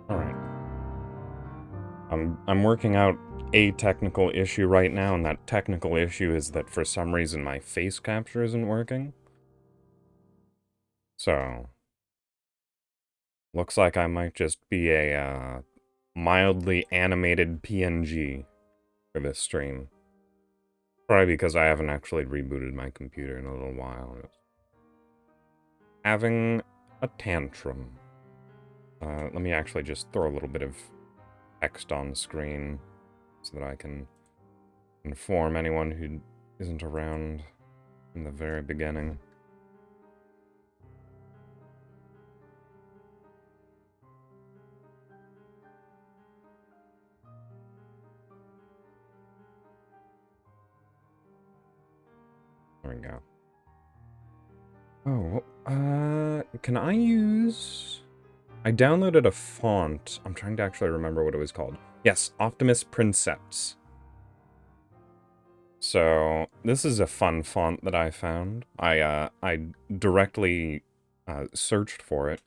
Alright. I'm working out a technical issue right now, and that technical issue is that for some reason my face capture isn't working. So, looks like I might just be a mildly animated PNG for this stream. Probably because I haven't actually rebooted my computer in a little while. It's having a tantrum. Let me actually just throw a little bit of text on the screen so that I can inform anyone who isn't around in the very beginning. There we go. Oh, can I use... I downloaded a font. I'm trying to actually remember what it was called. Yes, Optimus Princeps. So, this is a fun font that I found. I directly searched for it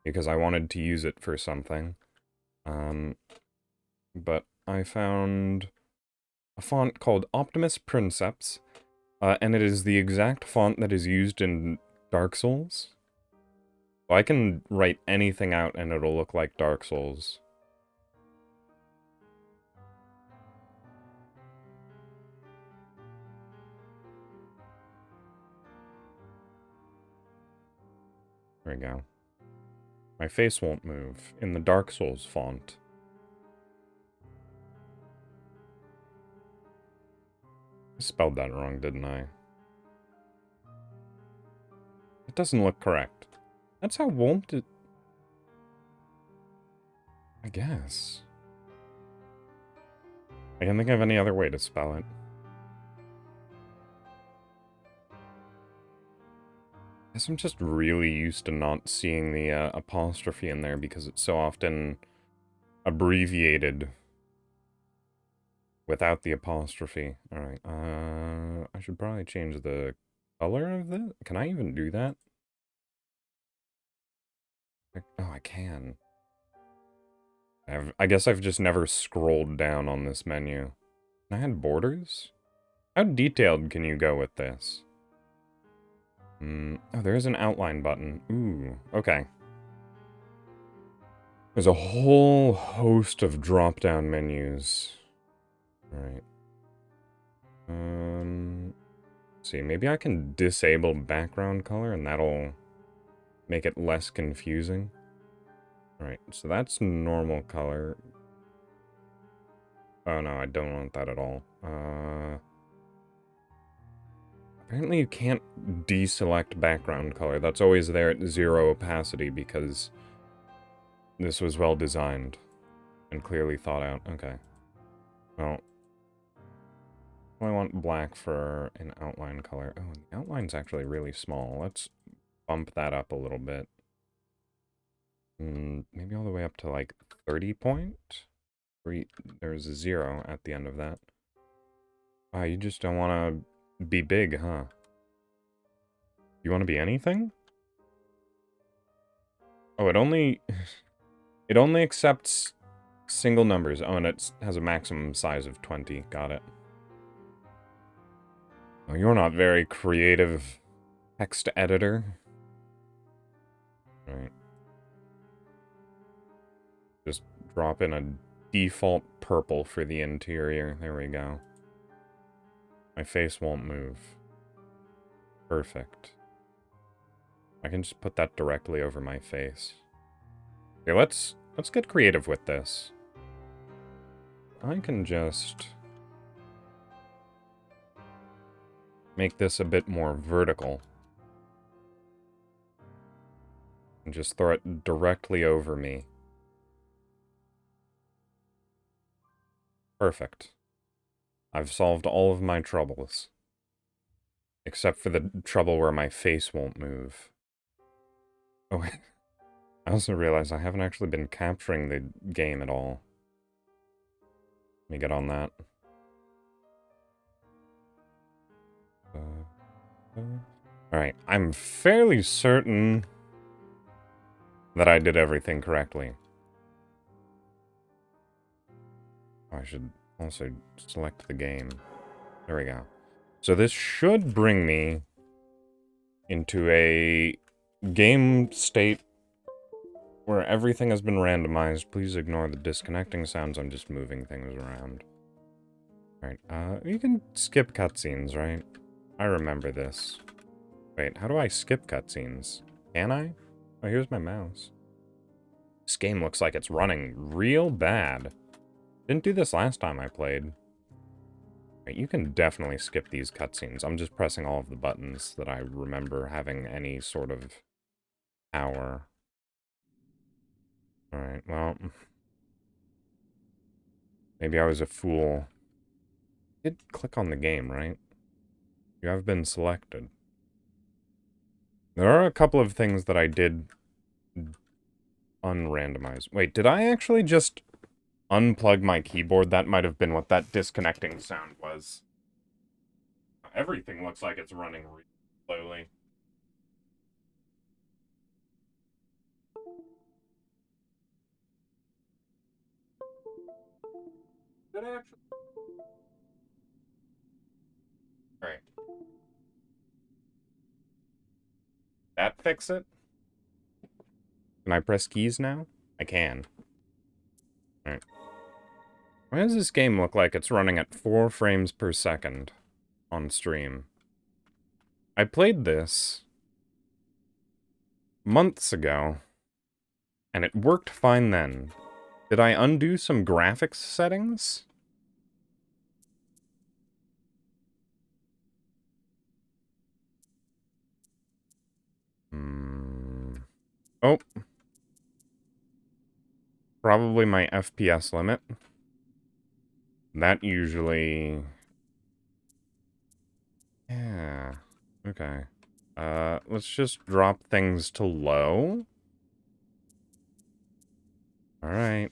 because I wanted to use it for something. But I found a font called Optimus Princeps, and it is the exact font that is used in Dark Souls. So I can write anything out and it'll look like Dark Souls. There we go. My face won't move in the Dark Souls font. I spelled that wrong, didn't I? It doesn't look correct. That's how won't it... I guess. I can't think of any other way to spell it. I guess I'm just really used to not seeing the apostrophe in there because it's so often abbreviated without the apostrophe. Alright, I should probably change the color of that? Can I even do that? Oh, I can. I guess I've just never scrolled down on this menu. Can I add borders? How detailed can you go with this? Oh, there is an outline button. Ooh, okay. There's a whole host of drop-down menus. Alright. Let's see, maybe I can disable background color and that'll make it less confusing. Alright, so that's normal color. Oh no, I don't want that at all. Apparently you can't deselect background color. That's always there at 0 opacity because this was well designed and clearly thought out. Okay. Well, I want black for an outline color. Oh, the outline's actually really small. Let's bump that up a little bit. Maybe all the way up to like 30 point? There's a 0 at the end of that. Wow, you just don't want to be big, huh? You want to be anything? Oh, it only accepts single numbers. Oh, and it has a maximum size of 20. Got it. Oh, you're not very creative, text editor. Right. Just drop in a default purple for the interior. There we go. My face won't move. Perfect. I can just put that directly over my face. Okay, let's get creative with this. I can just make this a bit more vertical. And just throw it directly over me. Perfect. I've solved all of my troubles. Except for the trouble where my face won't move. Oh, I also realized I haven't actually been capturing the game at all. Let me get on that. Alright, I'm fairly certain that I did everything correctly. I should also select the game. There we go. So this should bring me into a game state where everything has been randomized. Please ignore the disconnecting sounds. I'm just moving things around. Alright, you can skip cutscenes, right? I remember this. Wait, how do I skip cutscenes? Can I? Oh, here's my mouse. This game looks like it's running real bad. Didn't do this last time I played. Right, you can definitely skip these cutscenes. I'm just pressing all of the buttons that I remember having any sort of power. Alright, well... Maybe I was a fool. I did click on the game, right? You have been selected. There are a couple of things that I did unrandomize. Wait, did I actually just unplug my keyboard? That might have been what that disconnecting sound was. Everything looks like it's running really slowly. Did I actually? Alright. That fix it? Can I press keys now? I can. Alright. Why does this game look like it's running at 4 frames per second on stream? I played this months ago, and it worked fine then. Did I undo some graphics settings? Oh. Probably my FPS limit. That usually... Yeah. Okay. Let's just drop things to low. Alright.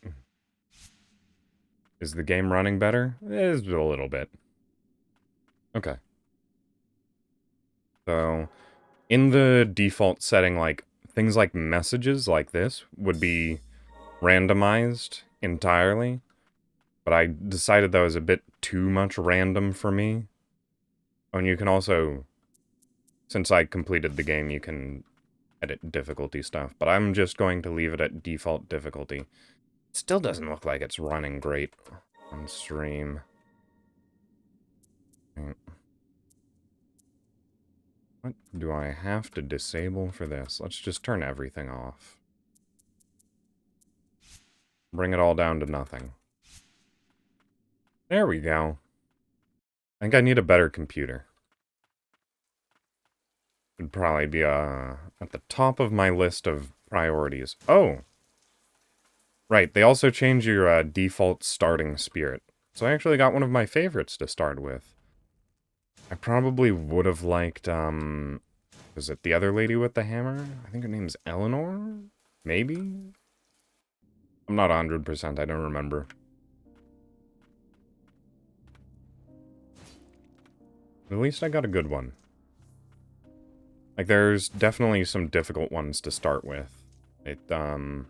Is the game running better? It is a little bit. Okay. So, in the default setting, like, things like messages like this would be randomized entirely. But I decided that was a bit too much random for me. Oh, and you can also, since I completed the game, you can edit difficulty stuff. But I'm just going to leave it at default difficulty. Still doesn't look like it's running great on stream. What do I have to disable for this? Let's just turn everything off. Bring it all down to nothing. There we go. I think I need a better computer. It'd probably be at the top of my list of priorities. Oh! Right, they also change your default starting spirit. So I actually got one of my favorites to start with. I probably would have liked, was it the other lady with the hammer? I think her name's Eleanor? Maybe? I'm not 100%, I don't remember. At least I got a good one. Like, there's definitely some difficult ones to start with. One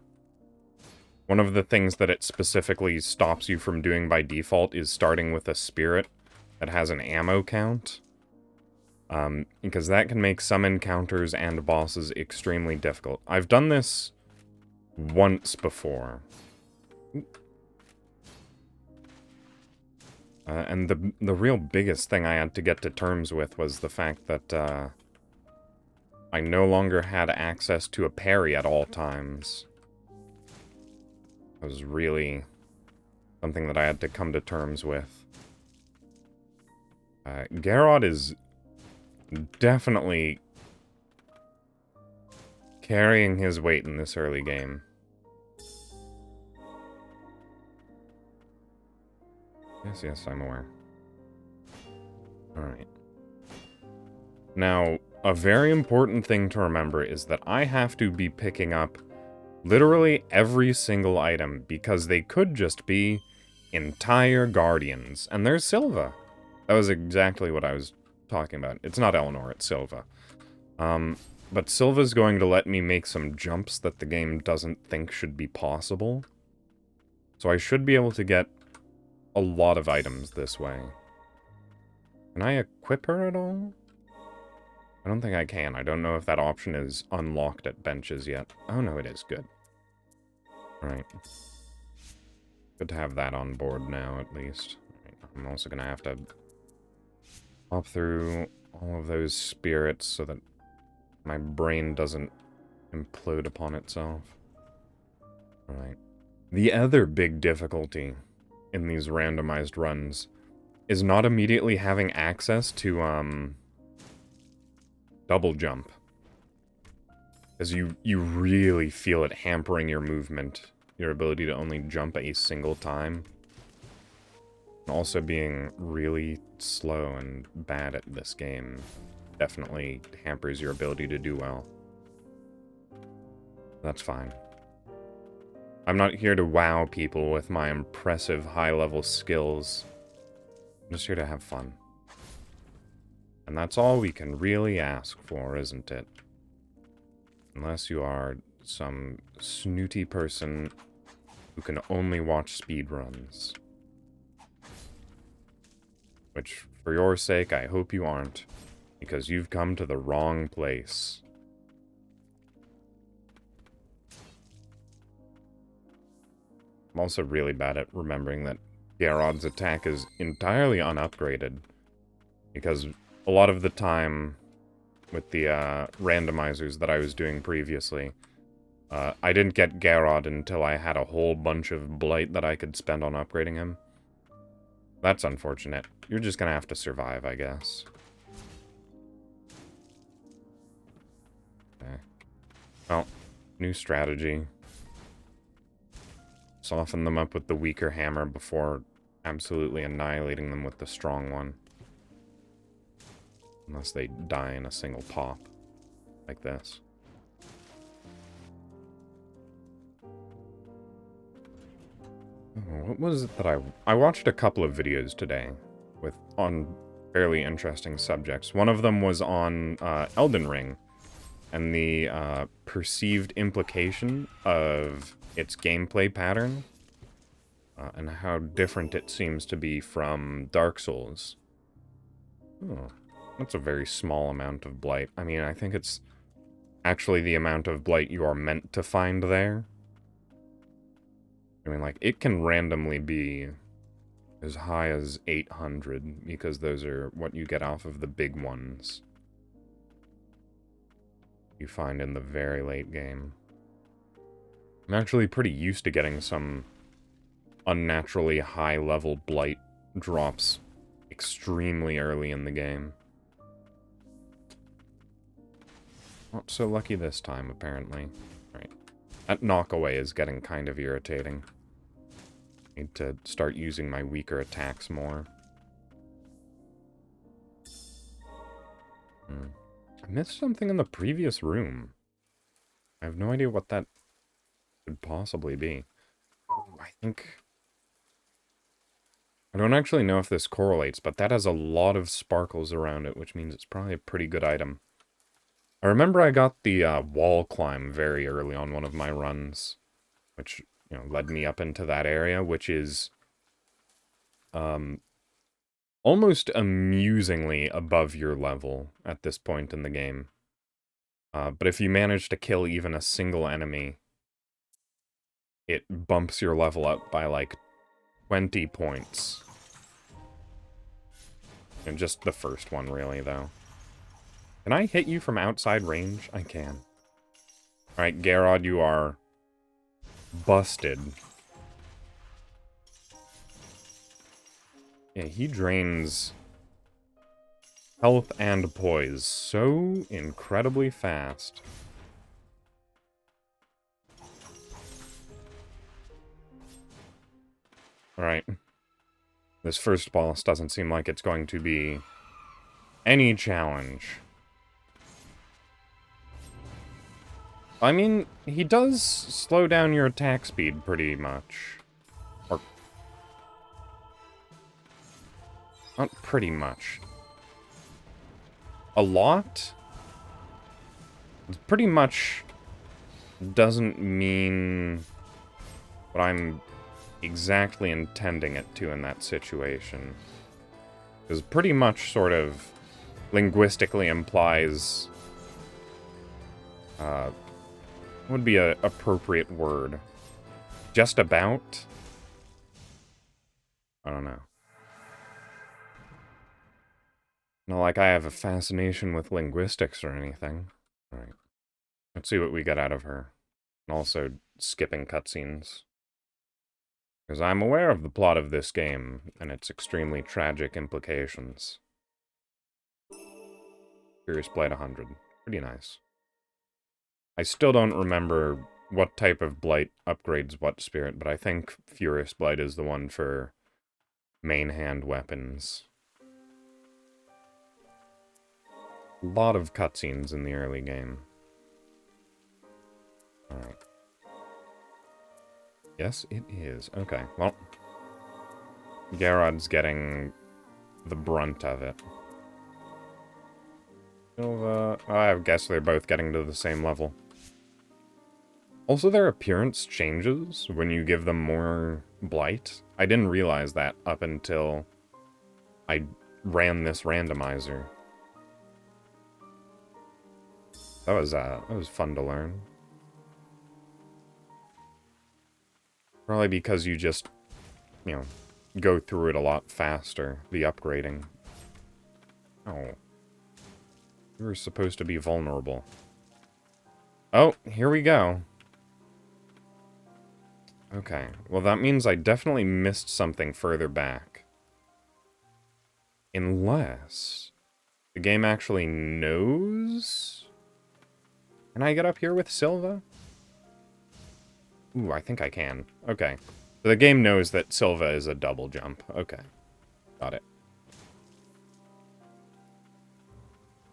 of the things that it specifically stops you from doing by default is starting with a spirit that has an ammo count. Because that can make some encounters and bosses extremely difficult. I've done this once before. And the real biggest thing I had to get to terms with was the fact that, I no longer had access to a parry at all times. That was really something that I had to come to terms with. Garrod is definitely carrying his weight in this early game. Yes, I'm aware. Alright. Now, a very important thing to remember is that I have to be picking up literally every single item, because they could just be entire guardians. And there's Silva. That was exactly what I was talking about. It's not Eleanor, it's Silva. But Silva's going to let me make some jumps that the game doesn't think should be possible. So I should be able to get a lot of items this way. Can I equip her at all? I don't think I can. I don't know if that option is unlocked at benches yet. Oh no, it is. Good. Right. Good to have that on board now, at least. Right. I'm also going to have to hop through all of those spirits so that my brain doesn't implode upon itself. Right. The other big difficulty in these randomized runs is not immediately having access to, double jump. As you really feel it hampering your movement, your ability to only jump a single time. Also being really slow and bad at this game definitely hampers your ability to do well. That's fine. I'm not here to wow people with my impressive high-level skills. I'm just here to have fun. And that's all we can really ask for, isn't it? Unless you are some snooty person who can only watch speedruns. Which, for your sake, I hope you aren't, because you've come to the wrong place. I'm also really bad at remembering that Garrod's attack is entirely unupgraded, because a lot of the time with the randomizers that I was doing previously, I didn't get Garrod until I had a whole bunch of Blight that I could spend on upgrading him. That's unfortunate. You're just gonna have to survive, I guess. Okay. Well, new strategy. Soften them up with the weaker hammer before absolutely annihilating them with the strong one. Unless they die in a single pop. Like this. Oh, what was it that I watched a couple of videos today on fairly interesting subjects. One of them was on Elden Ring and the perceived implication of its gameplay pattern and how different it seems to be from Dark Souls. Oh, that's a very small amount of Blight. I mean, I think it's actually the amount of Blight you are meant to find there. I mean, like, it can randomly be as high as 800, because those are what you get off of the big ones you find in the very late game. I'm actually pretty used to getting some unnaturally high-level Blight drops extremely early in the game. Not so lucky this time, apparently. Right. That knockaway is getting kind of irritating. Need to start using my weaker attacks more. I missed something in the previous room. I have no idea what that could possibly be. I don't actually know if this correlates, but that has a lot of sparkles around it, which means it's probably a pretty good item. I remember I got the wall climb very early on one of my runs, which, you know, led me up into that area, which is almost amusingly above your level at this point in the game. But if you manage to kill even a single enemy, it bumps your level up by like 20 points. And just the first one, really, though. Can I hit you from outside range? I can. Alright, Garrod, you are busted. Yeah, he drains health and poise so incredibly fast. Alright. This first boss doesn't seem like it's going to be any challenge. I mean, he does slow down your attack speed pretty much. Or... not pretty much. A lot? It pretty much doesn't mean what I'm exactly intending it to in that situation. Because pretty much sort of linguistically implies would be an appropriate word. Just about? I don't know. Not like I have a fascination with linguistics or anything. Alright. Let's see what we get out of her. And also skipping cutscenes. Because I'm aware of the plot of this game and its extremely tragic implications. Furious Blight 100. Pretty nice. I still don't remember what type of Blight upgrades what spirit, but I think Furious Blight is the one for main hand weapons. A lot of cutscenes in the early game. Alright. Yes, it is. Okay, well. Garrod's getting the brunt of it. I guess they're both getting to the same level. Also, their appearance changes when you give them more blight. I didn't realize that up until I ran this randomizer. That was fun to learn. Probably because you just, you know, go through it a lot faster, the upgrading. Oh. You were supposed to be vulnerable. Oh, here we go. Okay, well that means I definitely missed something further back. Unless the game actually knows? Can I get up here with Silva? Ooh, I think I can. Okay. So the game knows that Silva is a double jump. Okay. Got it.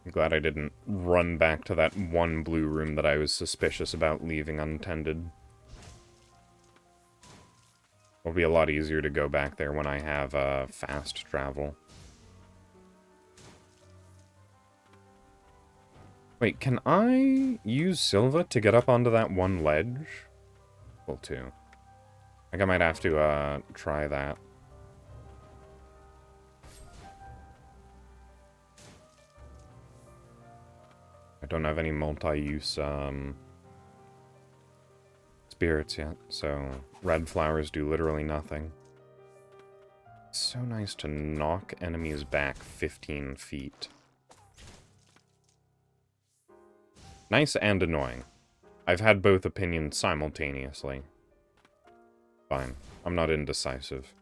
I'm glad I didn't run back to that one blue room that I was suspicious about leaving untended. It'll be a lot easier to go back there when I have fast travel. Wait, can I use Silva to get up onto that one ledge? Well, too. I think I might have to try that. I don't have any multi-use spirits yet, so red flowers do literally nothing. It's so nice to knock enemies back 15 feet. Nice and annoying. I've had both opinions simultaneously. Fine. I'm not indecisive.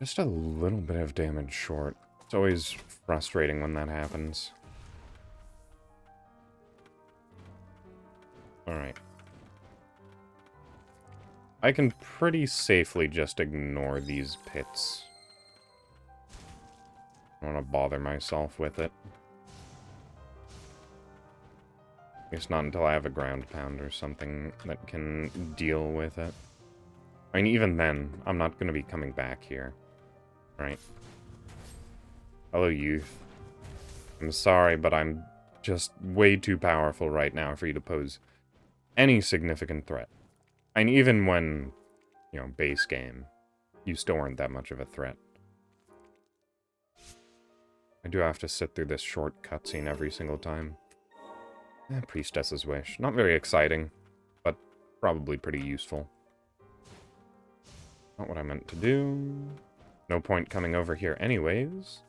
Just a little bit of damage short. It's always frustrating when that happens. Alright. I can pretty safely just ignore these pits. I don't want to bother myself with it. At least not until I have a ground pound or something that can deal with it. I mean, even then, I'm not going to be coming back here. Right. Hello, youth. I'm sorry, but I'm just way too powerful right now for you to pose any significant threat. And even when, you know, base game, you still weren't that much of a threat. I do have to sit through this short cutscene every single time. Priestess's Wish. Not very exciting, but probably pretty useful. Not what I meant to do. No point coming over here anyways,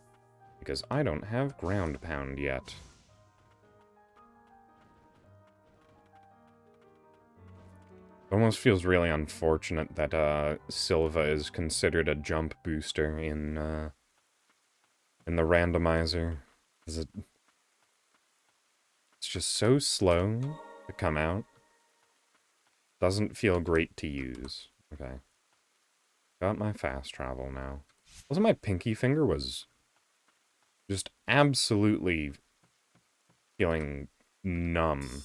because I don't have ground pound yet. It almost feels really unfortunate that Silva is considered a jump booster in the randomizer. It's just so slow to come out. Doesn't feel great to use. Okay. Got my fast travel now. Also, my pinky finger was just absolutely feeling numb.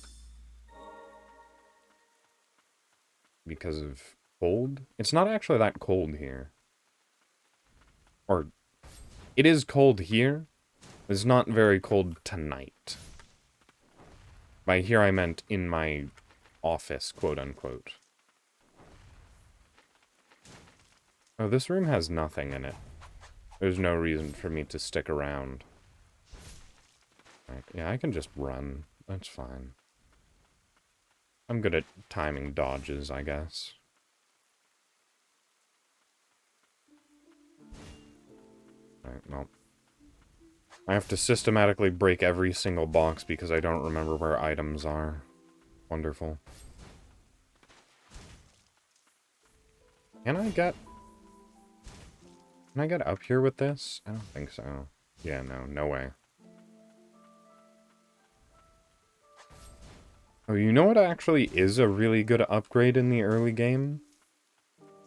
Because of cold? It's not actually that cold here. Or, it is cold here. It's not very cold tonight. By here I meant in my office, quote-unquote. Oh, this room has nothing in it. There's no reason for me to stick around. Right, yeah, I can just run. That's fine. I'm good at timing dodges, I guess. Alright, well. I have to systematically break every single box because I don't remember where items are. Wonderful. Can I get up here with this? I don't think so. Yeah, no, no way. Oh, you know what actually is a really good upgrade in the early game?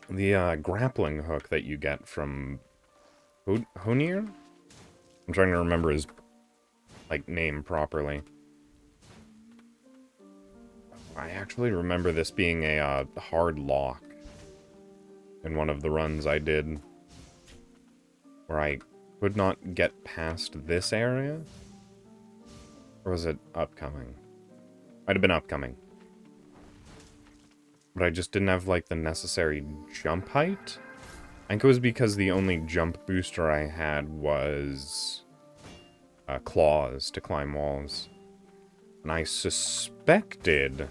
The grappling hook that you get from Honir? I'm trying to remember his, like, name properly. I actually remember this being a hard lock in one of the runs I did, where I could not get past this area? Or was it upcoming? Might have been upcoming. But I just didn't have, like, the necessary jump height? I think it was because the only jump booster I had was claws to climb walls. And I suspected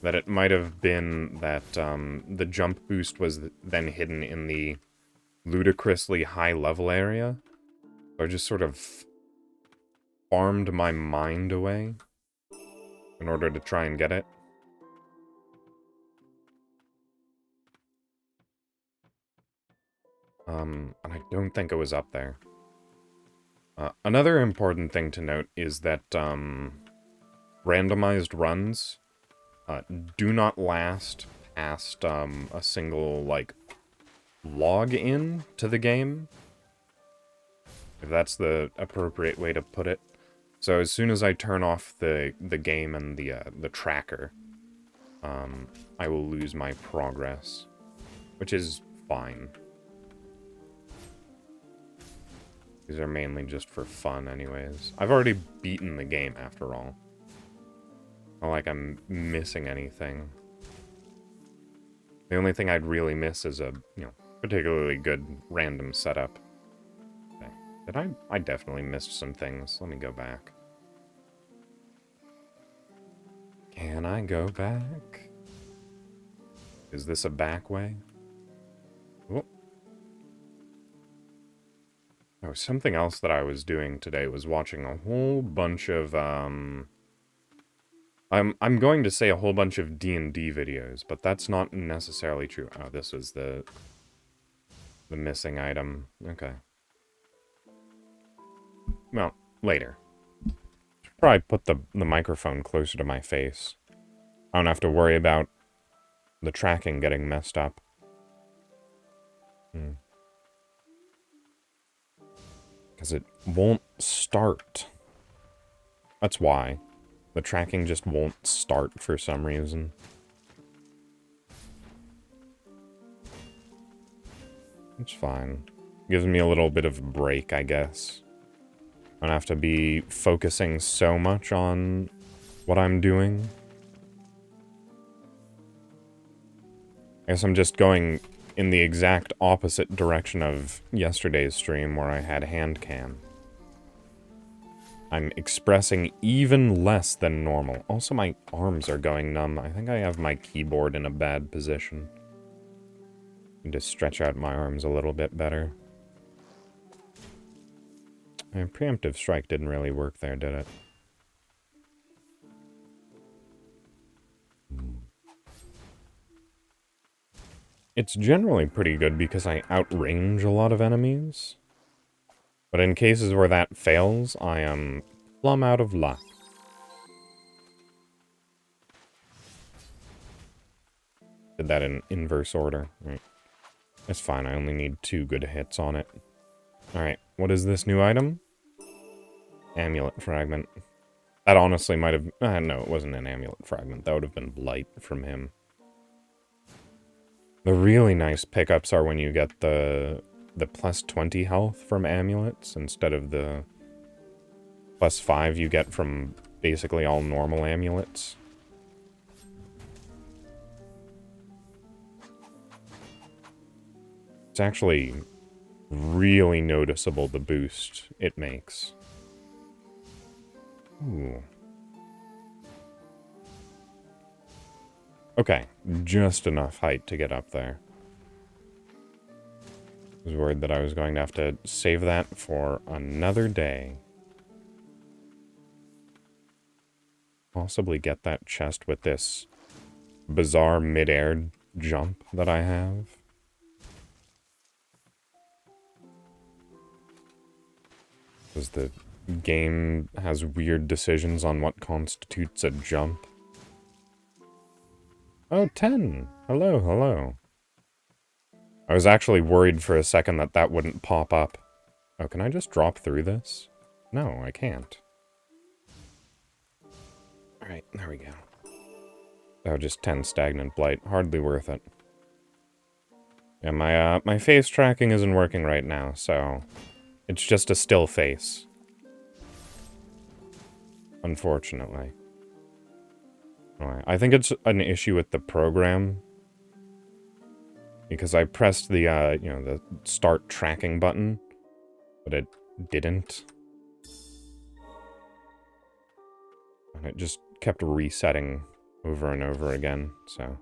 that it might have been that the jump boost was then hidden in the ludicrously high level area. So I just sort of farmed my mind away in order to try and get it. And I don't think it was up there. Another important thing to note is that randomized runs do not last past a single, like, log in to the game, if that's the appropriate way to put it. So as soon as I turn off the game and the tracker, I will lose my progress, which is fine. These are mainly just for fun anyways. I've already beaten the game after all. Not like I'm missing anything. The only thing I'd really miss is a, particularly good random setup. Okay. Did I definitely missed some things. Let me go back. Can I go back? Is this a back way? Oh. Oh, something else that I was doing today was watching a whole bunch of, I'm going to say a whole bunch of D&D videos, but that's not necessarily true. Oh, this was the missing item. Okay. Well, later. Should probably put the microphone closer to my face. I don't have to worry about the tracking getting messed up. Because it won't start. That's why. The tracking just won't start for some reason. It's fine. Gives me a little bit of a break, I guess. I don't have to be focusing so much on what I'm doing. I guess I'm just going in the exact opposite direction of yesterday's stream where I had hand cam. I'm expressing even less than normal. Also, my arms are going numb. I think I have my keyboard in a bad position. Need to stretch out my arms a little bit better. And preemptive strike didn't really work there, did it? It's generally pretty good because I outrange a lot of enemies. But in cases where that fails, I am plumb out of luck. Did that in inverse order. Right. That's fine, I only need 2 good hits on it. Alright, what is this new item? Amulet fragment. That honestly might have... no, it wasn't an amulet fragment. That would have been blight from him. The really nice pickups are when you get the plus 20 health from amulets instead of the plus 5 you get from basically all normal amulets. It's actually really noticeable, the boost it makes. Ooh. Okay, just enough height to get up there. I was worried that I was going to have to save that for another day. Possibly get that chest with this bizarre mid-air jump that I have. Because the game has weird decisions on what constitutes a jump. Oh, 10! Hello, hello. I was actually worried for a second that that wouldn't pop up. Oh, can I just drop through this? No, I can't. Alright, there we go. Oh, just 10 stagnant blight. Hardly worth it. Yeah, my face tracking isn't working right now, so... It's just a still face. Unfortunately. Alright, I think it's an issue with the program. Because I pressed the, you know, the start tracking button, but it didn't. And it just kept resetting over and over again, so...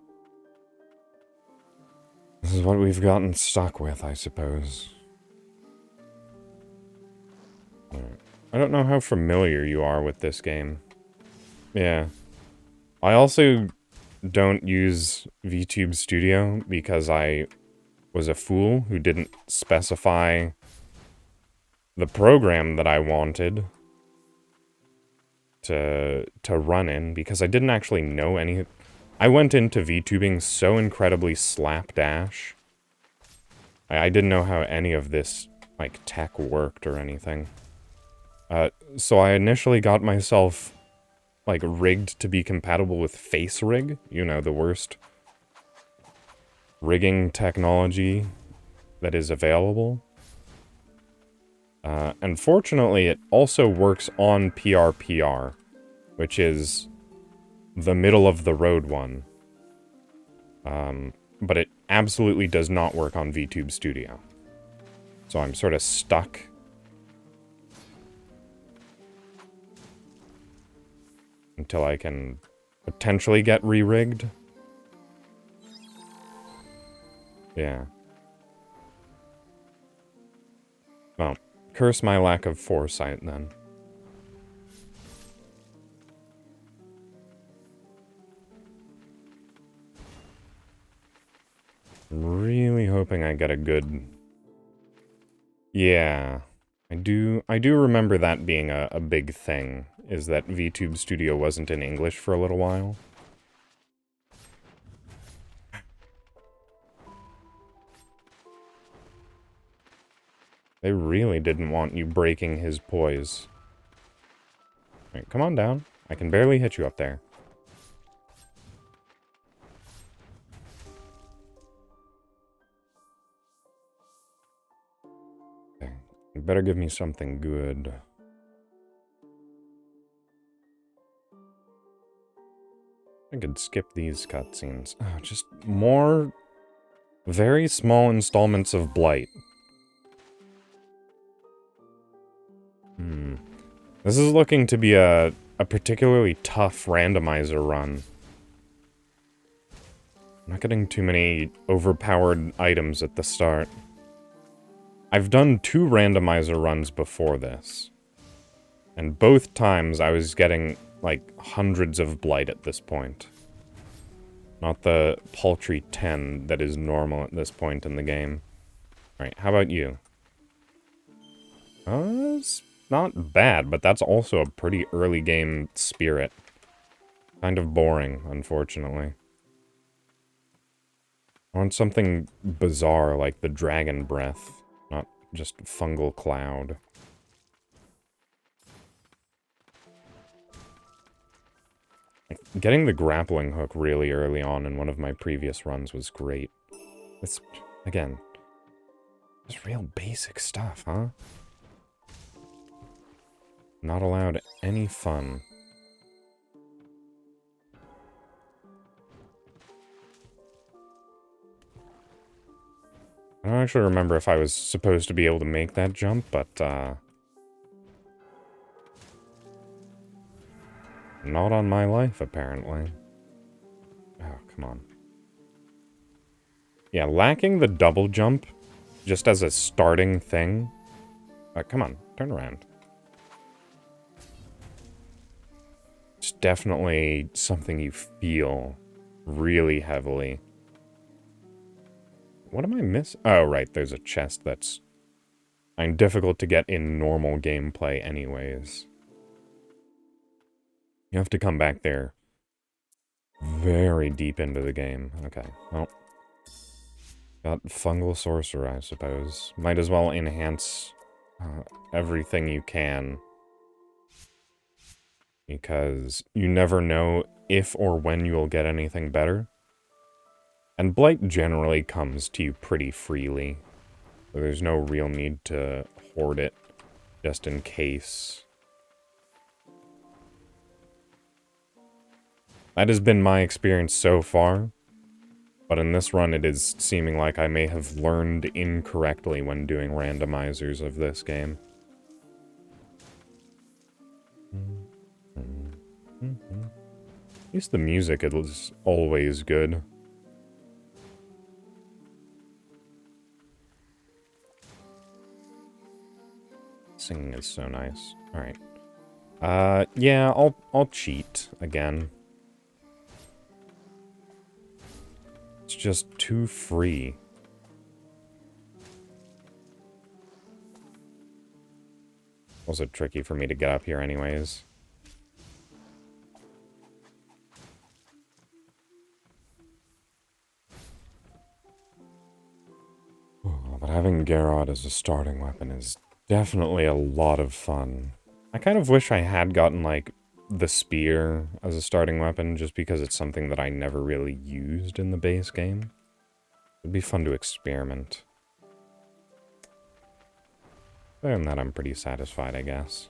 This is what we've gotten stuck with, I suppose. I don't know how familiar you are with this game. Yeah. I also don't use VTube Studio because I was a fool who didn't specify the program that I wanted to run in, because I didn't actually know any... I went into VTubing so incredibly slapdash. I didn't know how any of this, like, tech worked or anything. So I initially got myself, like, rigged to be compatible with Face Rig. You know, the worst rigging technology that is available. And fortunately, it also works on PRPR, which is the middle-of-the-road one. But it absolutely does not work on VTube Studio. So I'm sort of stuck. Until I can potentially get re-rigged. Yeah. Well, curse my lack of foresight, then. Really hoping I get a good... Yeah. I do remember that being a big thing, is that VTube Studio wasn't in English for a little while. They really didn't want you breaking his poise. Alright, come on down. I can barely hit you up there. Okay. You better give me something good. I could skip these cutscenes. Oh, just more very small installments of Blight. This is looking to be a particularly tough randomizer run. I'm not getting too many overpowered items at the start. I've done 2 randomizer runs before this. And both times I was getting, like, hundreds of Blight at this point. Not the paltry 10 that is normal at this point in the game. Alright, how about you? It's not bad, but that's also a pretty early game spirit. Kind of boring, unfortunately. I want something bizarre like the dragon breath, not just fungal cloud. Getting the grappling hook really early on in one of my previous runs was great. It's, again, just real basic stuff, huh? Not allowed any fun. I don't actually remember if I was supposed to be able to make that jump, but, not on my life, apparently. Oh, come on. Yeah, lacking the double jump, just as a starting thing. Come on, turn around. It's definitely something you feel really heavily. What am I missing? Oh, right, there's a chest that's I'm difficult to get in normal gameplay anyways. You have to come back there very deep into the game. Okay, well. Got fungal sorcerer, I suppose. Might as well enhance everything you can. Because you never know if or when you'll get anything better. And blight generally comes to you pretty freely. So there's no real need to hoard it, just in case. That has been my experience so far. But in this run, it is seeming like I may have learned incorrectly when doing randomizers of this game. At least the music is always good. Singing is so nice. Alright. Yeah, I'll cheat again. It's just too free. Also tricky for me to get up here anyways. Oh, but having Garrod as a starting weapon is definitely a lot of fun. I kind of wish I had gotten, like, the spear as a starting weapon, just because it's something that I never really used in the base game. It'd be fun to experiment. Other than that, I'm pretty satisfied, I guess.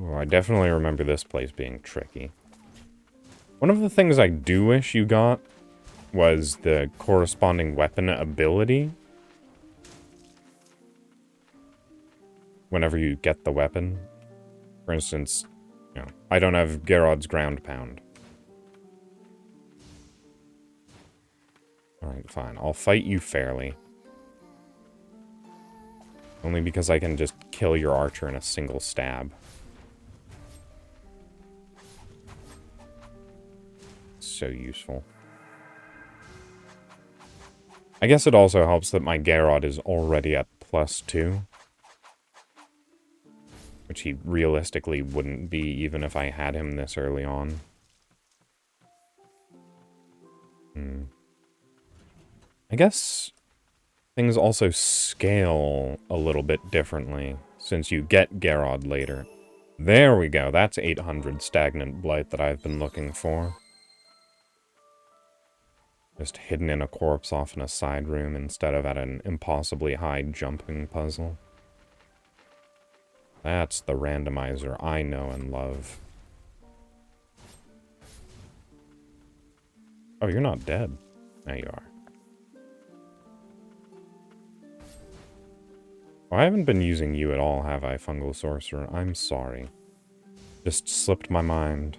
Oh, I definitely remember this place being tricky. One of the things I do wish you got was the corresponding weapon ability. Whenever you get the weapon. For instance, you know, I don't have Garrod's ground pound. Alright, fine. I'll fight you fairly. Only because I can just kill your archer in a single stab. So useful. I guess it also helps that my Garrod is already at +2. Which he realistically wouldn't be even if I had him this early on. I guess things also scale a little bit differently since you get Garrod later. There we go. That's 800 stagnant blight that I've been looking for. Just hidden in a corpse off in a side room instead of at an impossibly high jumping puzzle. That's the randomizer I know and love. Oh, you're not dead. Now you are. Oh, I haven't been using you at all, have I, Fungal Sorcerer? I'm sorry. Just slipped my mind.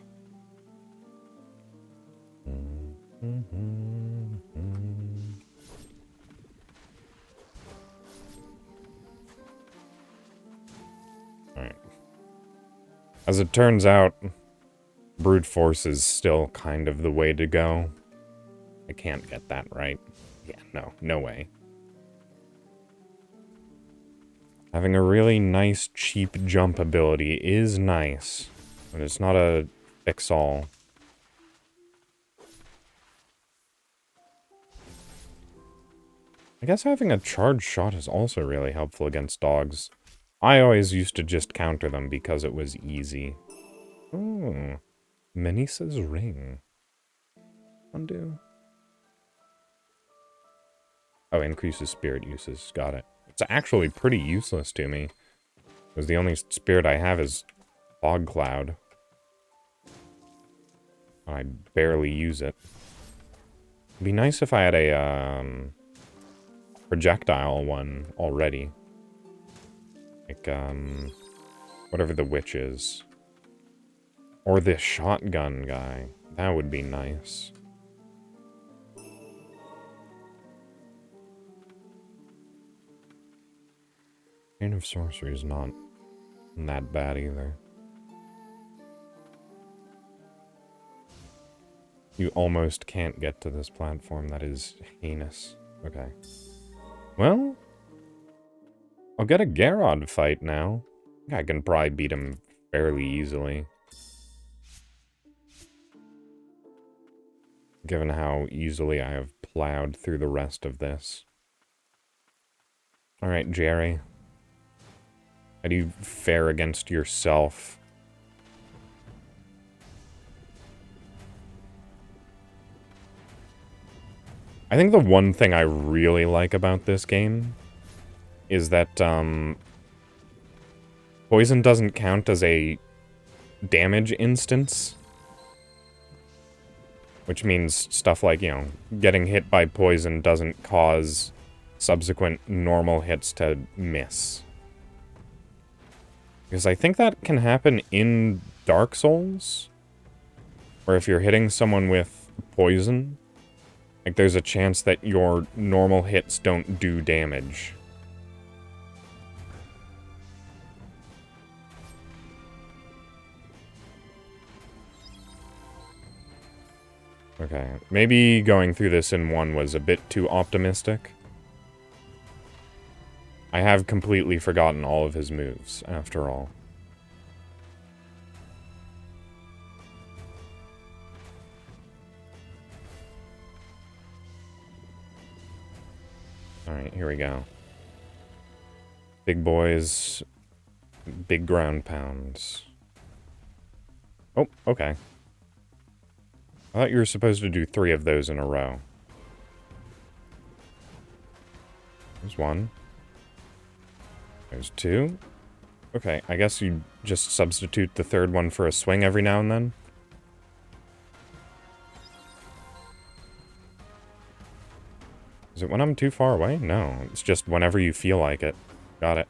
Alright. As it turns out, brute force is still kind of the way to go. I can't get that right. Yeah, no way. Having a really nice, cheap jump ability is nice, but it's not a fix-all. I guess having a charged shot is also really helpful against dogs. I always used to just counter them because it was easy. Oh, Menissa's ring. Undo. Oh, increases spirit uses. Got it. It's actually pretty useless to me. Because the only spirit I have is Fog Cloud. I barely use it. It'd be nice if I had a, projectile one already. Like, whatever the witch is. Or this shotgun guy. That would be nice. Chain of Sorcery is not that bad either. You almost can't get to this platform. That is heinous. Okay. Well, I'll get a Garrod fight now. I can probably beat him fairly easily. Given how easily I have plowed through the rest of this. Alright, Jerry. How do you fare against yourself? I think the one thing I really like about this game is that, poison doesn't count as a damage instance. Which means stuff like, you know, getting hit by poison doesn't cause subsequent normal hits to miss. Because I think that can happen in Dark Souls, where if you're hitting someone with poison, like there's a chance that your normal hits don't do damage. Okay, maybe going through this in one was a bit too optimistic. I have completely forgotten all of his moves, after all. Alright, here we go. Big boys, big ground pounds. Oh, okay. I thought you were supposed to do 3 of those in a row. There's 1. There's 2. Okay, I guess you just substitute the 3rd one for a swing every now and then. Is it when I'm too far away? No, it's just whenever you feel like it. Got it.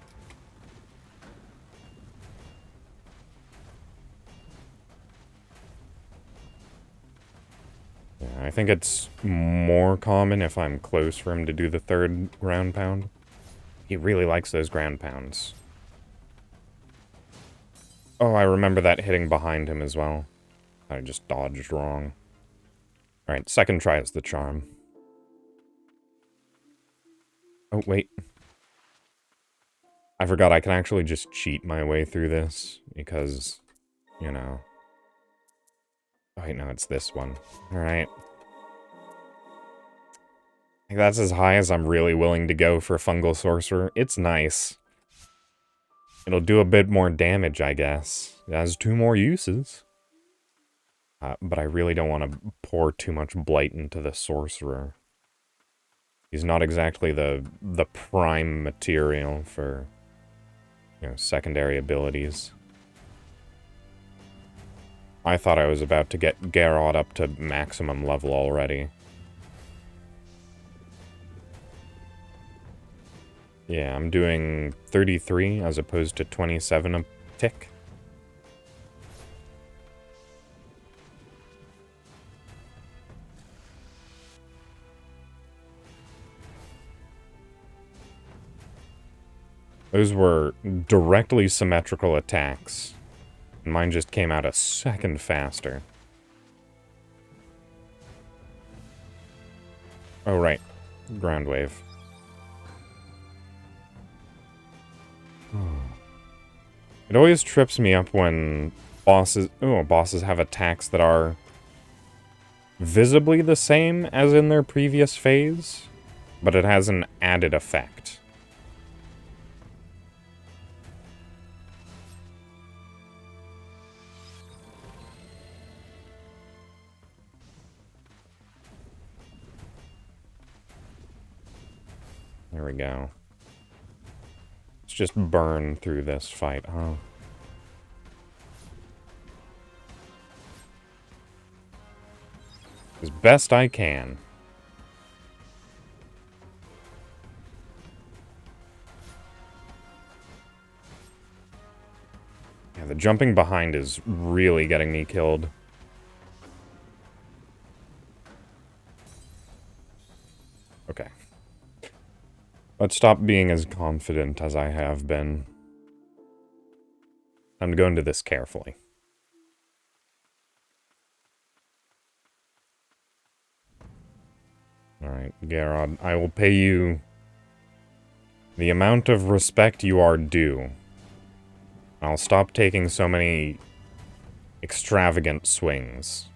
Yeah, I think it's more common if I'm close for him to do the 3rd ground pound. He really likes those ground pounds. Oh, I remember that hitting behind him as well. I just dodged wrong. Alright, second try is the charm. Oh, wait. I forgot I can actually just cheat my way through this, because, you know. Oh, wait, no, it's this one. Alright. I think that's as high as I'm really willing to go for Fungal Sorcerer. It's nice. It'll do a bit more damage, I guess. It has 2 more uses. But I really don't want to pour too much Blight into the Sorcerer. He's not exactly the prime material for, you know, secondary abilities. I thought I was about to get Garrod up to maximum level already. Yeah, I'm doing 33 as opposed to 27 a tick. Those were directly symmetrical attacks. Mine just came out a second faster. Oh, right. Ground wave. It always trips me up when bosses have attacks that are visibly the same as in their previous phase, but it has an added effect. There we go. Let's just burn through this fight, huh? As best I can. Yeah, the jumping behind is really getting me killed. Okay. Let's stop being as confident as I have been. I'm going to this carefully. Alright, Garrod, I will pay you the amount of respect you are due. I'll stop taking so many extravagant swings.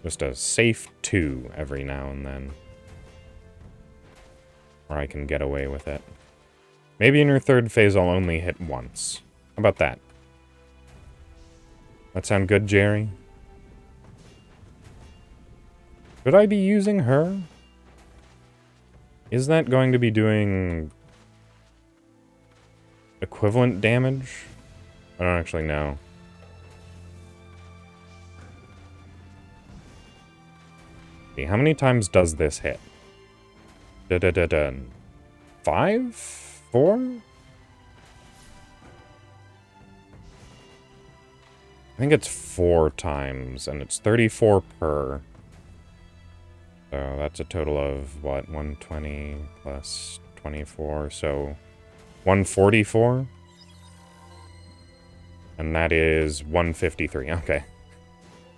Just a safe 2 every now and then. Where I can get away with it. Maybe in your third phase I'll only hit once. How about that? That sound good, Jerry? Could I be using her? Is that going to be doing equivalent damage? I don't actually know. See, how many times does this hit? Da-da-da-dun. 5? 4? I think it's 4 times, and it's 34 per. So that's a total of, what, 120 plus 24, so 144? And that is 153, okay.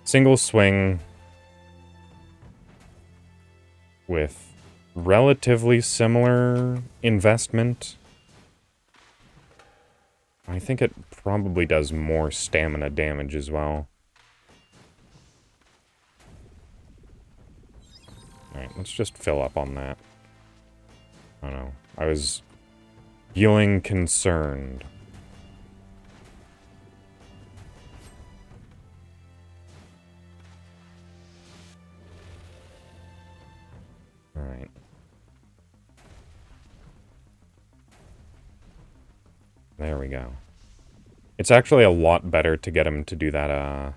Single swing with relatively similar investment. I think it probably does more stamina damage as well. Alright, let's just fill up on that. I don't know. I was feeling concerned. Alright. There we go. It's actually a lot better to get him to do that,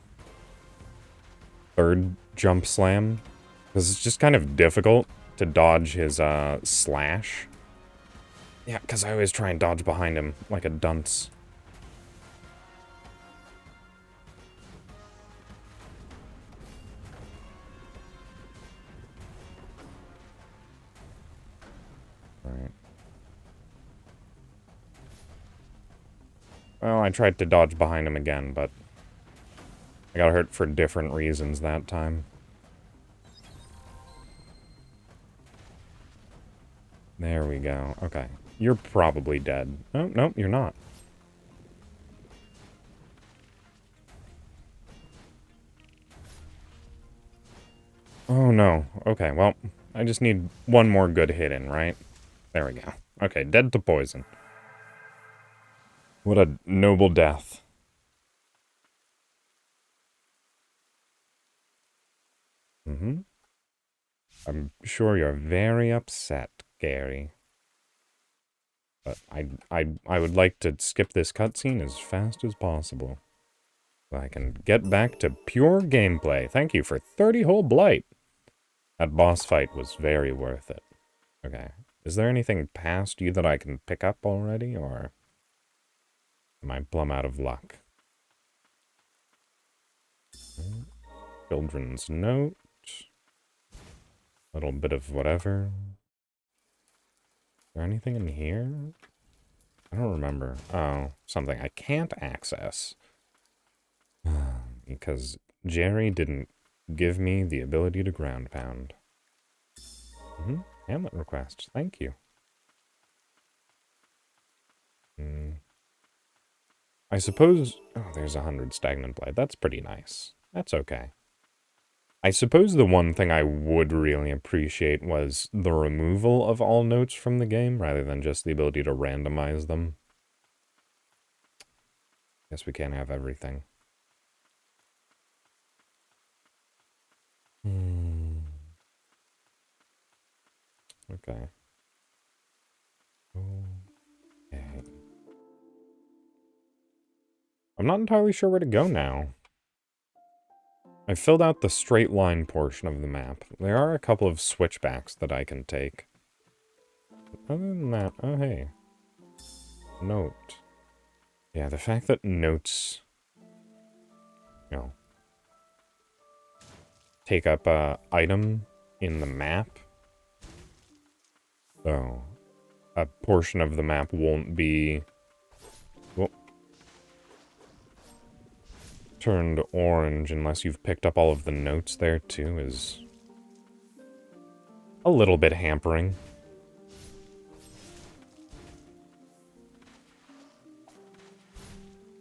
third jump slam. Because it's just kind of difficult to dodge his, slash. Yeah, because I always try and dodge behind him like a dunce. Alright. Well, I tried to dodge behind him again, but I got hurt for different reasons that time. There we go. Okay. You're probably dead. Oh, no, you're not. Oh, no. Okay, well, I just need one more good hit in, right? There we go. Okay, dead to poison. What a noble death. Mm-hmm. I'm sure you're very upset, Gary. But I would like to skip this cutscene as fast as possible. So I can get back to pure gameplay. Thank you for 30 whole blight. That boss fight was very worth it. Okay. Is there anything past you that I can pick up already, or am I plumb out of luck? Children's note. Little bit of whatever. Is there anything in here? I don't remember. Oh, something I can't access. Because Jerry didn't give me the ability to ground pound. Hamlet request. Thank you. I suppose... Oh, there's 100 stagnant blight. That's pretty nice. That's okay. I suppose the one thing I would really appreciate was the removal of all notes from the game, rather than just the ability to randomize them. Guess we can't have everything. Okay. Okay. I'm not entirely sure where to go now. I filled out the straight line portion of the map. There are a couple of switchbacks that I can take. Other than that, oh hey. Note. Yeah, the fact that notes, you know, take up a item in the map. So, a portion of the map won't be... Well, turned orange unless you've picked up all of the notes there too is a little bit hampering.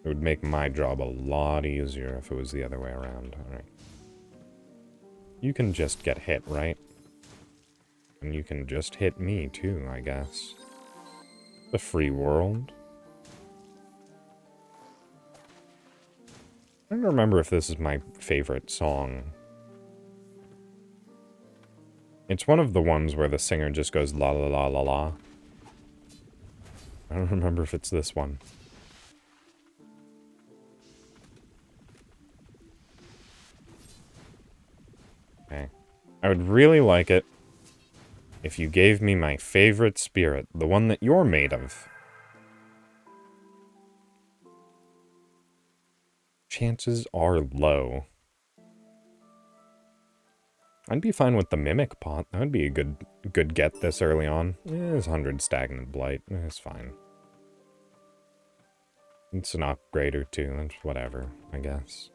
It would make my job a lot easier if it was the other way around. Alright. You can just get hit, right? And you can just hit me too, I guess. The free world. I don't remember if this is my favorite song. It's one of the ones where the singer just goes la la la la la. I don't remember if it's this one. Okay. I would really like it if you gave me my favorite spirit, the one that you're made of. Chances are low. I'd be fine with the Mimic Pot. That would be a good get this early on. It's 100 Stagnant Blight. It's fine. It's an upgrade or two. That's whatever, I guess.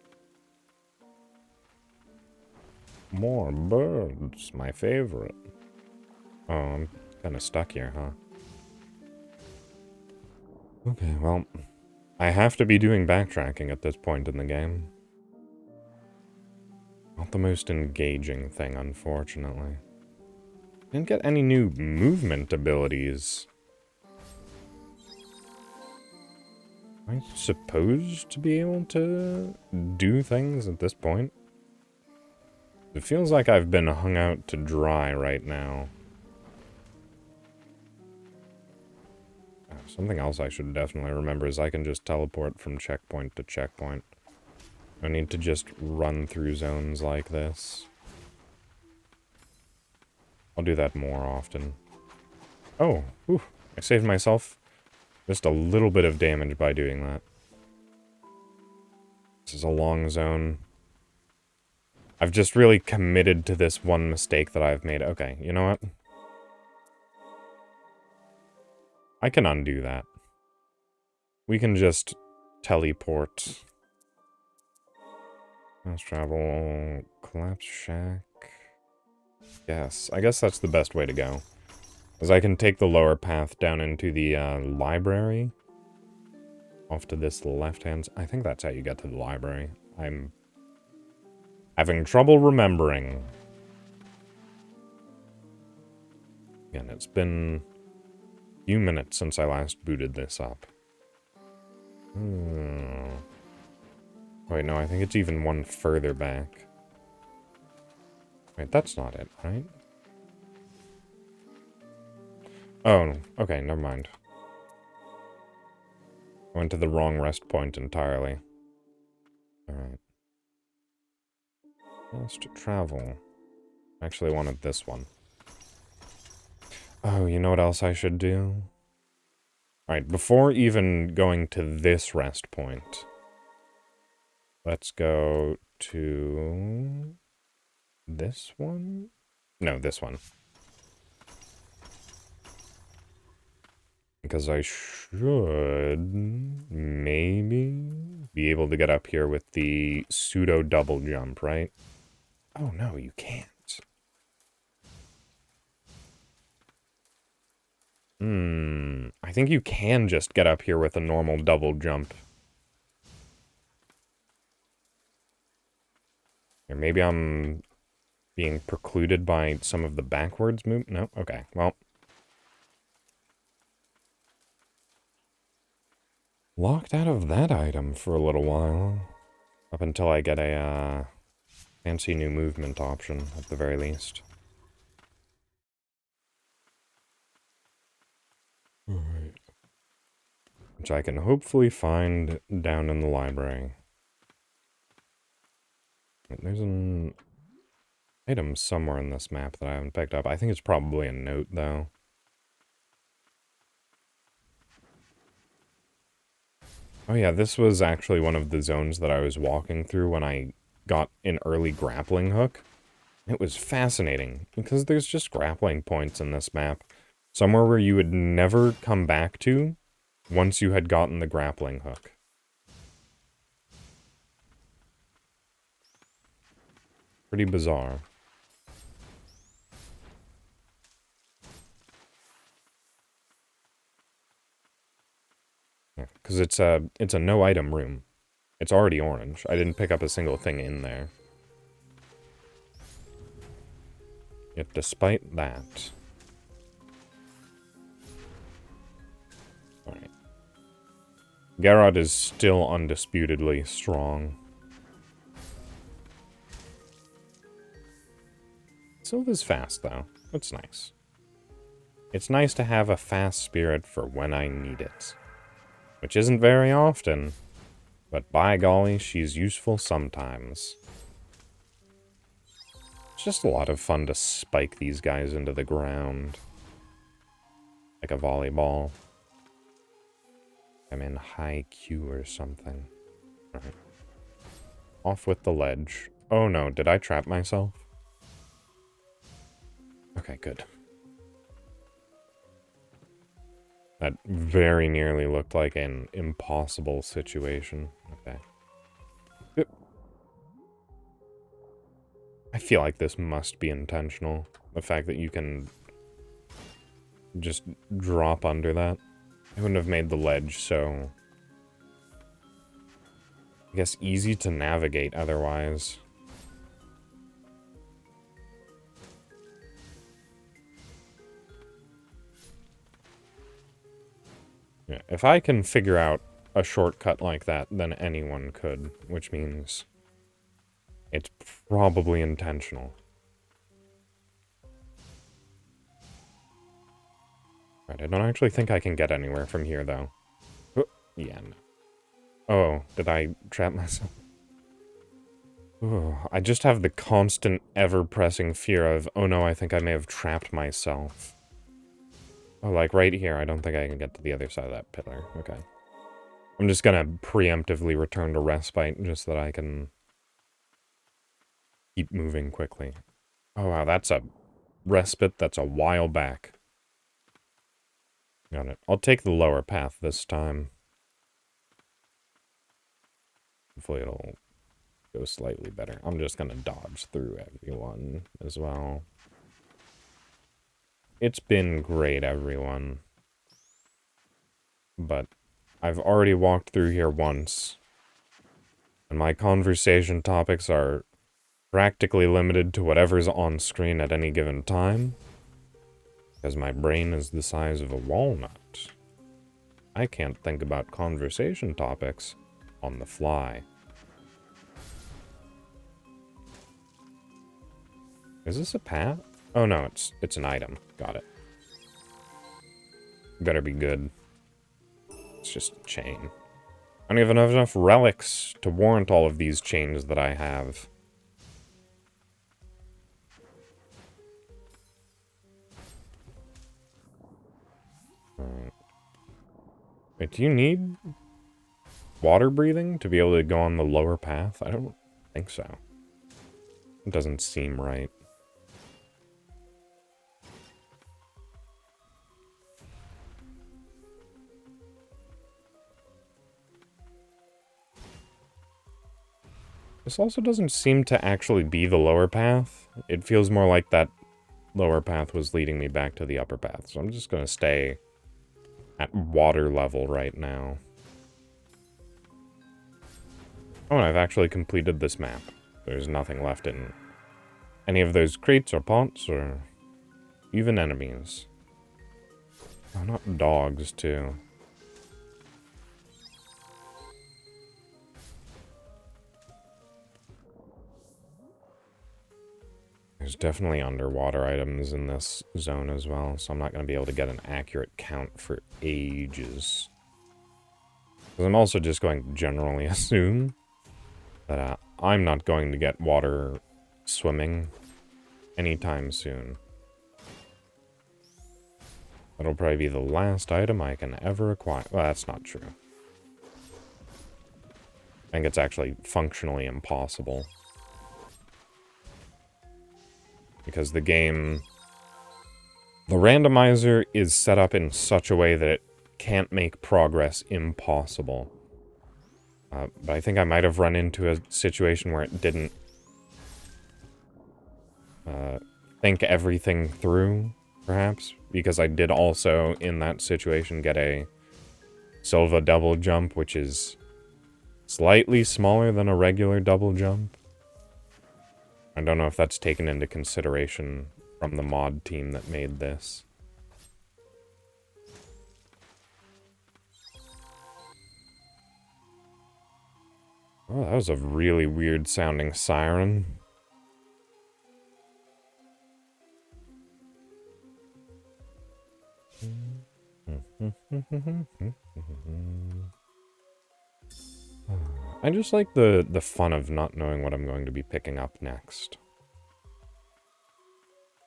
More birds. My favorite. Oh, I'm kind of stuck here, huh? Okay, well, I have to be doing backtracking at this point in the game. Not the most engaging thing, unfortunately. Didn't get any new movement abilities. Am I supposed to be able to do things at this point? It feels like I've been hung out to dry right now. Something else I should definitely remember is I can just teleport from checkpoint to checkpoint. I need to just run through zones like this. I'll do that more often. Oh, whew, I saved myself just a little bit of damage by doing that. This is a long zone. I've just really committed to this one mistake that I've made. Okay, you know what? I can undo that. We can just teleport. Fast travel, collapse shack. Yes, I guess that's the best way to go. Because I can take the lower path down into the library. Off to this left-hand... I think that's how you get to the library. I'm having trouble remembering. Again, it's been a few minutes since I last booted this up. Wait, no, I think it's even one further back. Wait, that's not it, right? Oh, okay, never mind. I went to the wrong rest point entirely. Alright. Fast travel. I actually wanted this one. Oh, you know what else I should do? Alright, before even going to this rest point, let's go to this one? No, this one. Because I should maybe be able to get up here with the pseudo double jump, right? Oh no, you can't. I think you can just get up here with a normal double jump. Or maybe I'm being precluded by some of the backwards move. No? Okay, well. Locked out of that item for a little while. Up until I get a fancy new movement option, at the very least. Alright. Which I can hopefully find down in the library. There's an item somewhere in this map that I haven't picked up. I think it's probably a note, though. Oh yeah, this was actually one of the zones that I was walking through when I got an early grappling hook. It was fascinating, because there's just grappling points in this map. Somewhere where you would never come back to once you had gotten the grappling hook. Pretty bizarre. Because it's a no item room. It's already orange. I didn't pick up a single thing in there. Yet despite that... Alright. Garrod is still undisputedly strong. Silva's fast, though. That's nice. It's nice to have a fast spirit for when I need it. Which isn't very often, but by golly, she's useful sometimes. It's just a lot of fun to spike these guys into the ground. Like a volleyball. I'm in high Q or something. Alright. Off with the ledge. Oh no, did I trap myself? Okay, good. That very nearly looked like an impossible situation. Okay. Yep. I feel like this must be intentional. The fact that you can just drop under that. I wouldn't have made the ledge so... I guess easy to navigate otherwise. Yeah, if I can figure out a shortcut like that, then anyone could, which means it's probably intentional. Right, I don't actually think I can get anywhere from here, though. Oh, yeah, no. Oh, did I trap myself? Oh, I just have the constant, ever-pressing fear of, oh no, I think I may have trapped myself. Oh, like right here, I don't think I can get to the other side of that pillar. Okay. I'm just gonna preemptively return to respite, just so that I can keep moving quickly. Oh wow, that's a respite that's a while back. Got it. I'll take the lower path this time. Hopefully it'll go slightly better. I'm just gonna dodge through everyone as well. It's been great, everyone. But I've already walked through here once. And my conversation topics are practically limited to whatever's on screen at any given time. Because my brain is the size of a walnut. I can't think about conversation topics on the fly. Is this a path? Oh no, it's an item. Got it. Better be good. It's just a chain. I don't even have enough relics to warrant all of these chains that I have. Alright. Wait, do you need water breathing to be able to go on the lower path? I don't think so. It doesn't seem right. This also doesn't seem to actually be the lower path. It feels more like that lower path was leading me back to the upper path. So I'm just going to stay at water level right now. Oh, and I've actually completed this map. There's nothing left in any of those crates or pots or even enemies. Oh, not dogs, too. There's definitely underwater items in this zone as well, so I'm not going to be able to get an accurate count for ages. Because I'm also just going to generally assume that I'm not going to get water swimming anytime soon. That'll probably be the last item I can ever acquire. Well, that's not true. I think it's actually functionally impossible. Because the game... The randomizer is set up in such a way that it can't make progress impossible. But I think I might have run into a situation where it didn't think everything through, perhaps, because I did also, in that situation, get a Silva double jump, which is slightly smaller than a regular double jump. I don't know if that's taken into consideration from the mod team that made this. Oh, that was a really weird sounding siren. I just like the fun of not knowing what I'm going to be picking up next.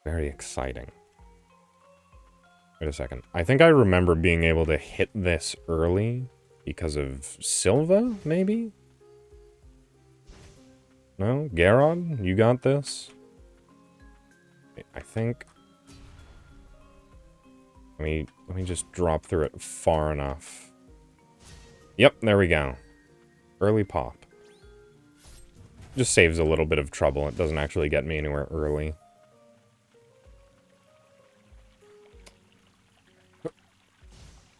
Very exciting. Wait a second. I think I remember being able to hit this early because of Silva, maybe? No? Garrod, you got this? I think... Let me just drop through it far enough. Yep, there we go. Early pop. Just saves a little bit of trouble. It doesn't actually get me anywhere early.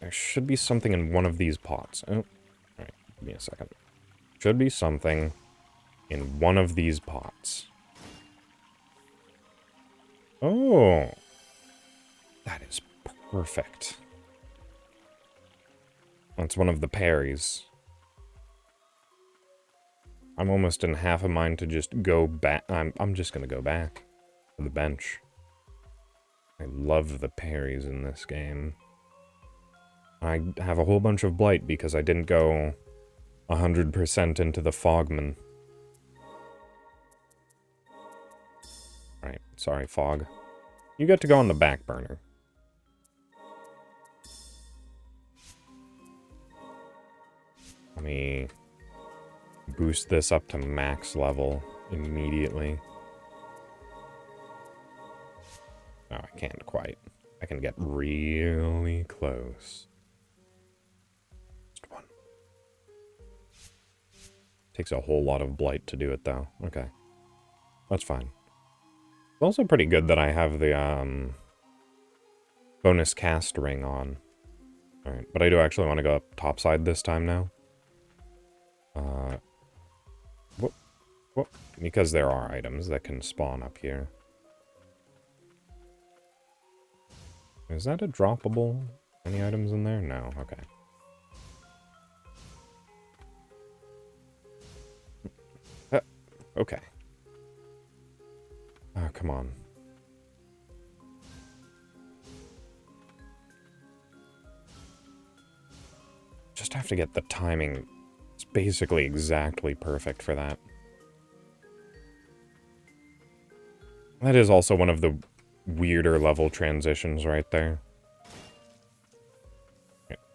There should be something in one of these pots. Oh, alright, give me a second. Should be something in one of these pots. Oh! That is perfect. That's one of the parries. I'm almost in half a mind to just go back. I'm just gonna go back to the bench. I love the parries in this game. I have a whole bunch of blight because I didn't go 100% into the Fogman. Alright, sorry, Fog. You get to go on the back burner. Let me boost this up to max level immediately. Oh, I can't quite. I can get really close. Just one. Takes a whole lot of blight to do it, though. Okay. That's fine. It's also pretty good that I have the, bonus cast ring on. Alright, but I do actually want to go up topside this time now. Whoop. Because there are items that can spawn up here. Is that a droppable? Any items in there? No, okay. Okay. Oh, come on. Just have to get the timing. It's basically exactly perfect for that. That is also one of the weirder level transitions right there.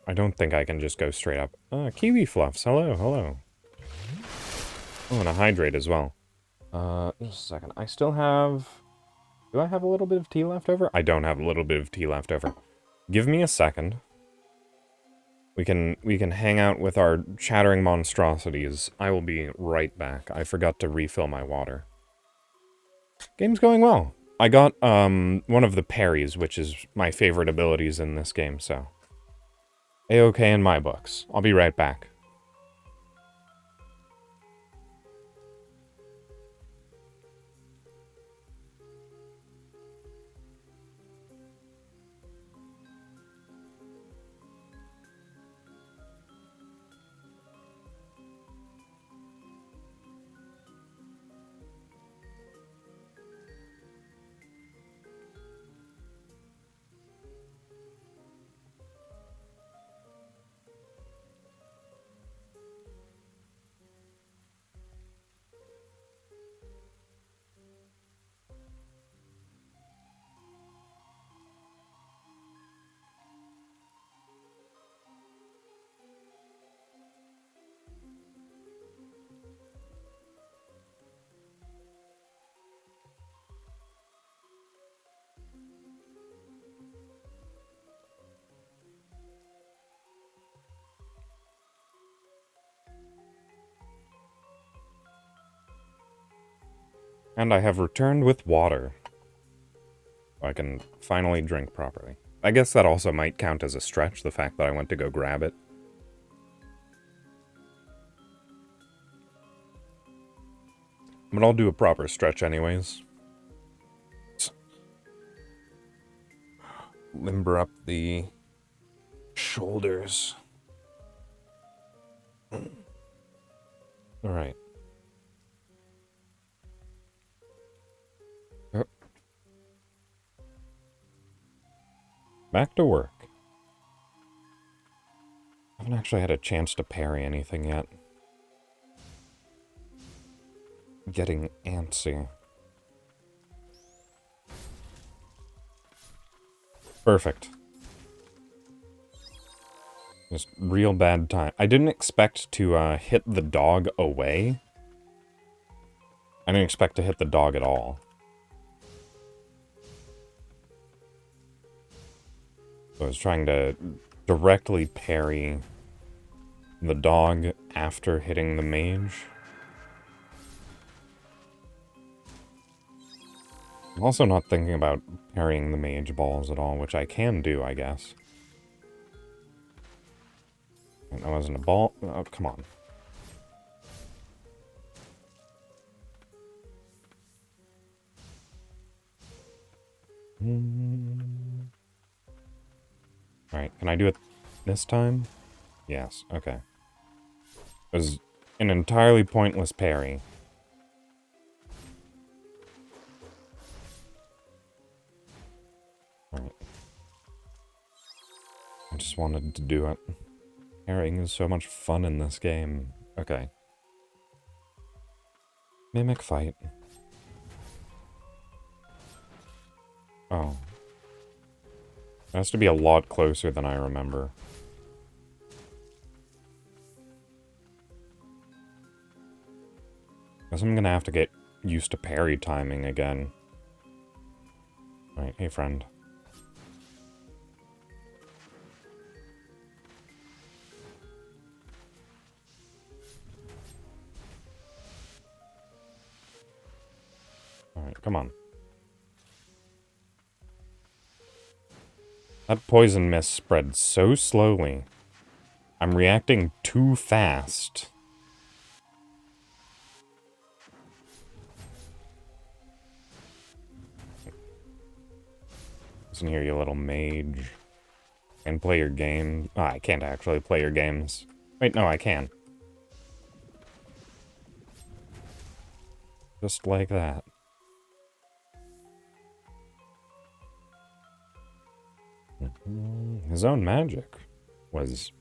I don't think I can just go straight up. Kiwi Fluffs, hello, hello. Oh, and a hydrate as well. Just a second. I still have... Do I have a little bit of tea left over? I don't have a little bit of tea left over. Give me a second. We can hang out with our chattering monstrosities. I will be right back. I forgot to refill my water. Game's going well. I got, one of the parries, which is my favorite abilities in this game, so... A-okay in my books. I'll be right back. And I have returned with water. I can finally drink properly. I guess that also might count as a stretch, the fact that I went to go grab it. But I'll do a proper stretch anyways. Limber up the shoulders. Alright. Oh. Back to work. I haven't actually had a chance to parry anything yet. Getting antsy. Perfect. Just real bad time. I didn't expect to hit the dog away. I didn't expect to hit the dog at all. So I was trying to directly parry the dog after hitting the mage. I'm also not thinking about parrying the mage balls at all, which I can do, I guess. And that wasn't a ball. Oh, come on. Alright, can I do it this time? Yes, okay. It was an entirely pointless parry. Alright. I just wanted to do it. Parrying is so much fun in this game. Okay. Mimic fight. Oh. It has to be a lot closer than I remember. Guess I'm gonna have to get used to parry timing again. Alright, hey friend. Alright, come on. That poison mist spread so slowly. I'm reacting too fast. Listen here, you little mage. And play your game. Oh, I can't actually play your games. Wait, no, I can. Just like that. His own magic was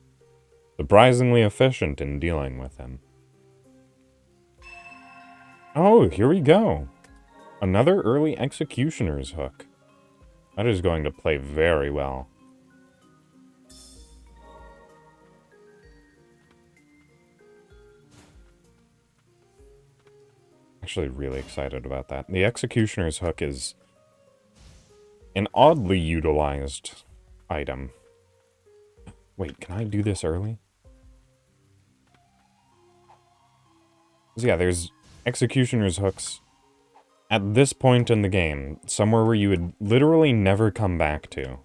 surprisingly efficient in dealing with him. Oh, here we go. Another early Executioner's Hook. That is going to play very well. Actually really excited about that. The Executioner's Hook is an oddly utilized item. Wait, can I do this early? So yeah, there's Executioner's Hooks at this point in the game, somewhere where you would literally never come back to.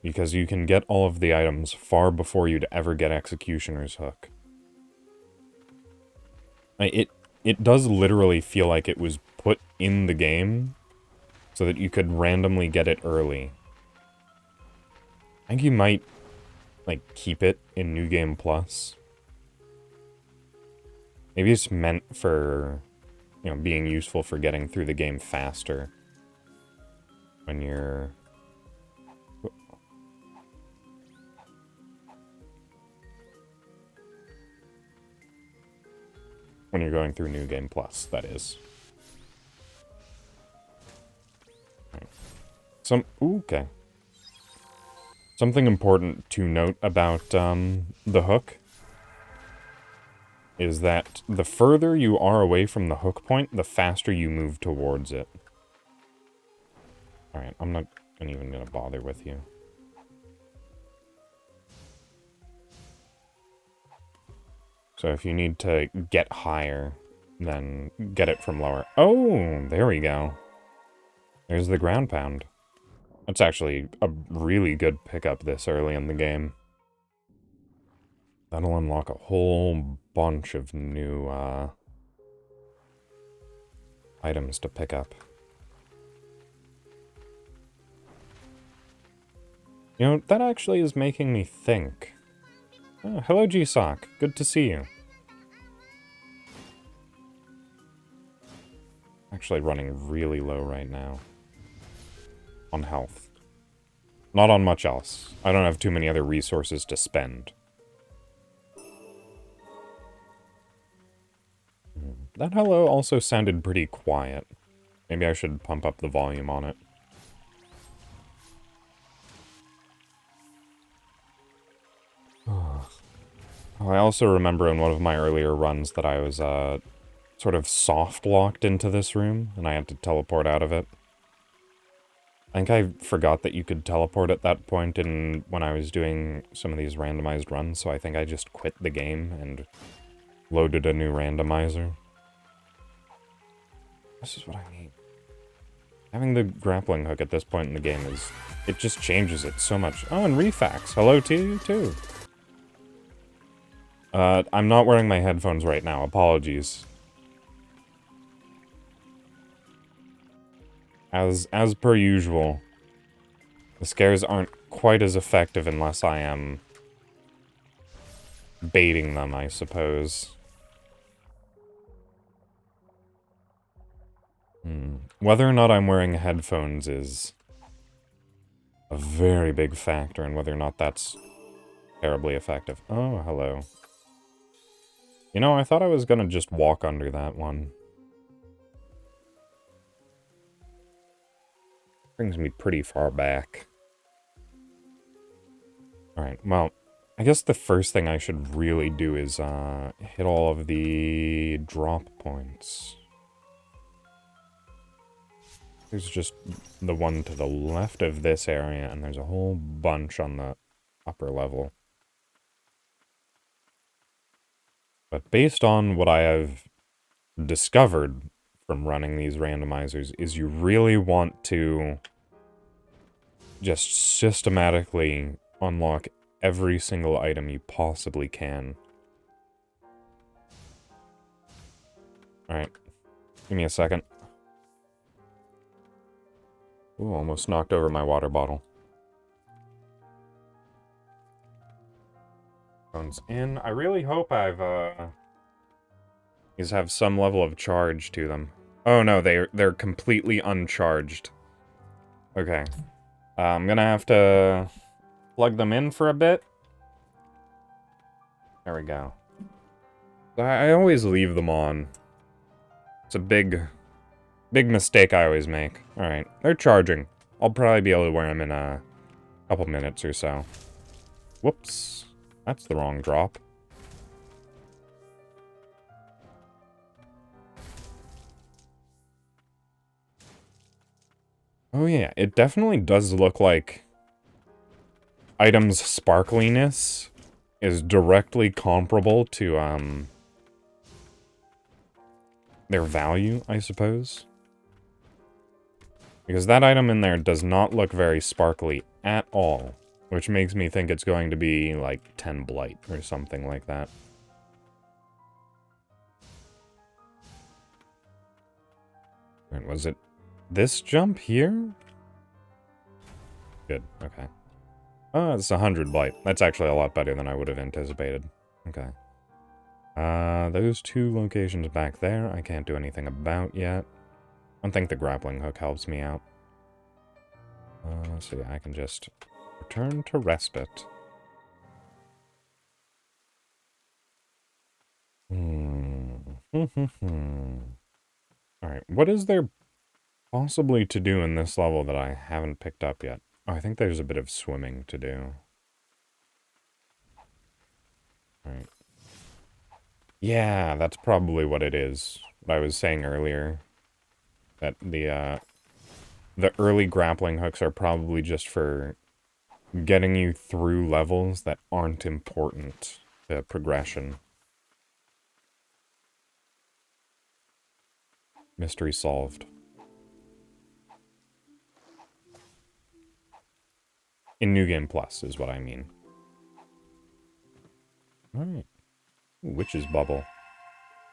Because you can get all of the items far before you'd ever get Executioner's Hook. It does literally feel like it was put in the game so that you could randomly get it early. I think you might, like, keep it in New Game Plus. Maybe it's meant for, you know, being useful for getting through the game faster. When you're... when you're going through New Game Plus, that is. Right. Okay. Something important to note about the hook is that the further you are away from the hook point, the faster you move towards it. Alright, I'm not even gonna bother with you. So if you need to get higher, then get it from lower. Oh, there we go. There's the ground pound. That's actually a really good pickup this early in the game. That'll unlock a whole bunch of new, items to pick up. You know, that actually is making me think. Oh, hello, G-Sock. Good to see you. Actually running really low right now. On health. Not on much else. I don't have too many other resources to spend. That hello also sounded pretty quiet. Maybe I should pump up the volume on it. I also remember in one of my earlier runs that I was, sort of soft-locked into this room, and I had to teleport out of it. I think I forgot that you could teleport at that point when I was doing some of these randomized runs, so I think I just quit the game and loaded a new randomizer. This is what I need. Having the grappling hook at this point in the game it just changes it so much. Oh, and Refax, hello to you too. I'm not wearing my headphones right now, apologies. As per usual, the scares aren't quite as effective unless I am baiting them, I suppose. Whether or not I'm wearing headphones is a very big factor in whether or not that's terribly effective. Oh, hello. You know, I thought I was gonna just walk under that one. Brings me pretty far back. Alright, well, I guess the first thing I should really do is, hit all of the drop points. There's just the one to the left of this area, and there's a whole bunch on the upper level. But based on what I have discovered from running these randomizers, is you really want to just systematically unlock every single item you possibly can. Alright, give me a second. Ooh, almost knocked over my water bottle. Phones in. I really hope these have some level of charge to them. Oh no, they're completely uncharged. Okay. I'm gonna have to plug them in for a bit. There we go. I always leave them on. It's a big mistake I always make. Alright, they're charging. I'll probably be able to wear them in a couple minutes or so. Whoops. That's the wrong drop. Oh yeah, it definitely does look like items' sparkliness is directly comparable to, their value, I suppose. Because that item in there does not look very sparkly at all, which makes me think it's going to be, like, 10 blight or something like that. And was it this jump here? Good, okay. Oh, it's 100 blight. That's actually a lot better than I would have anticipated. Okay. Those two locations back there, I can't do anything about yet. I don't think the grappling hook helps me out. So yeah, I can just return to respite. Alright, what is there possibly to do in this level that I haven't picked up yet? Oh, I think there's a bit of swimming to do. Alright. Yeah, that's probably what it is. What I was saying earlier. That the early grappling hooks are probably just for getting you through levels that aren't important to progression. Mystery solved. In New Game Plus is what I mean. Alright. Witch's Bubble.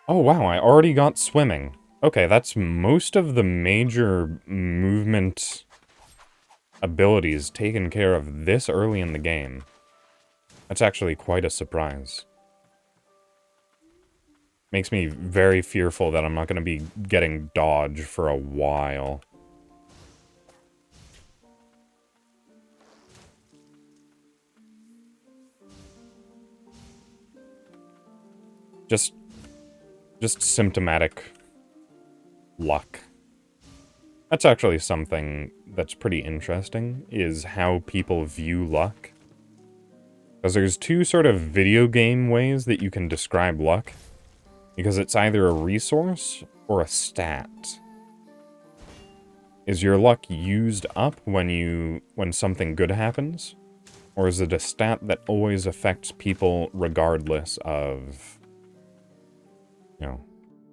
Oh wow, I already got swimming. Okay, that's most of the major movement abilities taken care of this early in the game. That's actually quite a surprise. Makes me very fearful that I'm not going to be getting dodge for a while. Just symptomatic luck. That's actually something that's pretty interesting, is how people view luck. Because there's two sort of video game ways that you can describe luck. Because it's either a resource or a stat. Is your luck used up when something good happens? Or is it a stat that always affects people regardless of, you know,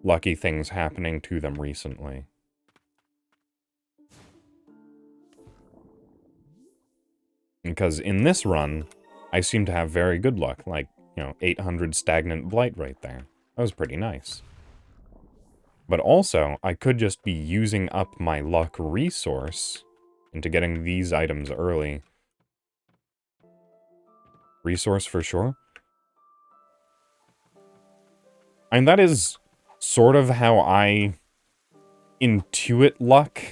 lucky things happening to them recently? Because in this run, I seem to have very good luck, like, 800 stagnant blight right there. That was pretty nice. But also, I could just be using up my luck resource into getting these items early. Resource for sure. And that is sort of how I intuit luck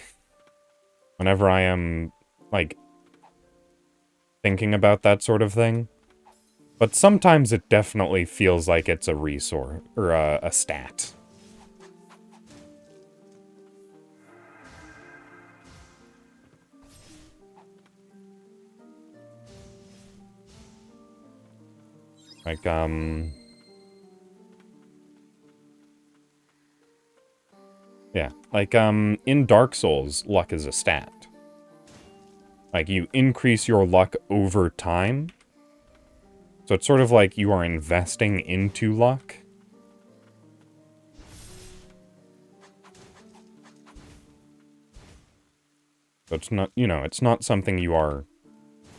whenever I am, like, thinking about that sort of thing. But sometimes it definitely feels like it's a resource, or a stat. Like, yeah, like, in Dark Souls, luck is a stat. Like, you increase your luck over time. So it's sort of like you are investing into luck. So it's not, it's not something you are...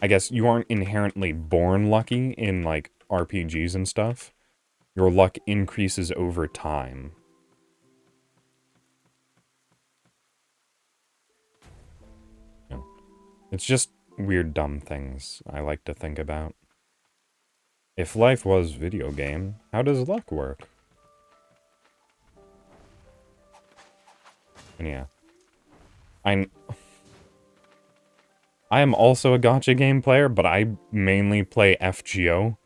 I guess you aren't inherently born lucky in, like, RPGs and stuff. Your luck increases over time. Yeah. It's just weird, dumb things I like to think about. If life was video game, how does luck work? And yeah. I am also a gacha game player, but I mainly play FGO,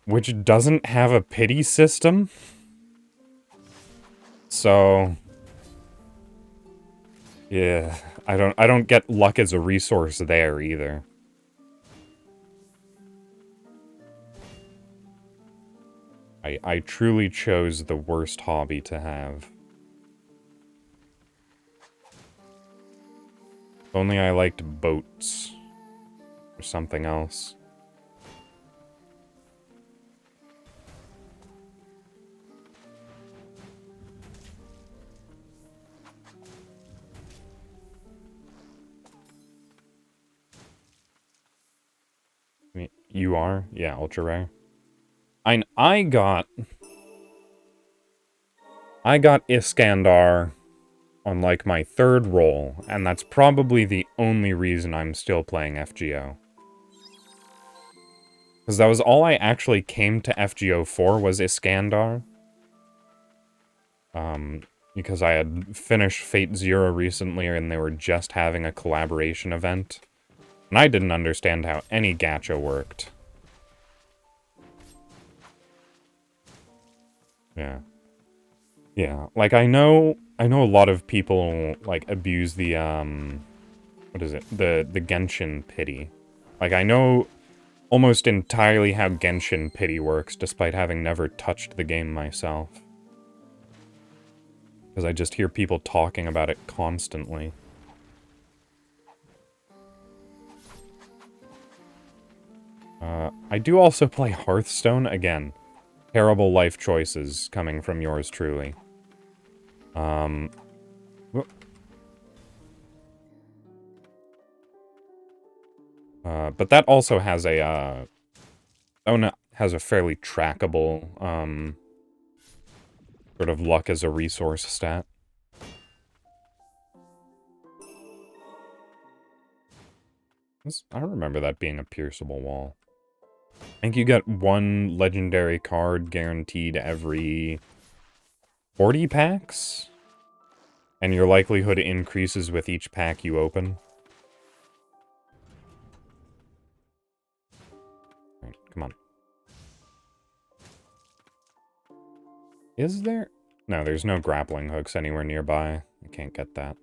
which doesn't have a pity system. So yeah, I don't get luck as a resource there either. I truly chose the worst hobby to have. If only I liked boats or something else. You are? Yeah, ultra rare. I got Iskandar on, like, my third roll, and that's probably the only reason I'm still playing FGO. Because that was all I actually came to FGO for, was Iskandar. Because I had finished Fate Zero recently, and they were just having a collaboration event. And I didn't understand how any gacha worked. Yeah. Yeah, like, I know a lot of people, like, abuse the, what is it? The Genshin pity. Like, I know almost entirely how Genshin pity works, despite having never touched the game myself. Because I just hear people talking about it constantly. I do also play Hearthstone. Again, terrible life choices coming from yours truly. Whoop. But that also has a, has a fairly trackable, sort of luck as a resource stat. I remember that being a pierceable wall. I think you get one legendary card guaranteed every 40 packs? And your likelihood increases with each pack you open. Alright, come on. Is there? No, there's no grappling hooks anywhere nearby. I can't get that.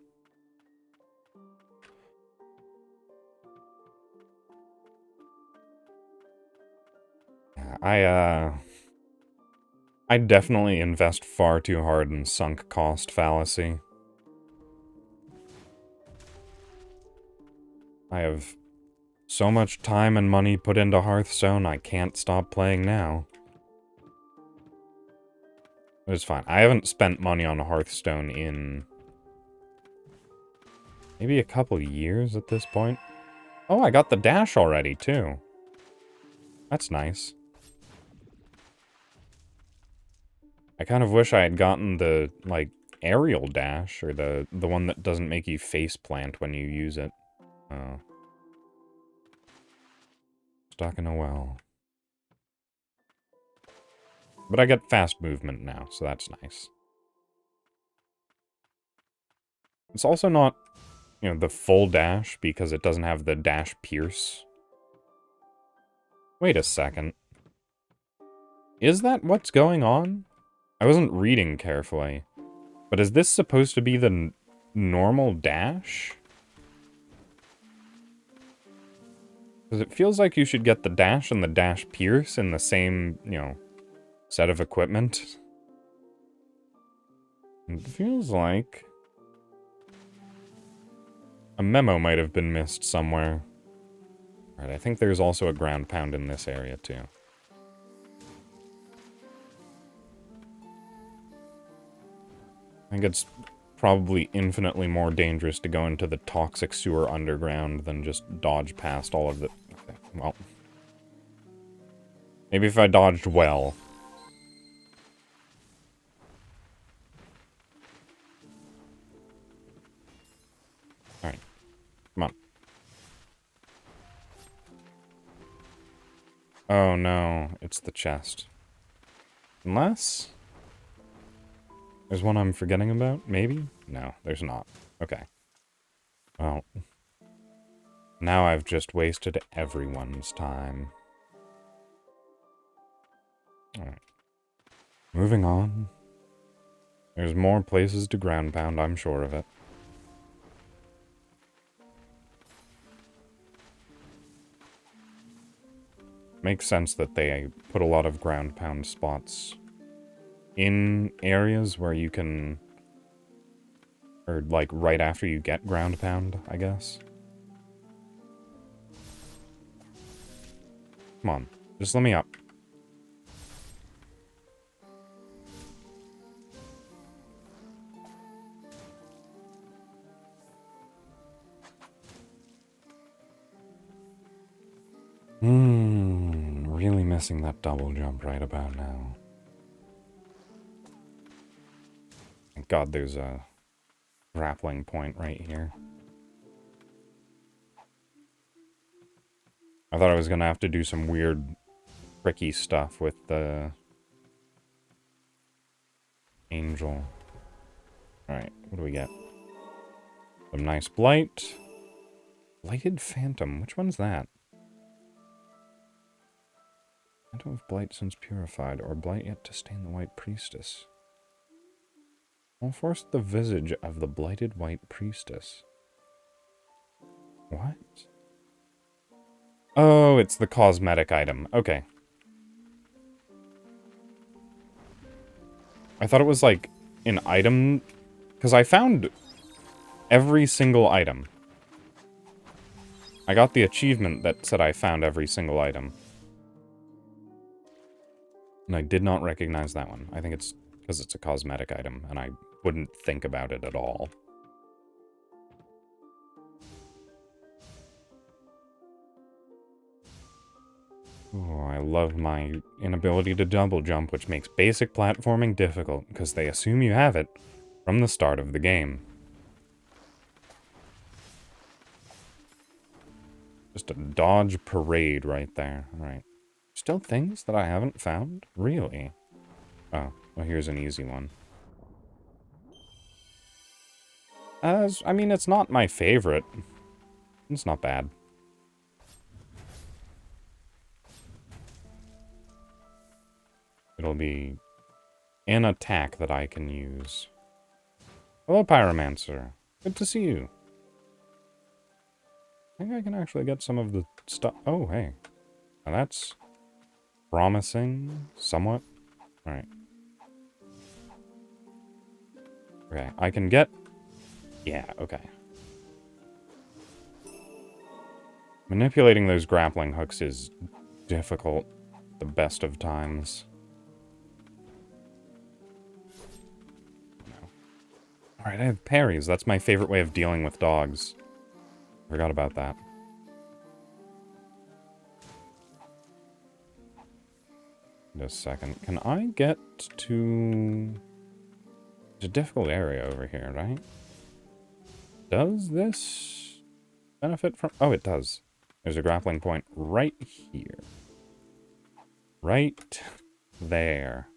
I definitely invest far too hard in sunk cost fallacy. I have so much time and money put into Hearthstone, I can't stop playing now. It's fine. I haven't spent money on Hearthstone in maybe a couple years at this point. Oh, I got the dash already, too. That's nice. I kind of wish I had gotten the, like, aerial dash, or the one that doesn't make you faceplant when you use it. Oh. Stuck in a well. But I get fast movement now, so that's nice. It's also not, you know, the full dash, because it doesn't have the dash pierce. Wait a second. Is that what's going on? I wasn't reading carefully. But is this supposed to be the normal dash? Because it feels like you should get the dash and the dash pierce in the same, you know, set of equipment. It feels like a memo might have been missed somewhere. Alright, I think there's also a ground pound in this area, too. I think it's probably infinitely more dangerous to go into the toxic sewer underground than just dodge past all of the... Okay, well... Maybe if I dodged well. Alright. Come on. Oh no, it's the chest. Unless... There's one I'm forgetting about, maybe? No, there's not. Okay. Well... Now I've just wasted everyone's time. Alright. Moving on. There's more places to ground pound, I'm sure of it. Makes sense that they put a lot of ground pound spots in areas where you can... Or, like, right after you get ground pound, I guess. Come on, just let me up. Really missing that double jump right about now. Thank God there's a grappling point right here. I thought I was gonna have to do some weird, tricky stuff with the angel. Alright, what do we get? Some nice blight. Blighted Phantom, which one's that? Phantom of Blight since purified, or blight yet to stain the White Priestess. I'll force the visage of the blighted White Priestess. What? Oh, it's the cosmetic item. Okay. I thought it was like an item, because I found every single item. I got the achievement that said I found every single item. And I did not recognize that one. I think it's because it's a cosmetic item, and I wouldn't think about it at all. Oh, I love my inability to double jump, which makes basic platforming difficult, because they assume you have it from the start of the game. Just a dodge parade right there. Alright. Still things that I haven't found? Really? Oh, well here's an easy one. I mean, it's not my favorite. It's not bad. It'll be an attack that I can use. Hello, Pyromancer. Good to see you. I think I can actually get some of the stuff. Oh, hey. Now that's promising, somewhat. Alright. Okay, I can get... Yeah, okay. Manipulating those grappling hooks is difficult the best of times. No. Alright, I have parries. That's my favorite way of dealing with dogs. Forgot about that. Just a second. Can I get to... It's a difficult area over here, right? Does this benefit from... Oh, it does. There's a grappling point right here. Right there.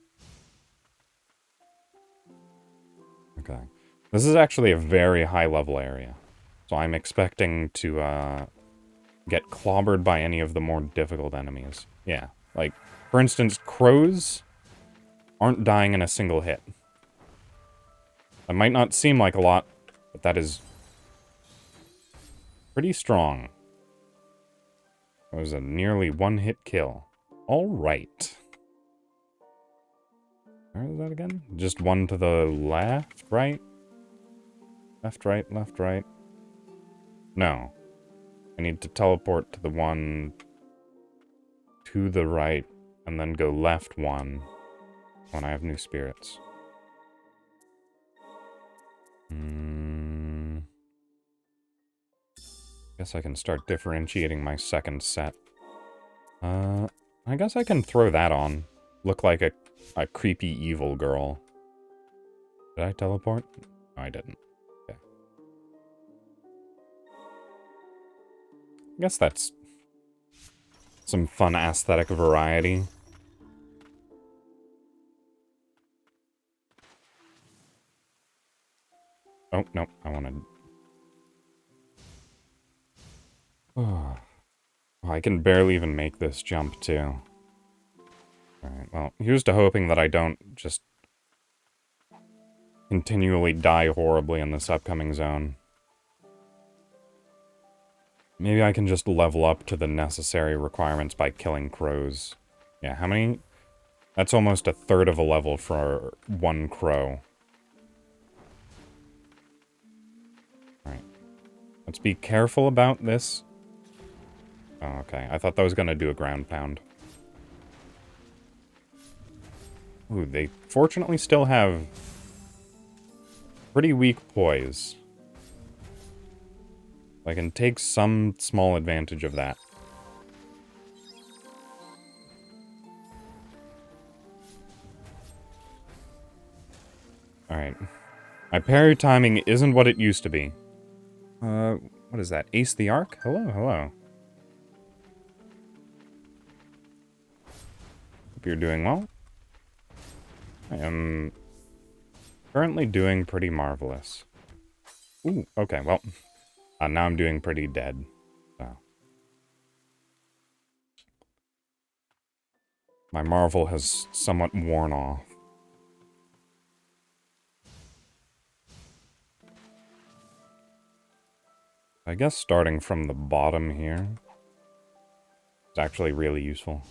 Okay. This is actually a very high level area. So I'm expecting to get clobbered by any of the more difficult enemies. Yeah. Like, for instance, crows aren't dying in a single hit. That might not seem like a lot, but that is pretty strong. It was a nearly one-hit kill. Alright. Where is that again? Just one to the left, right? Left, right, left, right. No. I need to teleport to the one to the right, and then go left one when I have new spirits. Guess I can start differentiating my second set. I guess I can throw that on. Look like a creepy evil girl. Did I teleport? No, I didn't. Okay. I guess that's some fun aesthetic variety. Oh, no, I wanted... Oh, I can barely even make this jump, too. Alright, well, here's to hoping that I don't just continually die horribly in this upcoming zone. Maybe I can just level up to the necessary requirements by killing crows. Yeah, how many? That's almost a third of a level for one crow. Alright. Let's be careful about this. Oh, okay. I thought that was gonna do a ground pound. Ooh, they fortunately still have pretty weak poise. I can take some small advantage of that. Alright. My parry timing isn't what it used to be. What is that? Ace the Arc? Hello, hello. Hope you're doing well. I am currently doing pretty marvelous. Ooh, okay, well, now I'm doing pretty dead. So. My marvel has somewhat worn off. I guess starting from the bottom here is actually really useful.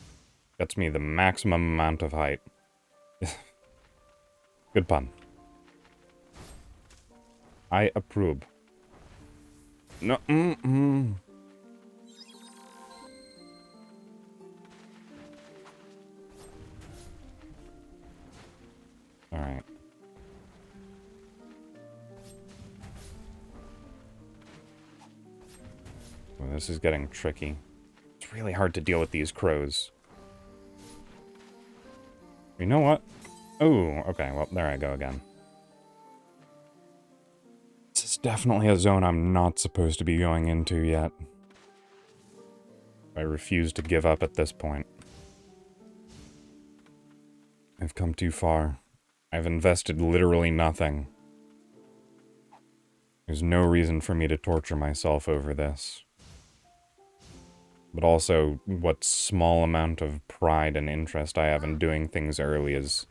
Gets me the maximum amount of height. Good pun. I approve. No, Alright. this is getting tricky. It's really hard to deal with these crows. You know what? Oh, okay, well, there I go again. This is definitely a zone I'm not supposed to be going into yet. I refuse to give up at this point. I've come too far. I've invested literally nothing. There's no reason for me to torture myself over this. But also, what small amount of pride and interest I have in doing things early is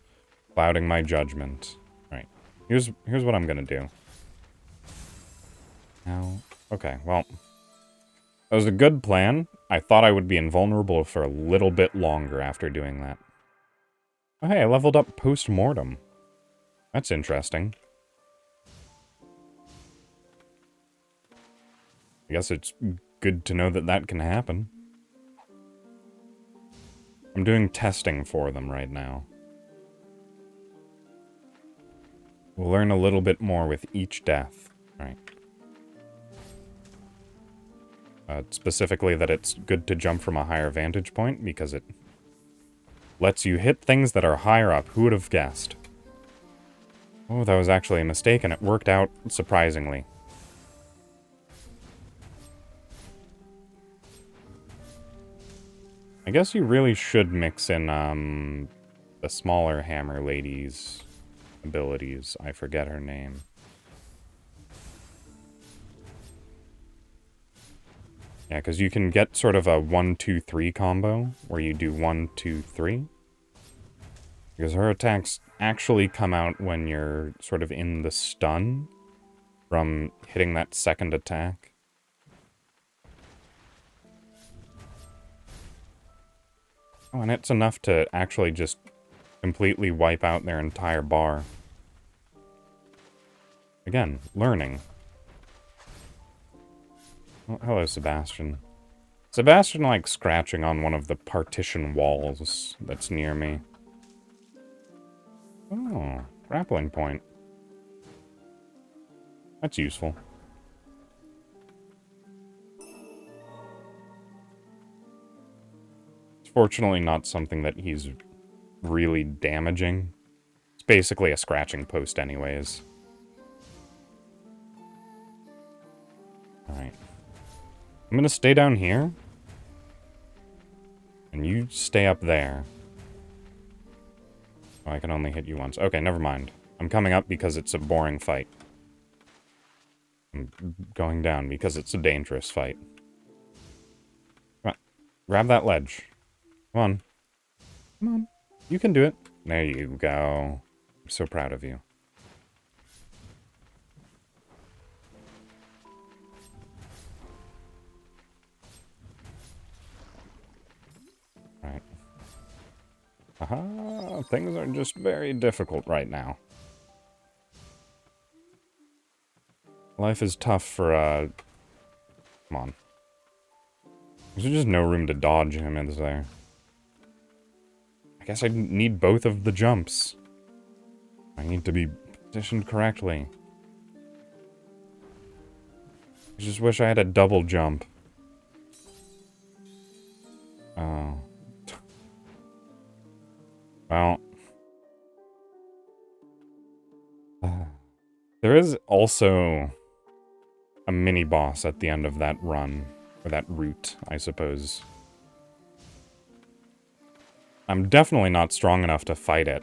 clouding my judgment. Right. Here's what I'm gonna do. Now, okay, well, that was a good plan. I thought I would be invulnerable for a little bit longer after doing that. Oh, hey, I leveled up post-mortem. That's interesting. I guess it's good to know that that can happen. I'm doing testing for them right now. We'll learn a little bit more with each death. Right. Specifically that it's good to jump from a higher vantage point because it lets you hit things that are higher up. Who would have guessed? Oh, that was actually a mistake and it worked out surprisingly. I guess you really should mix in the smaller hammer lady's abilities. I forget her name. Yeah, because you can get sort of a 1-2-3 combo, where you do 1-2-3. Because her attacks actually come out when you're sort of in the stun from hitting that second attack. Oh, and it's enough to actually just completely wipe out their entire bar. Again, learning. Oh, hello, Sebastian. Sebastian likes scratching on one of the partition walls that's near me. Oh, grappling point. That's useful. It's fortunately not something that he's really damaging. It's basically a scratching post anyways. Alright. I'm gonna stay down here. And you stay up there. Oh, I can only hit you once. Okay, never mind. I'm coming up because it's a boring fight. I'm going down because it's a dangerous fight. Come on. Grab that ledge. Come on. Come on. You can do it. There you go. I'm so proud of you. Right. Aha! Things are just very difficult right now. Life is tough for, come on. There's just no room to dodge him, is there? I guess I need both of the jumps. I need to be positioned correctly. I just wish I had a double jump. Oh. Well. There is also a mini-boss at the end of that run. Or that route, I suppose. I'm definitely not strong enough to fight it.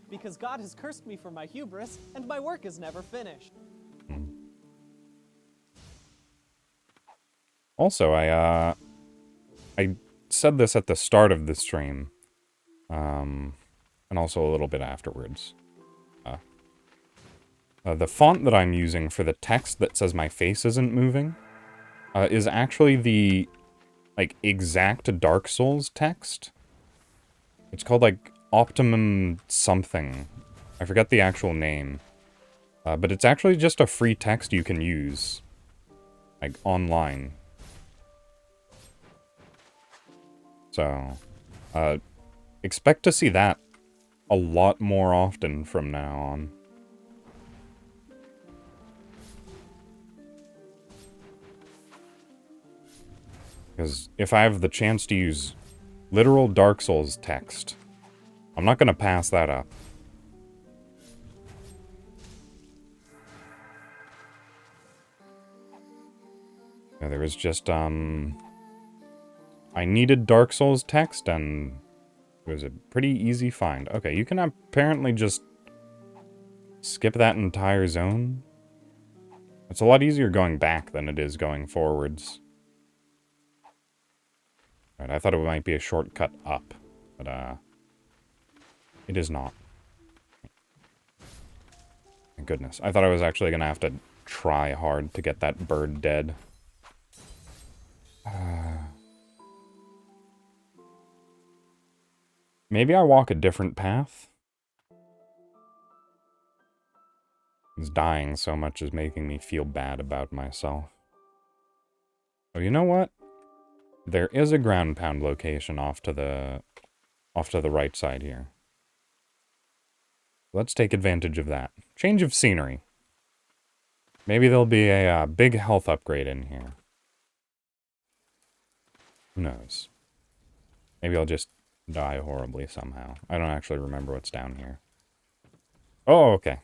Because God has cursed me for my hubris, and my work is never finished. Also, I said this at the start of the stream. And also a little bit afterwards. The font that I'm using for the text that says my face isn't moving is actually the, like, exact Dark Souls text. It's called, like, Optimum something. I forget the actual name. But it's actually just a free text you can use. Like, online. So, expect to see that a lot more often from now on. Because if I have the chance to use literal Dark Souls text, I'm not gonna pass that up. Yeah, there was just, I needed Dark Souls text, and it was a pretty easy find. Okay, you can apparently just skip that entire zone. It's a lot easier going back than it is going forwards. Right, I thought it might be a shortcut up, but, it is not. Thank goodness. I thought I was actually gonna have to try hard to get that bird dead. Maybe I walk a different path? It's dying so much is making me feel bad about myself. Oh, you know what? There is a ground pound location off to the right side here. Let's take advantage of that. Change of scenery. Maybe there'll be a big health upgrade in here. Who knows? Maybe I'll just die horribly somehow. I don't actually remember what's down here. Oh, okay.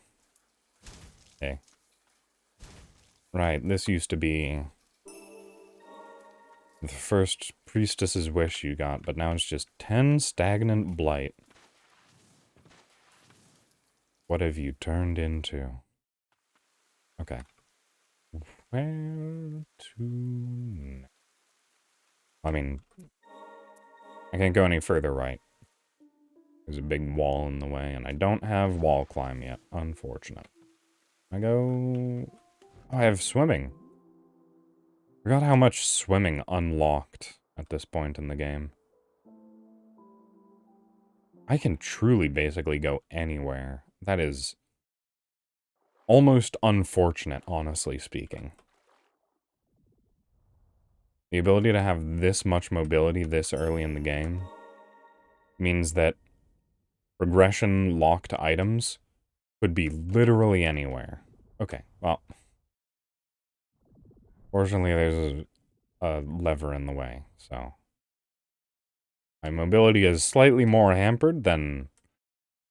Okay. Right, this used to be the first priestess's wish you got, but now it's just 10 stagnant blight. What have you turned into? Okay. Where to... I mean, I can't go any further right. There's a big wall in the way, and I don't have wall climb yet. Unfortunate. I go... Oh, I have swimming. Forgot how much swimming unlocked at this point in the game. I can truly basically go anywhere. That is almost unfortunate, honestly speaking. The ability to have this much mobility this early in the game means that progression locked items could be literally anywhere. Okay, well. Fortunately, there's a lever in the way, so. My mobility is slightly more hampered than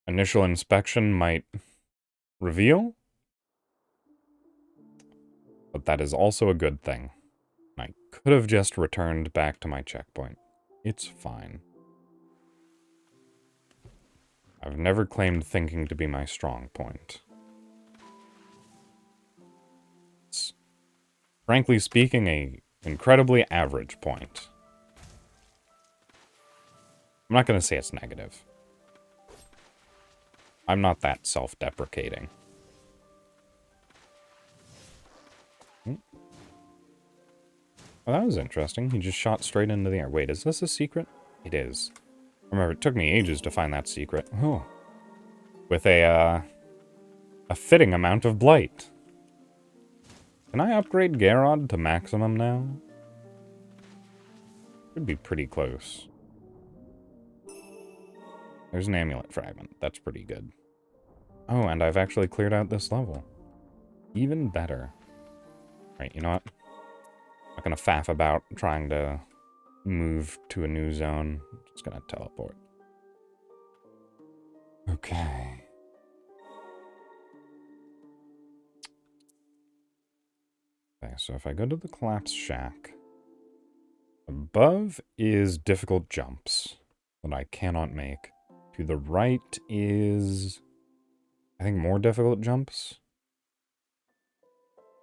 initial inspection might reveal. But that is also a good thing. I could have just returned back to my checkpoint. It's fine. I've never claimed thinking to be my strong point. It's, frankly speaking, a incredibly average point. I'm not going to say it's negative. I'm not that self-deprecating. Well, that was interesting. He just shot straight into the air. Wait, is this a secret? It is. Remember, it took me ages to find that secret. Oh. With a fitting amount of blight. Can I upgrade Garrod to maximum now? Could be pretty close. There's an amulet fragment. That's pretty good. Oh, and I've actually cleared out this level. Even better. Right, you know what? I'm not gonna faff about trying to move to a new zone. Just gonna teleport. Okay. Okay, so if I go to the collapse shack, above is difficult jumps that I cannot make. To the right is, I think, more difficult jumps.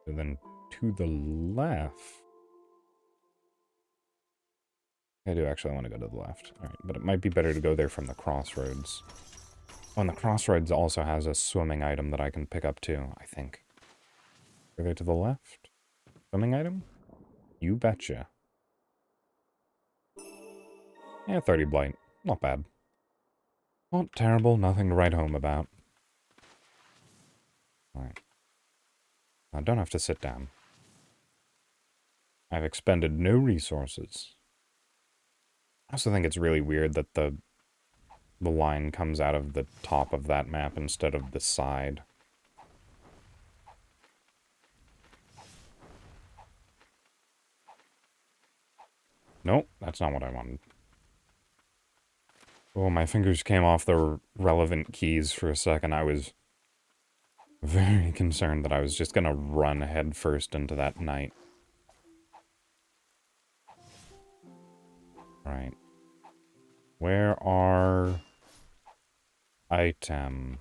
And then to the left, I do actually want to go to the left. All right, but it might be better to go there from the crossroads. Oh, and the crossroads also has a swimming item that I can pick up too, I think. Further to the left? Swimming item? You betcha. Yeah, 30 blight. Not bad. Not terrible, nothing to write home about. Alright. I don't have to sit down. I've expended no resources. I also think it's really weird that the line comes out of the top of that map instead of the side. Nope, that's not what I wanted. Oh, my fingers came off the relevant keys for a second. I was very concerned that I was just gonna run head first into that knight. Right. Where are... Item.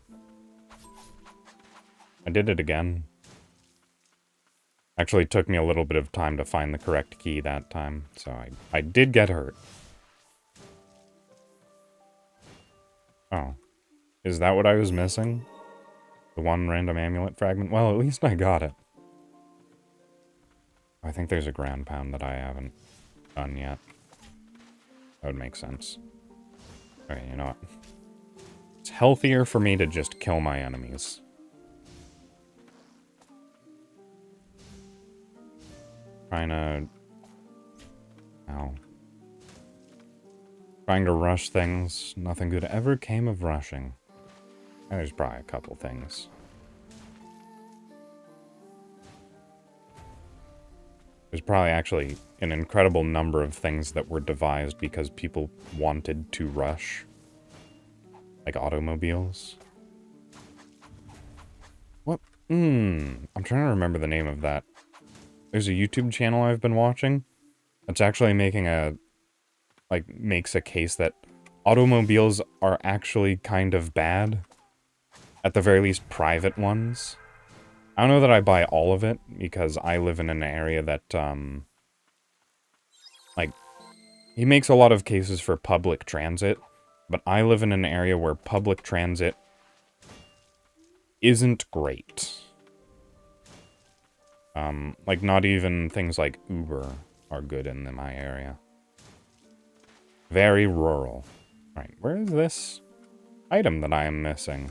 I did it again. Actually, it took me a little bit of time to find the correct key that time, so I did get hurt. Oh. Is that what I was missing? The one random amulet fragment? Well, at least I got it. I think there's a ground pound that I haven't done yet. That would make sense. Okay, you know what? It's healthier for me to just kill my enemies. Trying to... Ow. Trying to rush things. Nothing good ever came of rushing. There's probably a couple things. There's probably actually an incredible number of things that were devised because people wanted to rush. Like automobiles. What? I'm trying to remember the name of that. There's a YouTube channel I've been watching that's actually making a... like, makes a case that automobiles are actually kind of bad. At the very least, private ones. I don't know that I buy all of it, because I live in an area that, like, he makes a lot of cases for public transit, but I live in an area where public transit isn't great. Like, not even things like Uber are good in my area. Very rural. Alright, where is this item that I am missing?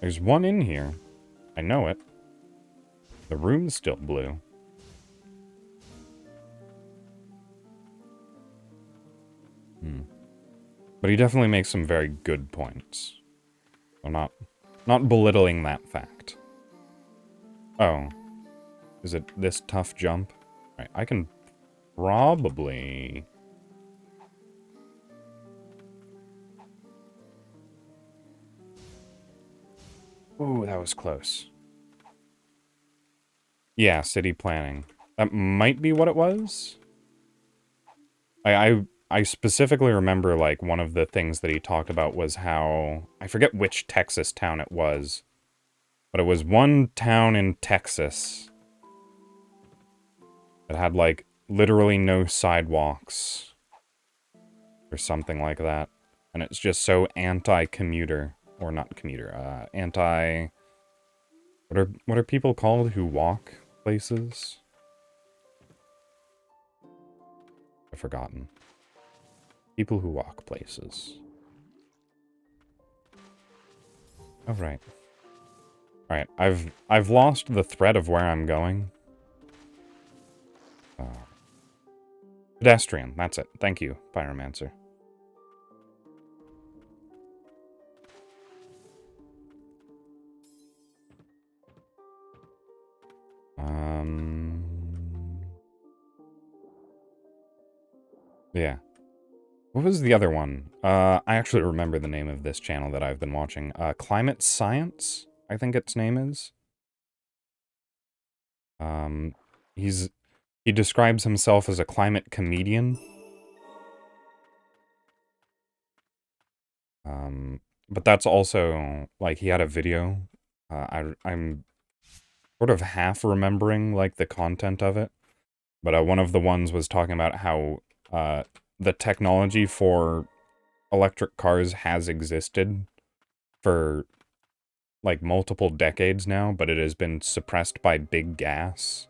There's one in here. I know it. The room's still blue. But he definitely makes some very good points. So not belittling that fact. Oh. Is it this tough jump? Right, I can probably... Ooh, that was close. Yeah, city planning. That might be what it was. I specifically remember, like, one of the things that he talked about was how... I forget which Texas town it was. But it was one town in Texas that had, like, literally no sidewalks. Or something like that. And it's just so anti-commuter. Or not commuter, anti... What are people called who walk places? I've forgotten. People who walk places. Oh, right. Alright, I've lost the thread of where I'm going. Pedestrian, that's it. Thank you, Pyromancer. Yeah. What was the other one? I actually remember the name of this channel that I've been watching. Climate Science, I think its name is. He describes himself as a climate comedian. But that's also, like, he had a video. I'm sort of half remembering, like, the content of it. But one of the ones was talking about how the technology for electric cars has existed for, like, multiple decades now, but it has been suppressed by big gas.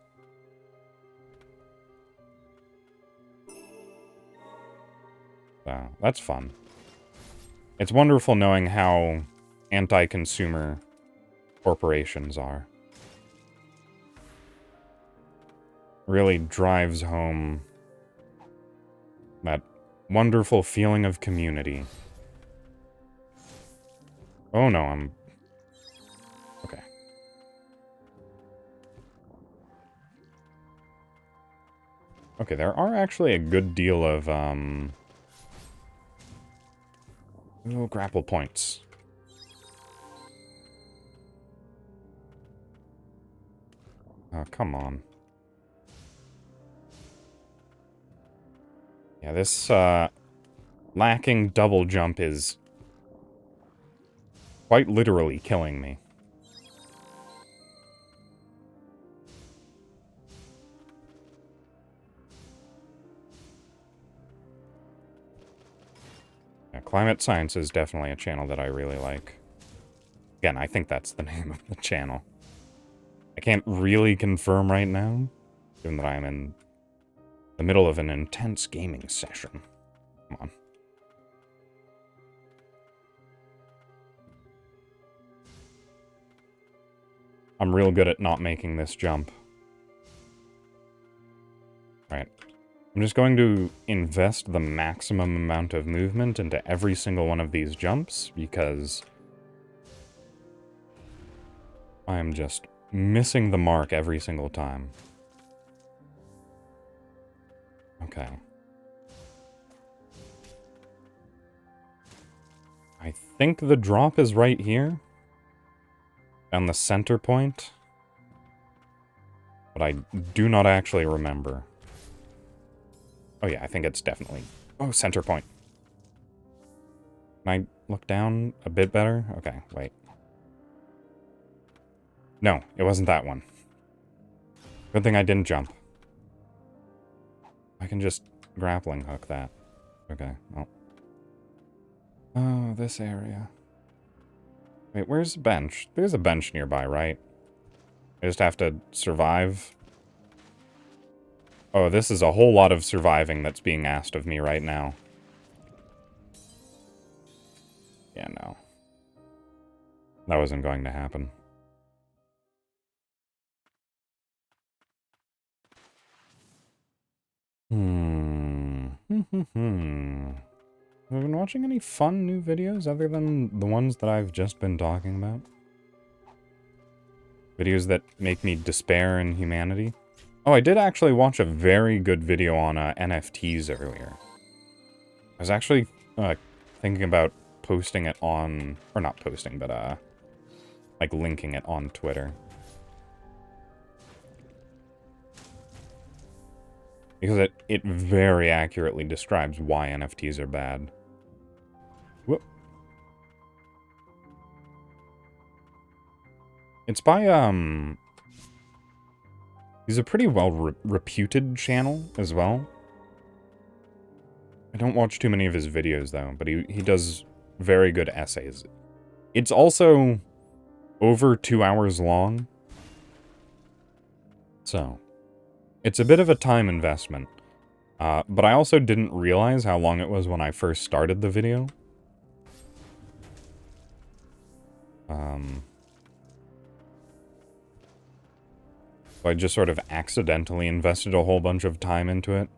So, that's fun. It's wonderful knowing how anti-consumer corporations are. Really drives home that wonderful feeling of community. Oh no, I'm... Okay. Okay, there are actually a good deal of, little grapple points. Oh, come on. Yeah, this, lacking double jump is quite literally killing me. Yeah, Climate Science is definitely a channel that I really like. Again, I think that's the name of the channel. I can't really confirm right now, given that I'm in the middle of an intense gaming session. Come on. I'm real good at not making this jump. Alright. I'm just going to invest the maximum amount of movement into every single one of these jumps, because I am just missing the mark every single time. Okay. I think the drop is right here. On the center point. But I do not actually remember. Oh yeah, I think it's definitely... Oh, center point. Can I look down a bit better? Okay, wait. No, it wasn't that one. Good thing I didn't jump. I can just grappling hook that. Okay, well. Oh, this area. Wait, where's the bench? There's a bench nearby, right? I just have to survive. Oh, this is a whole lot of surviving that's being asked of me right now. Yeah, no. That wasn't going to happen. Have I been watching any fun new videos other than the ones that I've just been talking about? Videos that make me despair in humanity? Oh, I did actually watch a very good video on NFTs earlier. I was actually thinking about posting it on... Or not posting, but like linking it on Twitter. Because it very accurately describes why NFTs are bad. Whoop. It's by, he's a pretty well-reputed channel as well. I don't watch too many of his videos, though, but he does very good essays. It's also over 2 hours long. So, it's a bit of a time investment. But I also didn't realize how long it was when I first started the video. So I just sort of accidentally invested a whole bunch of time into it.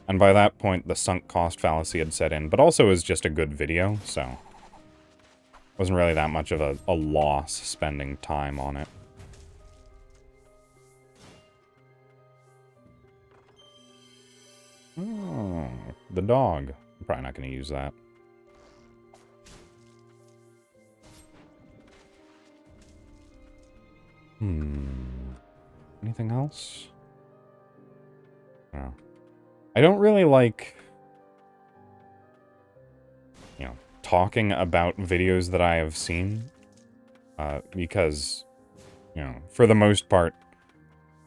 And by that point, the sunk cost fallacy had set in, but also it was just a good video, so... It wasn't really that much of a loss spending time on it. Oh, the dog. I'm probably not going to use that. Anything else? No. I don't really like, you know, talking about videos that I have seen. Because, you know, for the most part,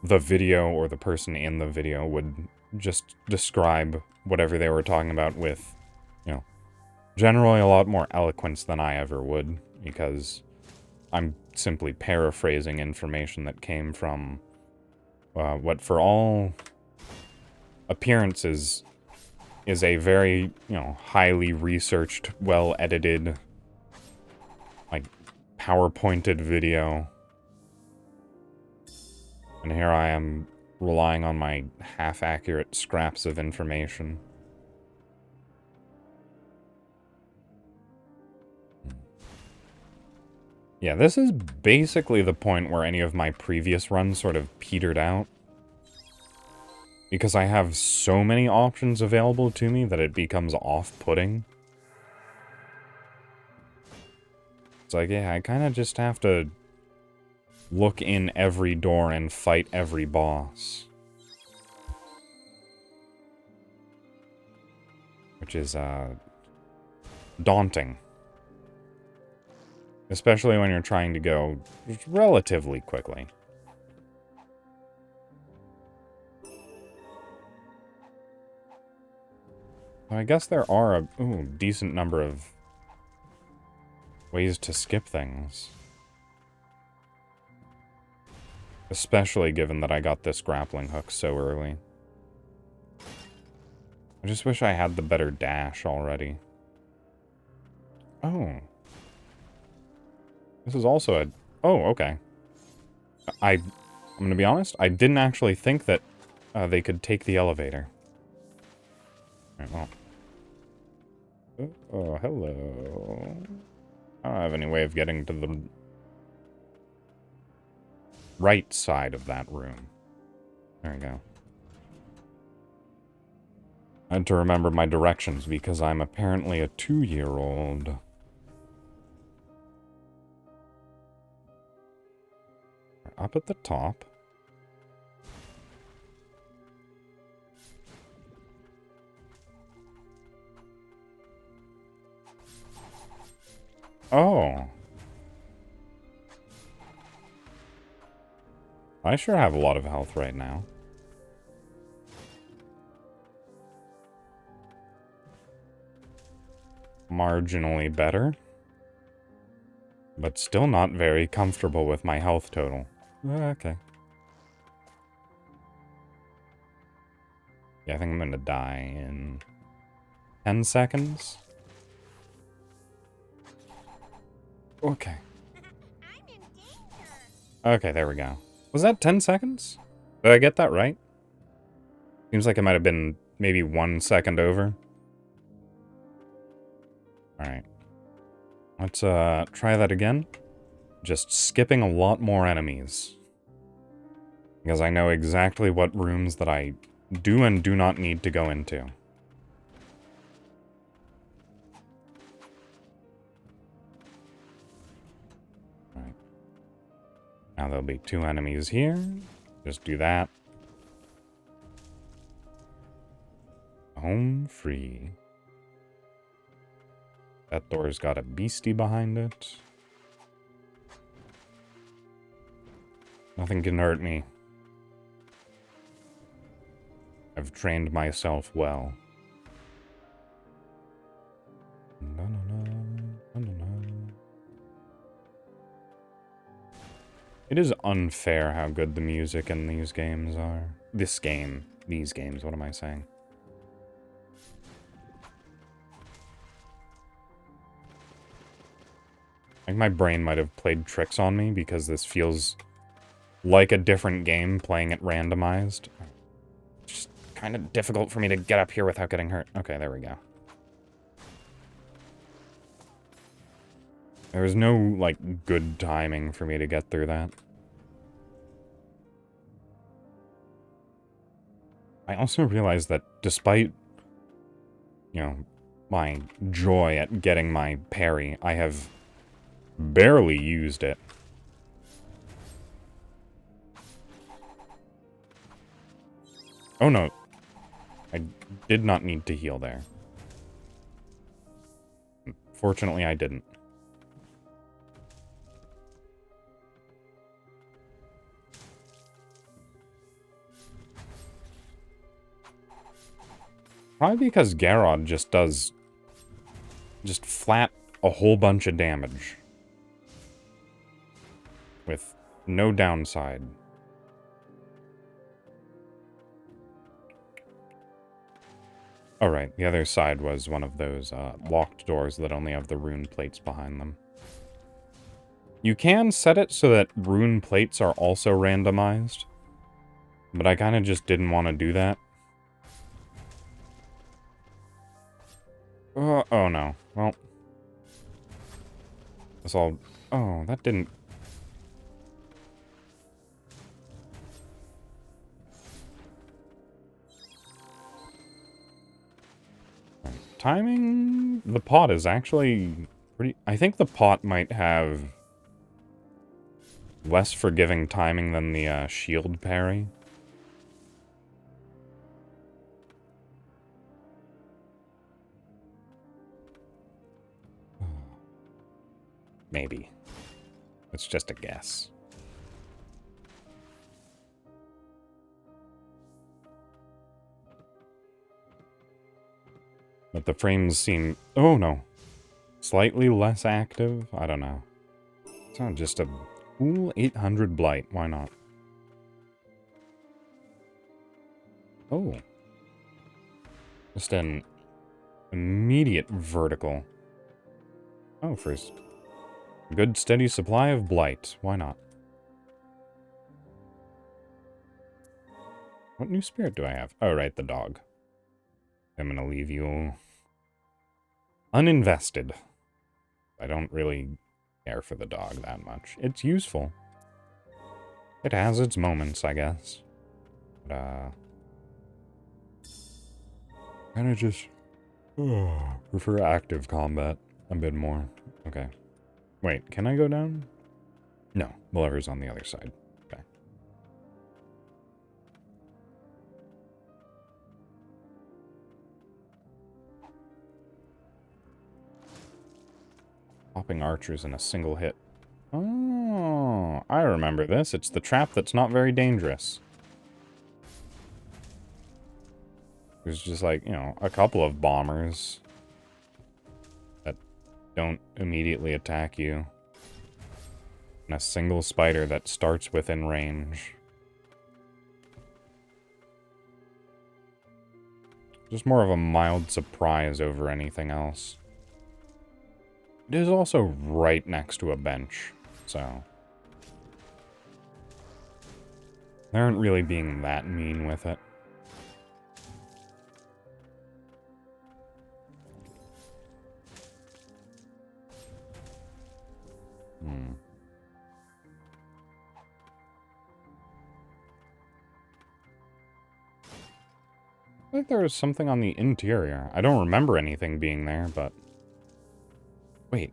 the video or the person in the video would just describe whatever they were talking about with, you know, generally a lot more eloquence than I ever would, because I'm simply paraphrasing information that came from what, for all appearances, is a very, you know, highly researched, well-edited, like, PowerPointed video. And here I am relying on my half-accurate scraps of information. Yeah, this is basically the point where any of my previous runs sort of petered out. Because I have so many options available to me that it becomes off-putting. It's like, yeah, I kind of just have to look in every door and fight every boss. Which is, daunting. Especially when you're trying to go relatively quickly. I guess there are a decent number of ways to skip things. Especially given that I got this grappling hook so early. I just wish I had the better dash already. Oh. This is also a... Oh, okay. I'm gonna be honest, I didn't actually think that they could take the elevator. Alright, well. Oh, hello. I don't have any way of getting to the right side of that room. There we go. I had to remember my directions because I'm apparently a 2-year-old. Up at the top. Oh. I sure have a lot of health right now. Marginally better. But still not very comfortable with my health total. Okay. Yeah, I think I'm gonna die in 10 seconds. Okay. Okay, there we go. Was that 10 seconds? Did I get that right? Seems like it might have been maybe 1 second over. Alright. Let's try that again. Just skipping a lot more enemies. Because I know exactly what rooms that I do and do not need to go into. Alright. Now there'll be 2 enemies here. Just do that. Home free. That door's got a beastie behind it. Nothing can hurt me. I've trained myself well. It is unfair how good the music in these games are. These games, what am I saying? I think my brain might have played tricks on me because this feels like a different game playing it randomized. It's just kind of difficult for me to get up here without getting hurt. Okay, there we go. There was no, like, good timing for me to get through that. I also realized that despite, you know, my joy at getting my parry, I have barely used it. Oh no. I did not need to heal there. Fortunately, I didn't. Probably because Garrod just does... just flat a whole bunch of damage. With no downside. Alright, the other side was one of those locked doors that only have the rune plates behind them. You can set it so that rune plates are also randomized. But I kind of just didn't want to do that. Oh no. Well. That's all... Oh, that didn't... timing... The pot is actually pretty... I think the pot might have less forgiving timing than the shield parry. Maybe. It's just a guess. But the frames seem... Oh, no. Slightly less active? I don't know. It's not just a cool 800 blight. Why not? Oh. Just an immediate vertical. Oh, first. Good steady supply of blight. Why not? What new spirit do I have? Oh, right, the dog. I'm gonna leave you uninvested. I don't really care for the dog that much. It's useful. It has its moments, I guess. But, kinda just prefer active combat a bit more. Okay. Wait, can I go down? No, the lever's on the other side. Okay. Popping archers in a single hit. Oh, I remember this. It's the trap that's not very dangerous. There's just like, you know, a couple of bombers that don't immediately attack you. And a single spider that starts within range. Just more of a mild surprise over anything else. It is also right next to a bench, so... They aren't really being that mean with it. I think there was something on the interior. I don't remember anything being there, but... Wait.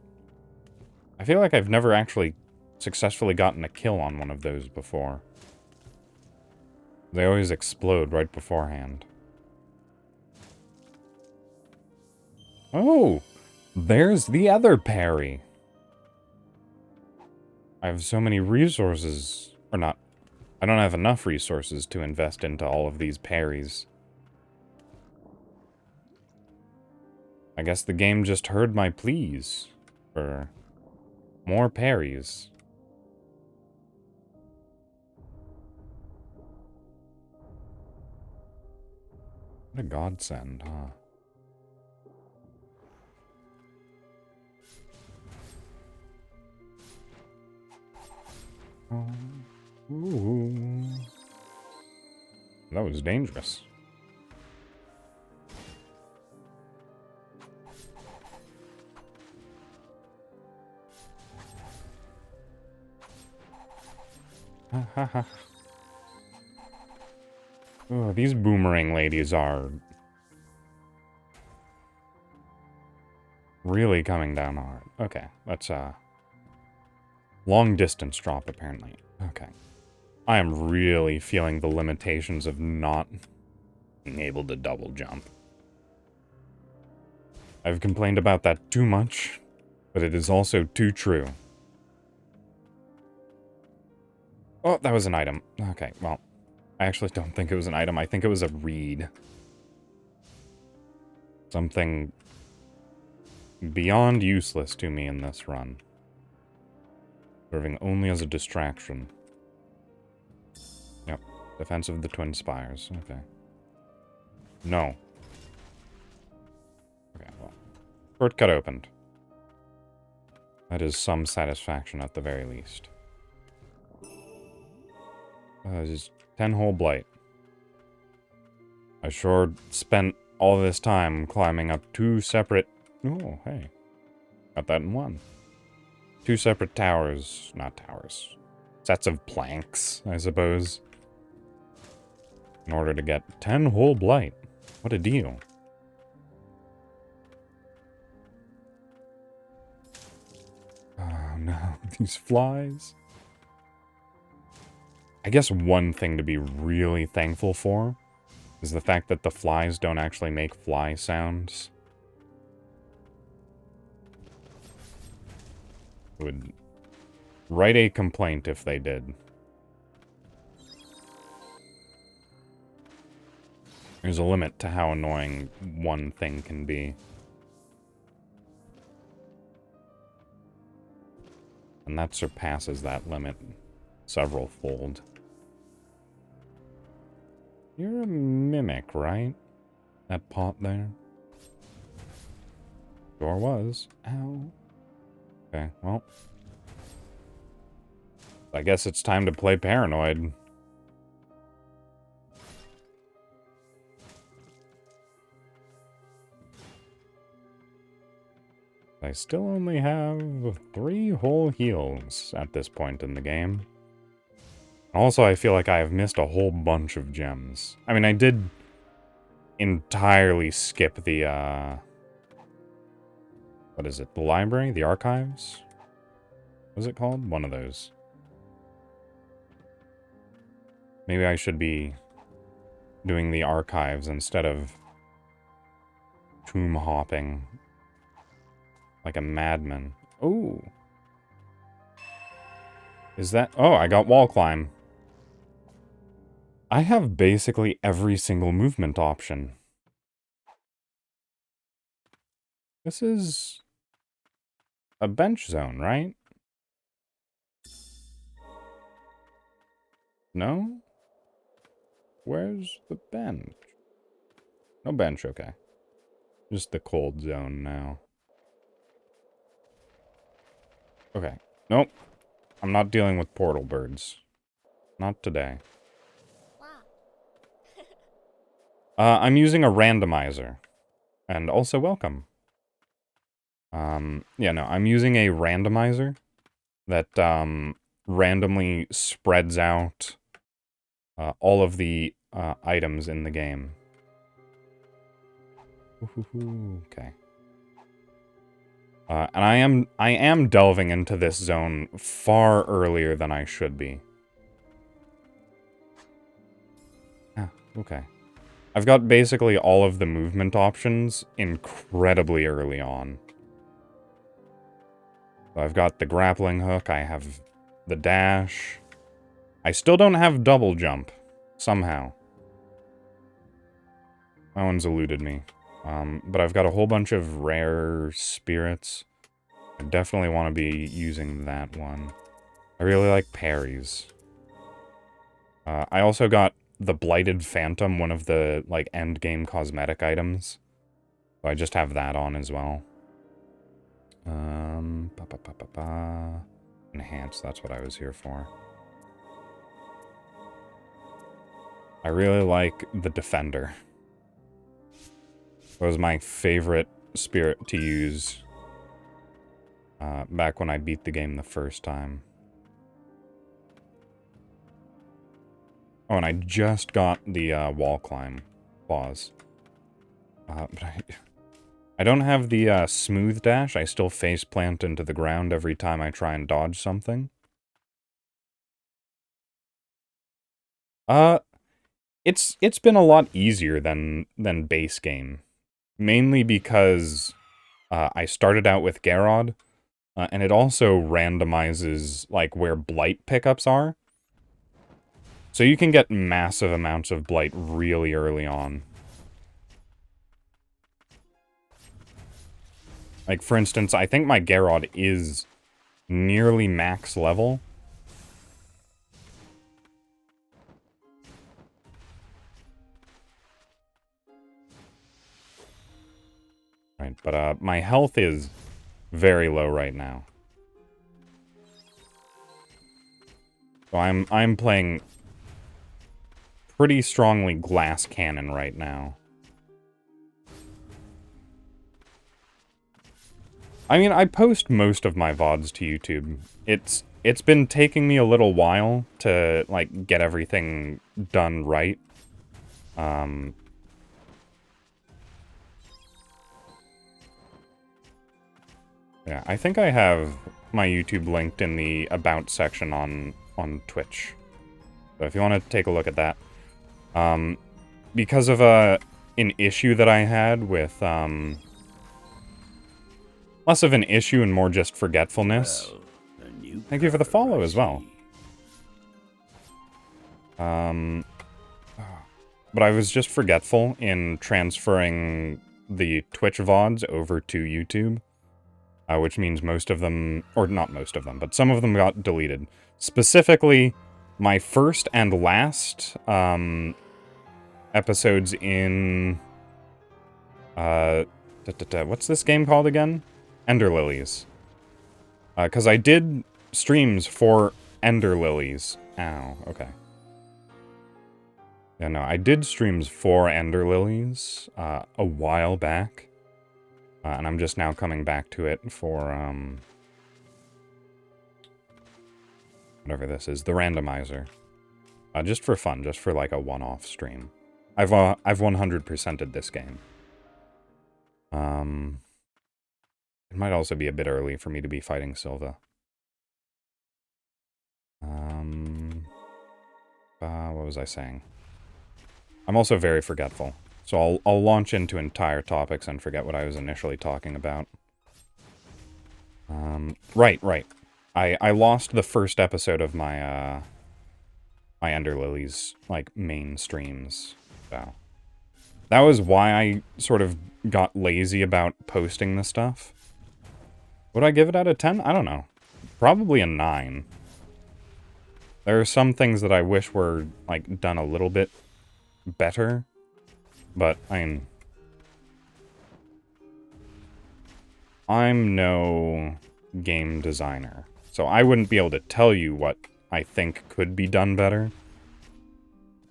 I feel like I've never actually successfully gotten a kill on one of those before. They always explode right beforehand. Oh! There's the other parry! I have so many resources. Or not. I don't have enough resources to invest into all of these parries. I guess the game just heard my pleas for more parries. What a godsend, huh? Oh. Ooh. That was dangerous. Oh, these boomerang ladies are really coming down hard. Okay, let's long distance drop apparently. Okay. I am really feeling the limitations of not being able to double jump. I've complained about that too much, but it is also too true. Oh, that was an item. Okay, well, I actually don't think it was an item. I think it was a reed. Something beyond useless to me in this run. Serving only as a distraction. Yep. Defense of the Twin Spires. Okay. No. Okay, well. Shortcut opened. That is some satisfaction at the very least. Just 10-hole blight. I sure spent all this time climbing up two separate... Oh, hey. Got that in one. Two separate towers. Not towers. Sets of planks, I suppose. In order to get 10-hole blight. What a deal. no, these flies. I guess one thing to be really thankful for is the fact that the flies don't actually make fly sounds. Would write a complaint if they did. There's a limit to how annoying one thing can be. And that surpasses that limit several-fold. You're a mimic, right? That pot there? Sure was. Ow. Okay, well. I guess it's time to play Paranoid. I still only have 3 whole heals at this point in the game. Also, I feel like I have missed a whole bunch of gems. I mean, I did entirely skip the, what is it? The library? The archives? What is it called? One of those. Maybe I should be doing the archives instead of tomb hopping like a madman. Ooh. Is that... Oh, I got wall climb. I have basically every single movement option. This is a bench zone, right? No? Where's the bench? No bench, okay. Just the cold zone now. Okay. Nope. I'm not dealing with portal birds. Not today. I'm using a randomizer. And also welcome. Yeah, no, I'm using a randomizer that, randomly spreads out all of the items in the game. Okay. And I am delving into this zone far earlier than I should be. Ah, okay. I've got basically all of the movement options incredibly early on. So I've got the grappling hook, I have the dash. I still don't have double jump, somehow. That one's eluded me. But I've got a whole bunch of rare spirits. I definitely want to be using that one. I really like parries. I also got the Blighted Phantom, one of the, like, endgame cosmetic items. So I just have that on as well. Enhance, that's what I was here for. I really like the Defender. It was my favorite spirit to use back when I beat the game the first time. Oh, and I just got the wall climb claws. But I don't have the smooth dash. I still face plant into the ground every time I try and dodge something. It's been a lot easier than base game. Mainly because I started out with Garrod, and it also randomizes, like, where blight pickups are. So you can get massive amounts of blight really early on. Like, for instance, I think my Garrod is nearly max level. Right, but my health is very low right now. So I'm playing pretty strongly glass cannon right now. I mean, I post most of my VODs to YouTube. It's been taking me a little while to, like, get everything done right. Yeah, I think I have my YouTube linked in the About section on Twitch. So if you want to take a look at that. Because of an issue that I had with, less of an issue and more just forgetfulness. Well, a new Thank you for the curve, follow I as well. see. But I was just forgetful in transferring the Twitch VODs over to YouTube. Which means most of them, or not most of them, but some of them got deleted. Specifically, my first and last episodes in... what's this game called again? Ender Lilies. Because I did streams for Ender Lilies. Ow, okay. Yeah, no, I did streams for Ender Lilies a while back. And I'm just now coming back to it for, whatever this is, the randomizer. Just for fun, just for like a one-off stream. I've 100%ed this game. It might also be a bit early for me to be fighting Silva. What was I saying? I'm also very forgetful. So I'll launch into entire topics and forget what I was initially talking about. Right. I lost the first episode of my, my Ender Lilies, like, main streams. So that was why I sort of got lazy about posting the stuff. Would I give it out of 10? I don't know. Probably a 9. There are some things that I wish were, like, done a little bit better. But, I mean, I'm no game designer, so I wouldn't be able to tell you what I think could be done better.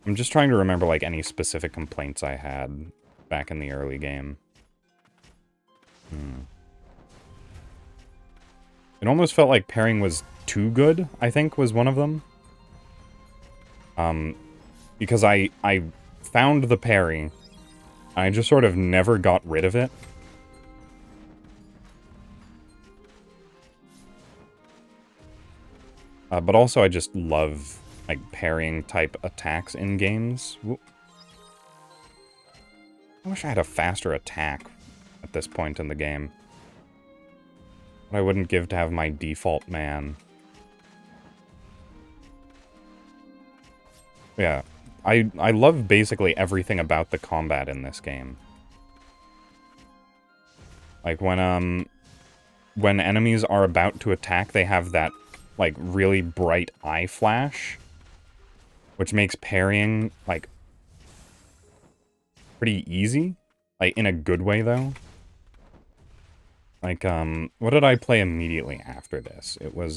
I'm just trying to remember, like, any specific complaints I had back in the early game. It almost felt like pairing was too good, I think, was one of them. Because I found the parry, I just sort of never got rid of it. But also I just love, like, parrying type attacks in games. Whoop. I wish I had a faster attack at this point in the game. What I wouldn't give to have my default man. Yeah, I love basically everything about the combat in this game. Like, when enemies are about to attack, they have that, like, really bright eye flash, which makes parrying, like, pretty easy. Like, in a good way, though. Like, what did I play immediately after this? It was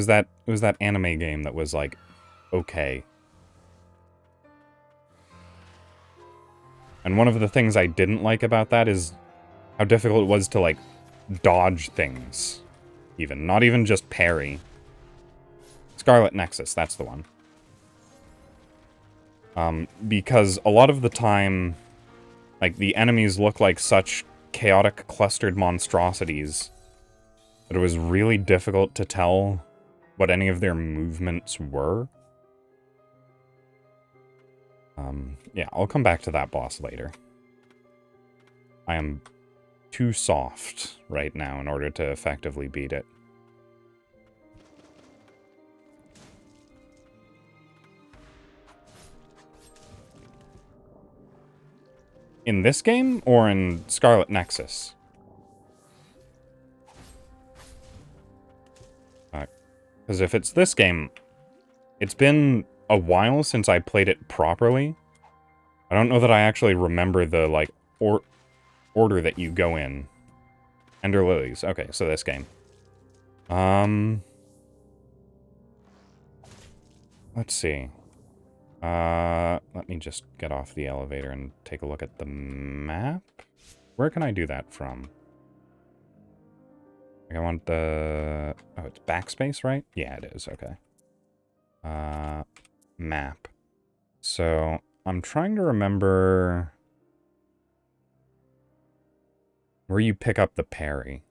that anime game that was, like, okay. And one of the things I didn't like about that is how difficult it was to, like, dodge things. Even. Not even just parry. Scarlet Nexus, that's the one. Because a lot of the time, like, the enemies look like such chaotic, clustered monstrosities that it was really difficult to tell what any of their movements were. Yeah, I'll come back to that boss later. I am too soft right now in order to effectively beat it. In this game, or in Scarlet Nexus? Because if it's this game, it's been a while since I played it properly. I don't know that I actually remember the, like, order that you go in. Ender Lilies. Okay, so this game. Let's see. Let me just get off the elevator and take a look at the map. Where can I do that from? Like, I want the... Oh, it's backspace, right? Yeah, it is. Okay. Map. So, I'm trying to remember... where you pick up the parry.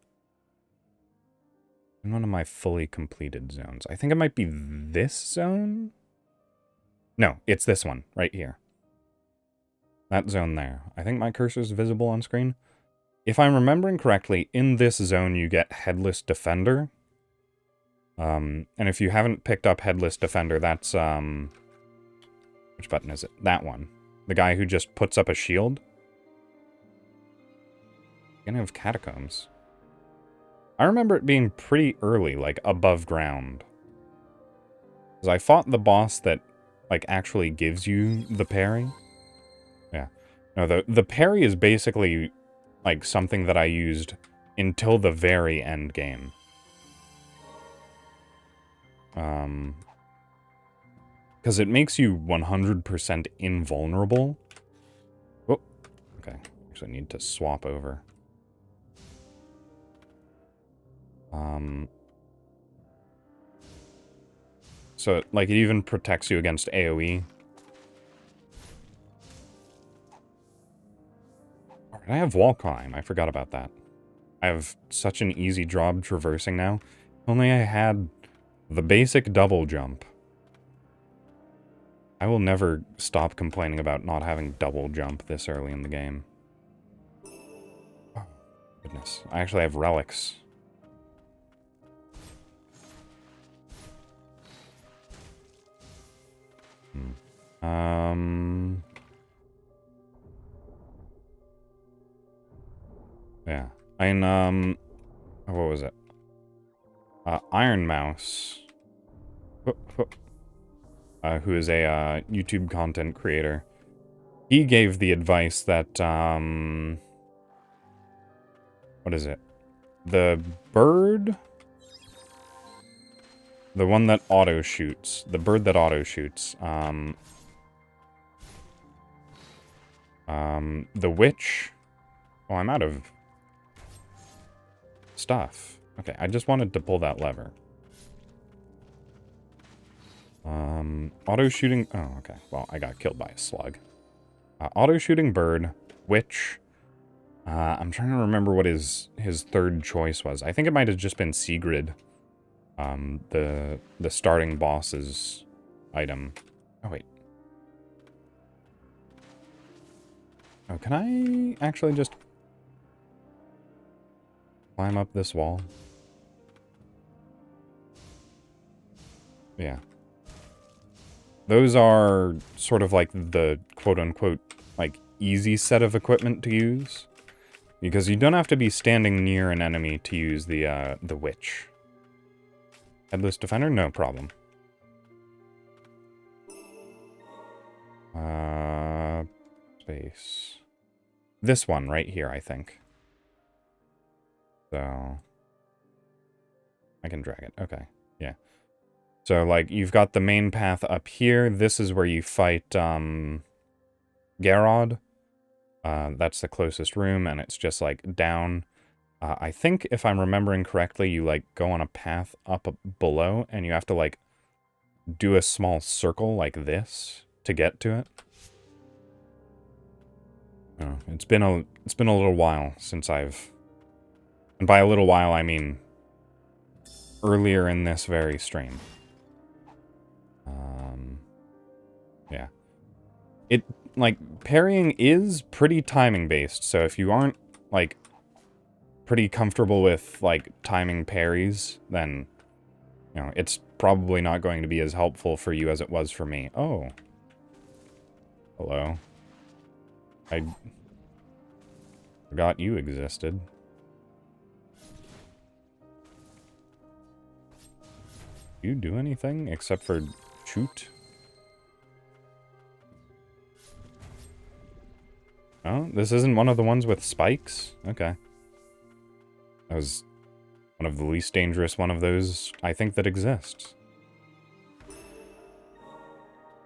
In one of my fully completed zones. I think it might be this zone? No, it's this one, right here. That zone there. I think my cursor's visible on screen. If I'm remembering correctly, in this zone you get Headless Defender. And if you haven't picked up Headless Defender, that's, which button is it? That one. The guy who just puts up a shield. Beginning of Catacombs. I remember it being pretty early, like, above ground. Because I fought the boss that, like, actually gives you the parry. Yeah. No, the parry is basically, like, something that I used until the very end game. Because it makes you 100% invulnerable. Oh, okay. Actually need to swap over. So, like, it even protects you against AoE. I have wall climb. I forgot about that. I have such an easy job traversing now. Only I had the basic double jump. I will never stop complaining about not having double jump this early in the game. Oh, goodness. I actually have relics. Yeah. What was it? Iron Mouse, who is a YouTube content creator, he gave the advice that, what is it? The bird? The one that auto-shoots. The bird that auto-shoots. The witch. Oh, I'm out of stuff. Okay, I just wanted to pull that lever. Auto-shooting... Oh, okay. Well, I got killed by a slug. Auto-shooting bird, witch. I'm trying to remember what his third choice was. I think it might have just been Sigrid. The starting boss's item. Oh, wait. Oh, can I actually just climb up this wall? Yeah. Those are sort of like the quote-unquote, like, easy set of equipment to use. Because you don't have to be standing near an enemy to use the witch. Headless Defender? No problem. Space. This one right here, I think. So... I can drag it. Okay. Yeah. So, like, you've got the main path up here. This is where you fight, Garrod. That's the closest room, and it's just, like, down. I think, if I'm remembering correctly, you, like, go on a path up below, and you have to, like, do a small circle like this to get to it. Oh, it's been a little while since I've... And by a little while, I mean earlier in this very stream. Yeah. It, like, parrying is pretty timing-based, so if you aren't, like, pretty comfortable with, like, timing parries, then, you know, it's probably not going to be as helpful for you as it was for me. Oh. Hello. I forgot you existed. Do you do anything except for shoot? Oh, this isn't one of the ones with spikes? Okay. That was one of the least dangerous one of those, I think, that exists.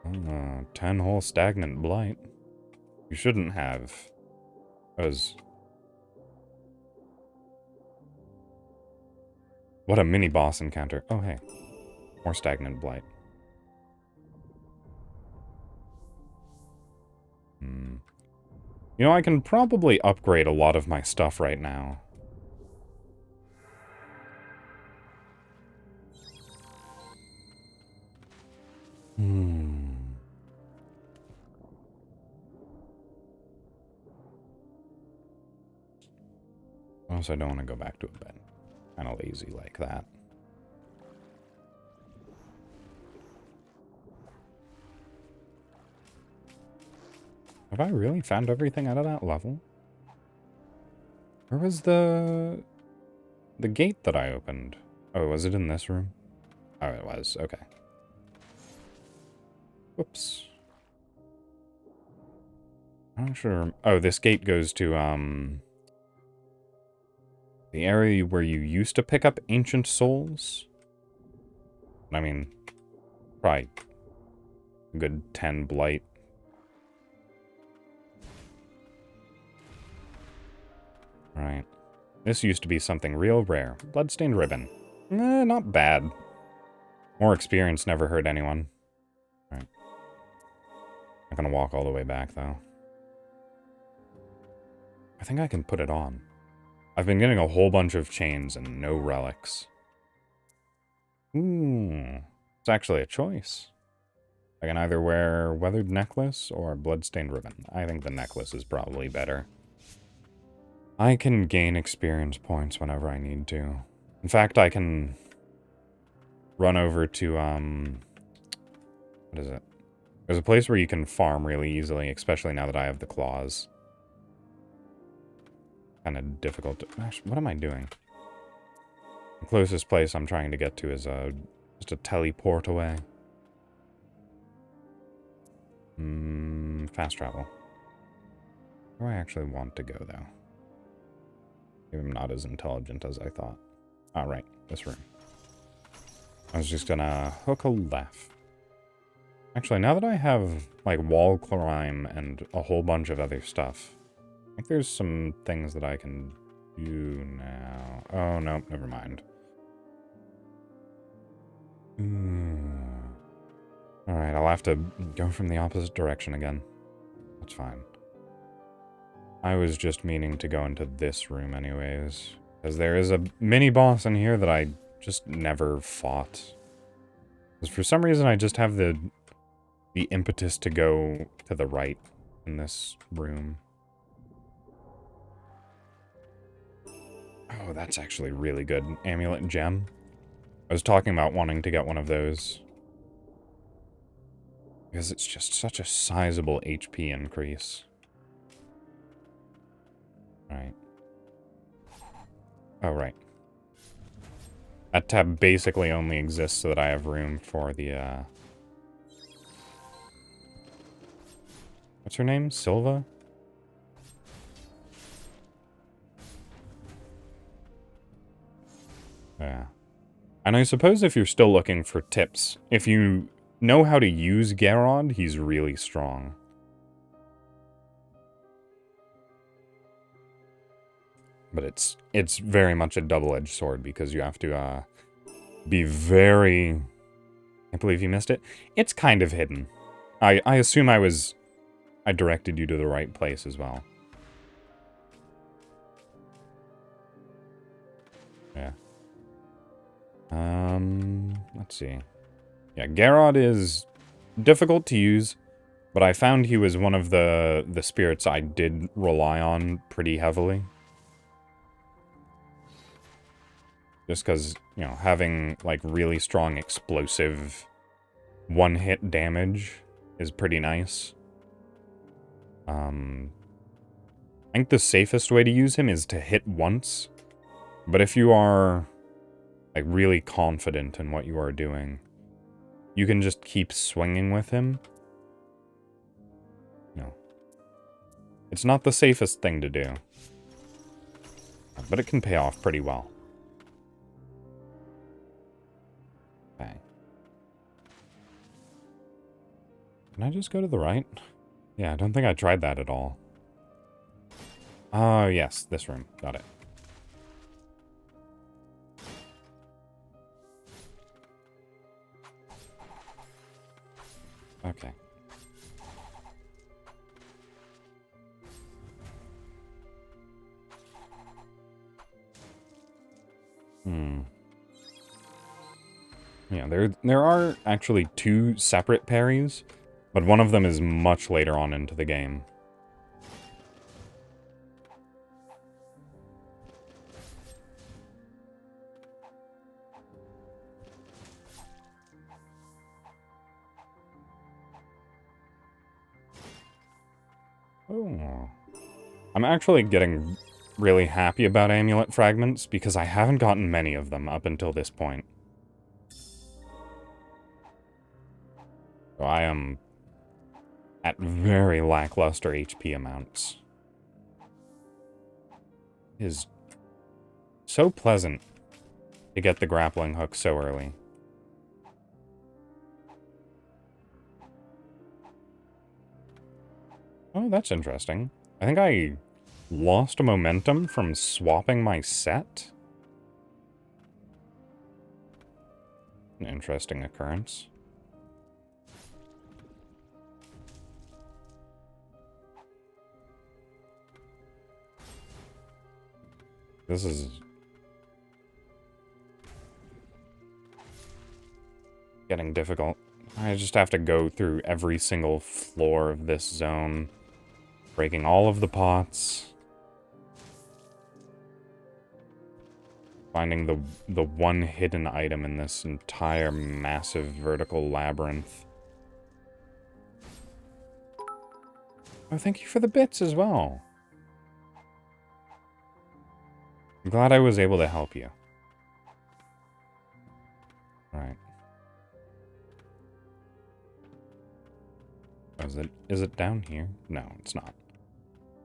10-hole stagnant blight. You shouldn't have. That was... What a mini-boss encounter. Oh, hey. More stagnant blight. You know, I can probably upgrade a lot of my stuff right now. Also, I don't want to go back to a bed. Kind of lazy like that. Have I really found everything out of that level? Where was the gate that I opened? Oh, was it in this room? Oh, it was. Okay. Whoops. I'm not sure. Oh, this gate goes to, the area where you used to pick up ancient souls. I mean, probably a good 10 blight. Right. This used to be something real rare. Bloodstained ribbon. Not bad. More experience never hurt anyone. Right. Not gonna walk all the way back, though. I think I can put it on. I've been getting a whole bunch of chains and no relics. Ooh. It's actually a choice. I can either wear weathered necklace or bloodstained ribbon. I think the necklace is probably better. I can gain experience points whenever I need to. In fact, I can run over to, what is it? There's a place where you can farm really easily, especially now that I have the claws. Kind of difficult to... Actually, what am I doing? The closest place I'm trying to get to is just a teleport away. Fast travel. Where do I actually want to go, though? Maybe I'm not as intelligent as I thought. Ah, right. This room. I was just gonna hook a left. Actually, now that I have, like, wall climb and a whole bunch of other stuff, I think there's some things that I can do now. Oh, no, never mind. Alright, I'll have to go from the opposite direction again. That's fine. I was just meaning to go into this room anyways. Because there is a mini-boss in here that I just never fought. Because for some reason I just have the impetus to go to the right in this room. Oh, that's actually really good. Amulet and gem. I was talking about wanting to get one of those. Because it's just such a sizable HP increase. Right. Oh, right. That tab basically only exists so that I have room for the, what's her name? Silva? Yeah. And I suppose if you're still looking for tips, if you know how to use Garrod, he's really strong. But it's very much a double-edged sword because you have to be very... I can't believe you missed it. It's kind of hidden. I assume I directed you to the right place as well. Yeah. Let's see. Yeah, Garrod is difficult to use, but I found he was one of the spirits I did rely on pretty heavily. Just because, you know, having, like, really strong explosive one-hit damage is pretty nice. I think the safest way to use him is to hit once. But if you are, like, really confident in what you are doing, you can just keep swinging with him. You know, it's not the safest thing to do. But it can pay off pretty well. Okay. Can I just go to the right? Yeah, I don't think I tried that at all. Oh, yes, this room. Got it. Okay. Yeah, there are actually 2 separate parries, but one of them is much later on into the game. Oh. I'm actually getting really happy about amulet fragments because I haven't gotten many of them up until this point. So I am at very lackluster HP amounts. It is so pleasant to get the grappling hook so early. Oh, that's interesting. I think I lost momentum from swapping my set. An interesting occurrence. This is getting difficult. I just have to go through every single floor of this zone, breaking all of the pots, finding the one hidden item in this entire massive vertical labyrinth. Oh, thank you for the bits as well. I'm glad I was able to help you. Alright. Is it down here? No, it's not.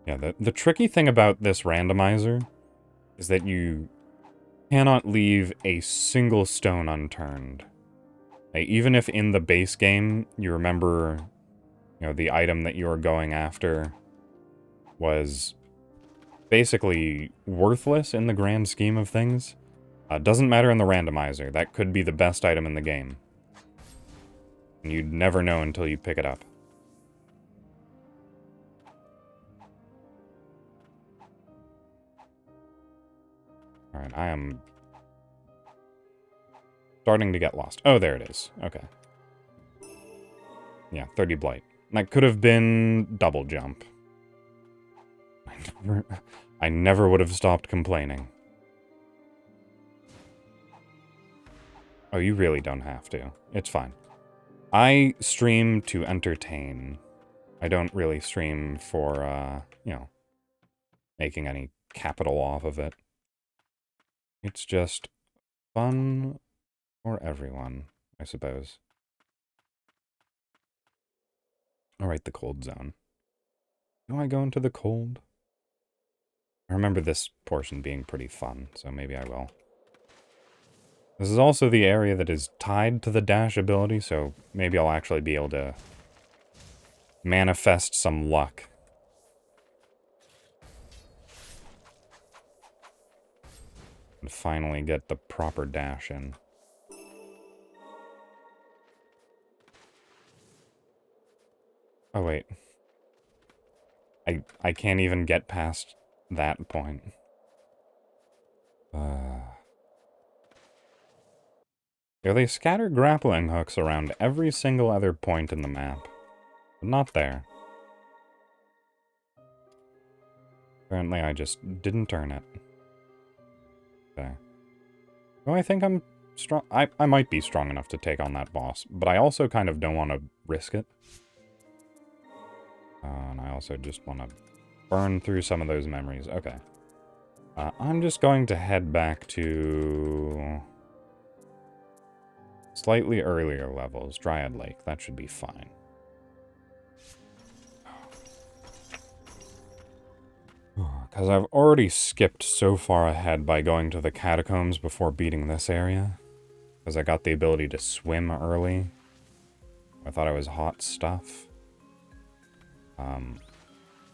Yeah, the tricky thing about this randomizer is that you cannot leave a single stone unturned. Like, even if in the base game you remember, you know, the item that you were going after was basically worthless in the grand scheme of things, doesn't matter in the randomizer. That could be the best item in the game. And you'd never know until you pick it up. Alright, I am starting to get lost. Oh, there it is. Okay. Yeah, 30 blight. That could have been double jump. I never would have stopped complaining. Oh, you really don't have to. It's fine. I stream to entertain. I don't really stream for, you know, making any capital off of it. It's just fun for everyone, I suppose. Alright, the cold zone. Do I go into the cold? I remember this portion being pretty fun, so maybe I will. This is also the area that is tied to the dash ability, so maybe I'll actually be able to manifest some luck. And finally get the proper dash in. Oh, wait. I can't even get past that point. Yeah, they scatter grappling hooks around every single other point in the map. But not there. Apparently I just didn't turn it. Okay. Well, I think I'm strong. I might be strong enough to take on that boss, but I also kind of don't want to risk it. And I also just want to burn through some of those memories. Okay. I'm just going to head back to slightly earlier levels. Dryad Lake. That should be fine. Because I've already skipped so far ahead by going to the catacombs before beating this area. Because I got the ability to swim early. I thought I was hot stuff.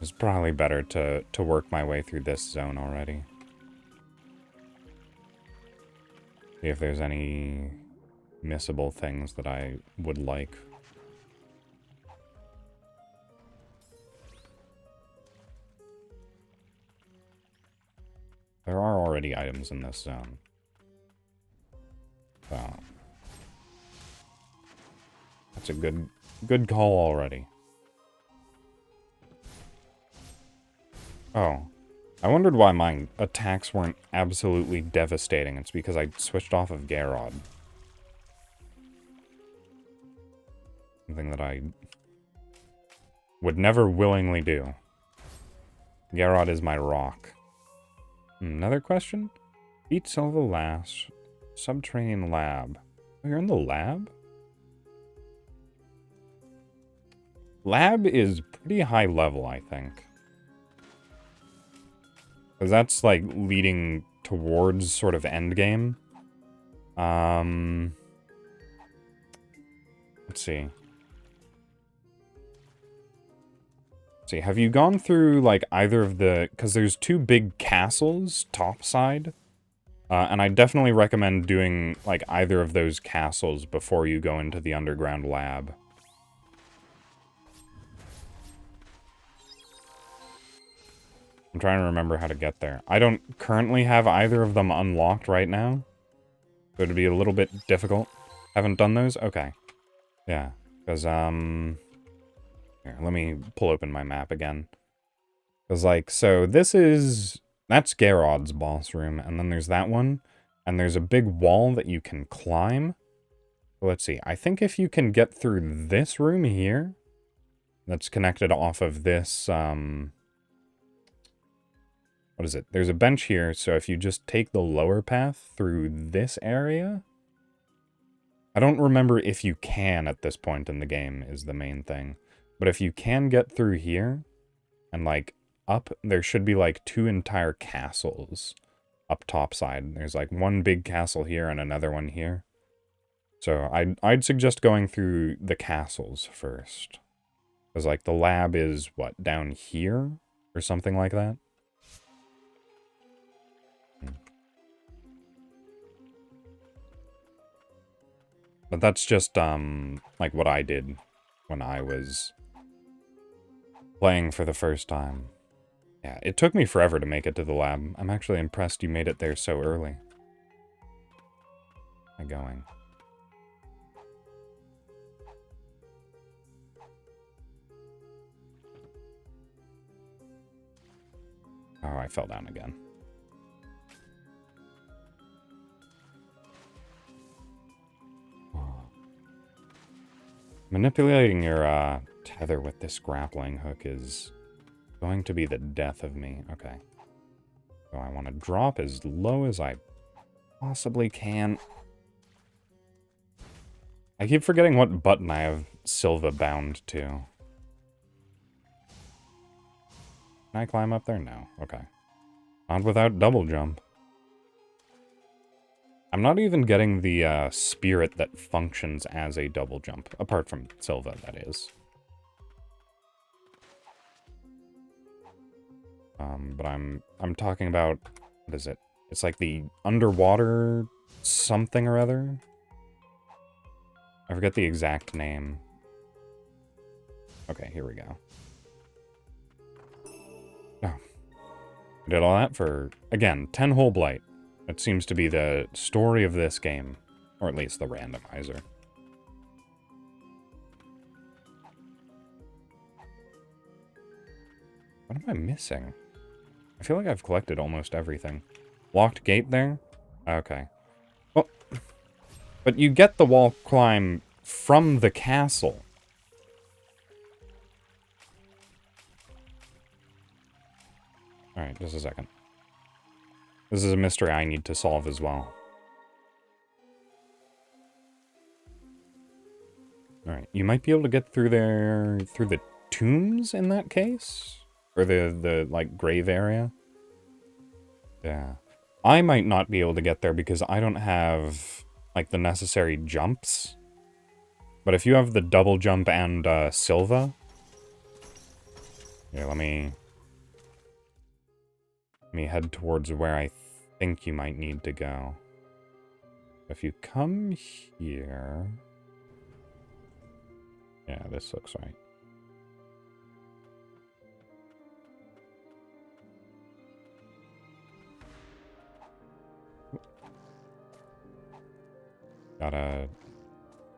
It's probably better to work my way through this zone already. See if there's any missable things that I would like. There are already items in this zone. It's a good call already. Oh. I wondered why my attacks weren't absolutely devastating. It's because I switched off of Garrod. Something that I would never willingly do. Garrod is my rock. Another question? Beat Silva last. Subterranean lab. Oh, you're in the lab? Lab is pretty high level, I think. Because that's, like, leading towards sort of endgame. Let's see. Let's see, have you gone through, like, either of the... Because there's two big castles, topside. And I definitely recommend doing, like, either of those castles before you go into the underground lab. I'm trying to remember how to get there. I don't currently have either of them unlocked right now. So it'd be a little bit difficult. Haven't done those? Okay. Yeah. Because, here, let me pull open my map again. Because, like, so this is... That's Garrod's boss room, and then there's that one. And there's a big wall that you can climb. So let's see. I think if you can get through this room here, that's connected off of this, what is it? There's a bench here, so if you just take the lower path through this area... I don't remember if you can at this point in the game, is the main thing. But if you can get through here, and, like, up, there should be, like, two entire castles up topside. There's, like, one big castle here and another one here. So I'd suggest going through the castles first. Because, like, the lab is, what, down here? Or something like that? But that's just, like, what I did when I was playing for the first time. Yeah, it took me forever to make it to the lab. I'm actually impressed you made it there so early. How am I going? Oh, I fell down again. Manipulating your tether with this grappling hook is going to be the death of me. Okay. So I want to drop as low as I possibly can. I keep forgetting what button I have Silva bound to. Can I climb up there? No. Okay. Not without double jump. I'm not even getting the spirit that functions as a double jump, apart from Silva, that is. But I'm talking about, what is it? It's like the underwater something or other. I forget the exact name. Okay, here we go. Oh. I did all that for, again, 10 whole blight. That seems to be the story of this game. Or at least the randomizer. What am I missing? I feel like I've collected almost everything. Locked gate there? Okay. Well, but you get the wall climb from the castle. Alright, just a second. This is a mystery I need to solve as well. Alright, you might be able to get through there, through the tombs in that case? Or the like, grave area? Yeah. I might not be able to get there because I don't have, like, the necessary jumps. But if you have the double jump and, Silva... Here, let me head towards where I think you might need to go. If you come here... Yeah, this looks right. Gotta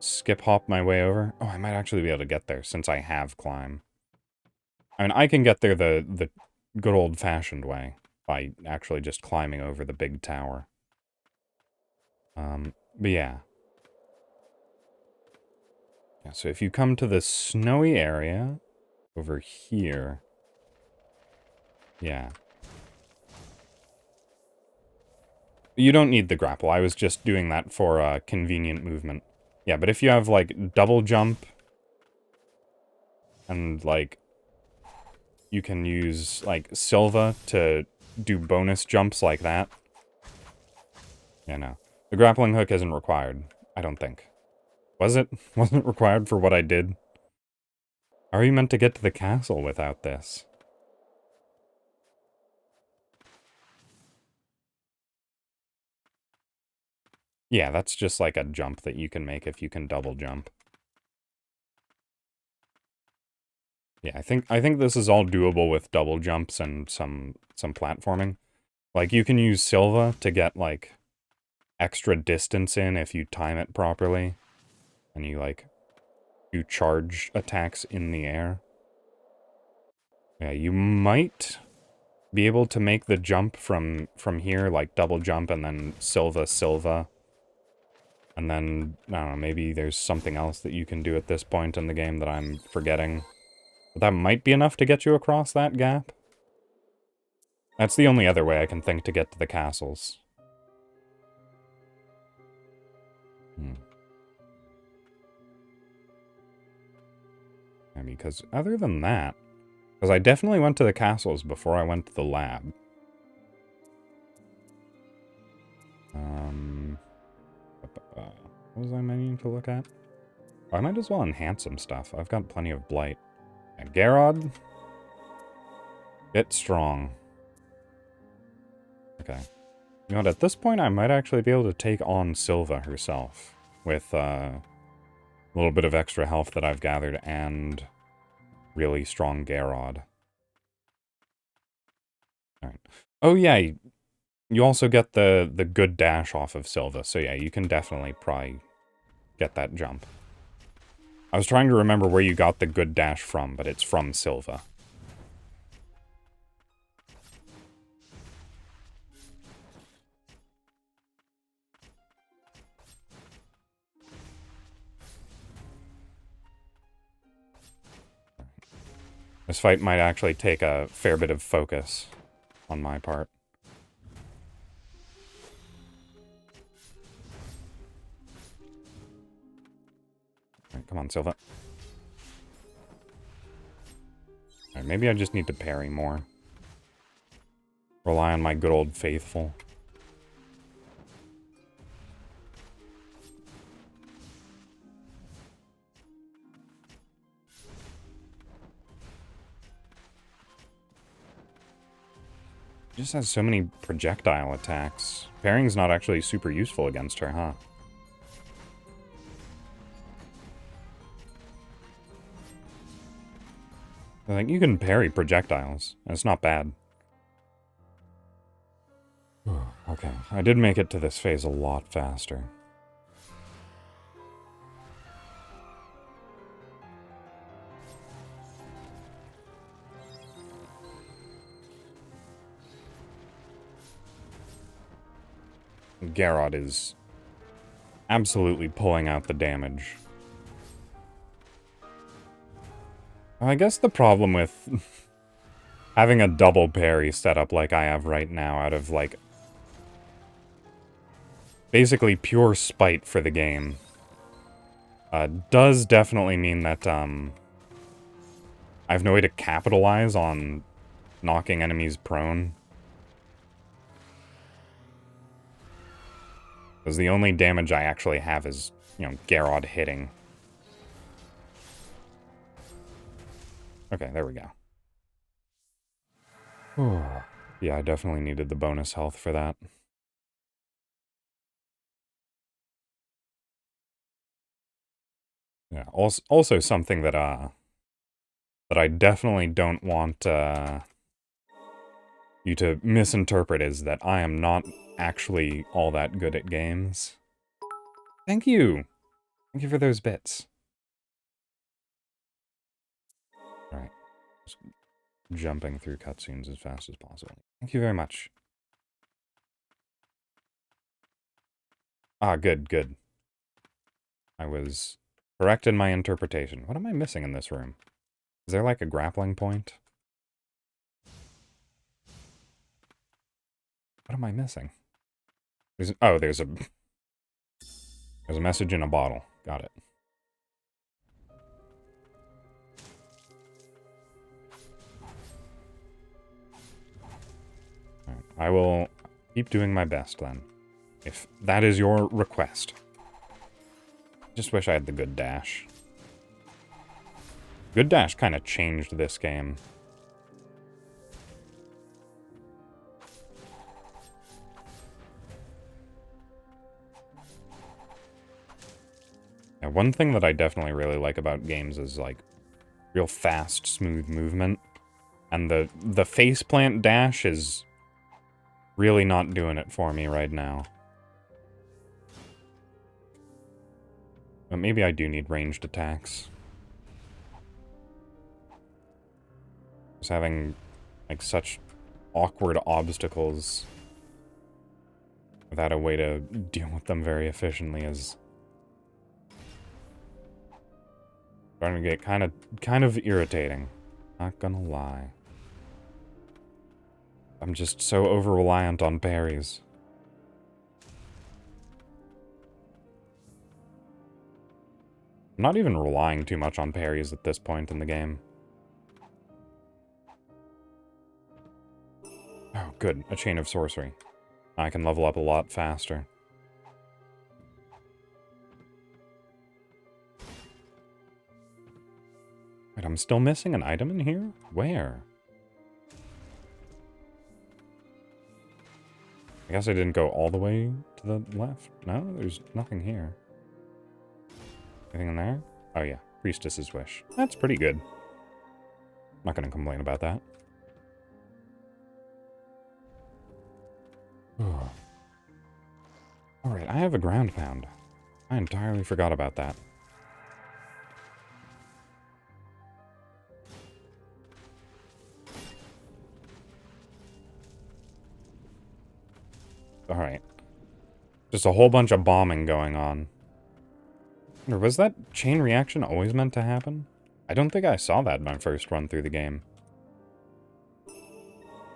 skip hop my way over. Oh, I might actually be able to get there since I have climb. I mean, I can get there the good old-fashioned way by actually just climbing over the big tower. But yeah. Yeah, so if you come to the snowy area over here, yeah. You don't need the grapple. I was just doing that for convenient movement. Yeah, but if you have, like, double jump, and, like, you can use, like, Silva to do bonus jumps like that. Yeah, no. The grappling hook isn't required, I don't think. Was it? Wasn't it required for what I did? How are you meant to get to the castle without this? Yeah, that's just like a jump that you can make if you can double jump. Yeah, I think this is all doable with double jumps and some platforming. Like, you can use Silva to get, like, extra distance in if you time it properly. And you, like, do charge attacks in the air. Yeah, you might be able to make the jump from here, like, double jump and then Silva. And then, I don't know, maybe there's something else that you can do at this point in the game that I'm forgetting. But that might be enough to get you across that gap. That's the only other way I can think to get to the castles. Yeah, because other than that... Because I definitely went to the castles before I went to the lab. What was I meaning to look at? Oh, I might as well enhance some stuff. I've got plenty of blight. And Garrod? Get strong. Okay. You know what, at this point I might actually be able to take on Silva herself. With, a little bit of extra health that I've gathered and really strong Garrod. Alright. Oh yeah, you also get the good dash off of Silva, so yeah, you can definitely probably get that jump. I was trying to remember where you got the good dash from, but it's from Silva. This fight might actually take a fair bit of focus on my part. Alright, come on, Silva. Alright, maybe I just need to parry more. Rely on my good old faithful. She just has so many projectile attacks. Parrying's not actually super useful against her, huh? I think you can parry projectiles. It's not bad. Okay, I did make it to this phase a lot faster. Garrod is absolutely pulling out the damage. I guess the problem with having a double parry set up like I have right now out of, like, basically pure spite for the game, does definitely mean that, I have no way to capitalize on knocking enemies prone. Because the only damage I actually have is, you know, Garrod hitting. Okay, there we go. Yeah, I definitely needed the bonus health for that. Yeah, also something that, that I definitely don't want, you to misinterpret is that I am not actually all that good at games. Thank you! Thank you for those bits. Alright. Just jumping through cutscenes as fast as possible. Thank you very much. Ah, good, good. I was correct in my interpretation. What am I missing in this room? Is there like a grappling point? What am I missing? Oh, there's a message in a bottle. Got it. Alright, I will keep doing my best then. If that is your request. Just wish I had the good dash. Good dash kind of changed this game. Yeah, one thing that I definitely really like about games is, like, real fast, smooth movement. And the faceplant dash is really not doing it for me right now. But maybe I do need ranged attacks. Just having, like, such awkward obstacles without a way to deal with them very efficiently is starting to get kind of irritating. Not gonna lie. I'm just so over-reliant on parries. I'm not even relying too much on parries at this point in the game. Oh, good. A chain of sorcery. I can level up a lot faster. Wait, I'm still missing an item in here? Where? I guess I didn't go all the way to the left. No, there's nothing here. Anything in there? Oh yeah, Priestess's Wish. That's pretty good. Not gonna complain about that. Alright, I have a ground pound. I entirely forgot about that. Alright. Just a whole bunch of bombing going on. Or was that chain reaction always meant to happen? I don't think I saw that in my first run through the game.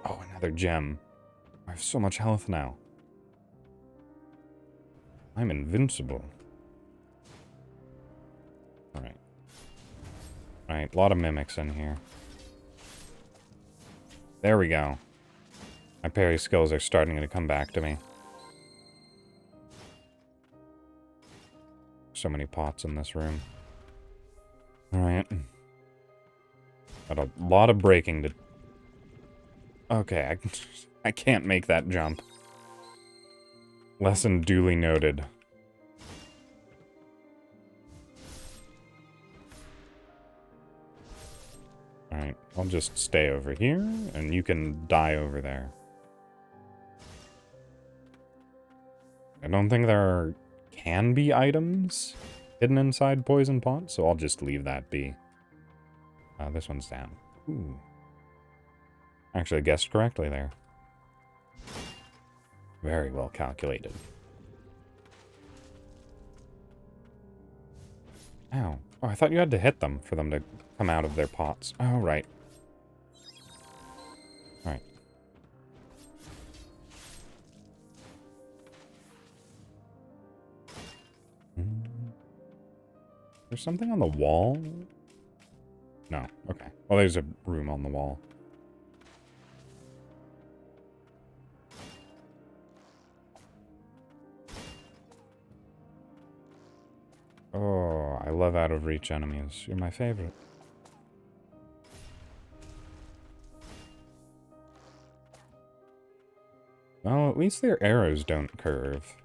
Oh, another gem. I have so much health now. I'm invincible. Alright. Alright, a lot of mimics in here. There we go. My parry skills are starting to come back to me. So many pots in this room. Alright. Got a lot of braking to... Okay, I can't make that jump. Lesson duly noted. Alright, I'll just stay over here, and you can die over there. I don't think there can be items hidden inside poison pots, so I'll just leave that be. This one's down. Ooh. Actually guessed correctly there. Very well calculated. Ow. Oh, I thought you had to hit them for them to come out of their pots. Oh, right. Alright. There's something on the wall? No. Okay. Well, there's a room on the wall. Oh, I love out-of-reach enemies. You're my favorite. Well, at least their arrows don't curve.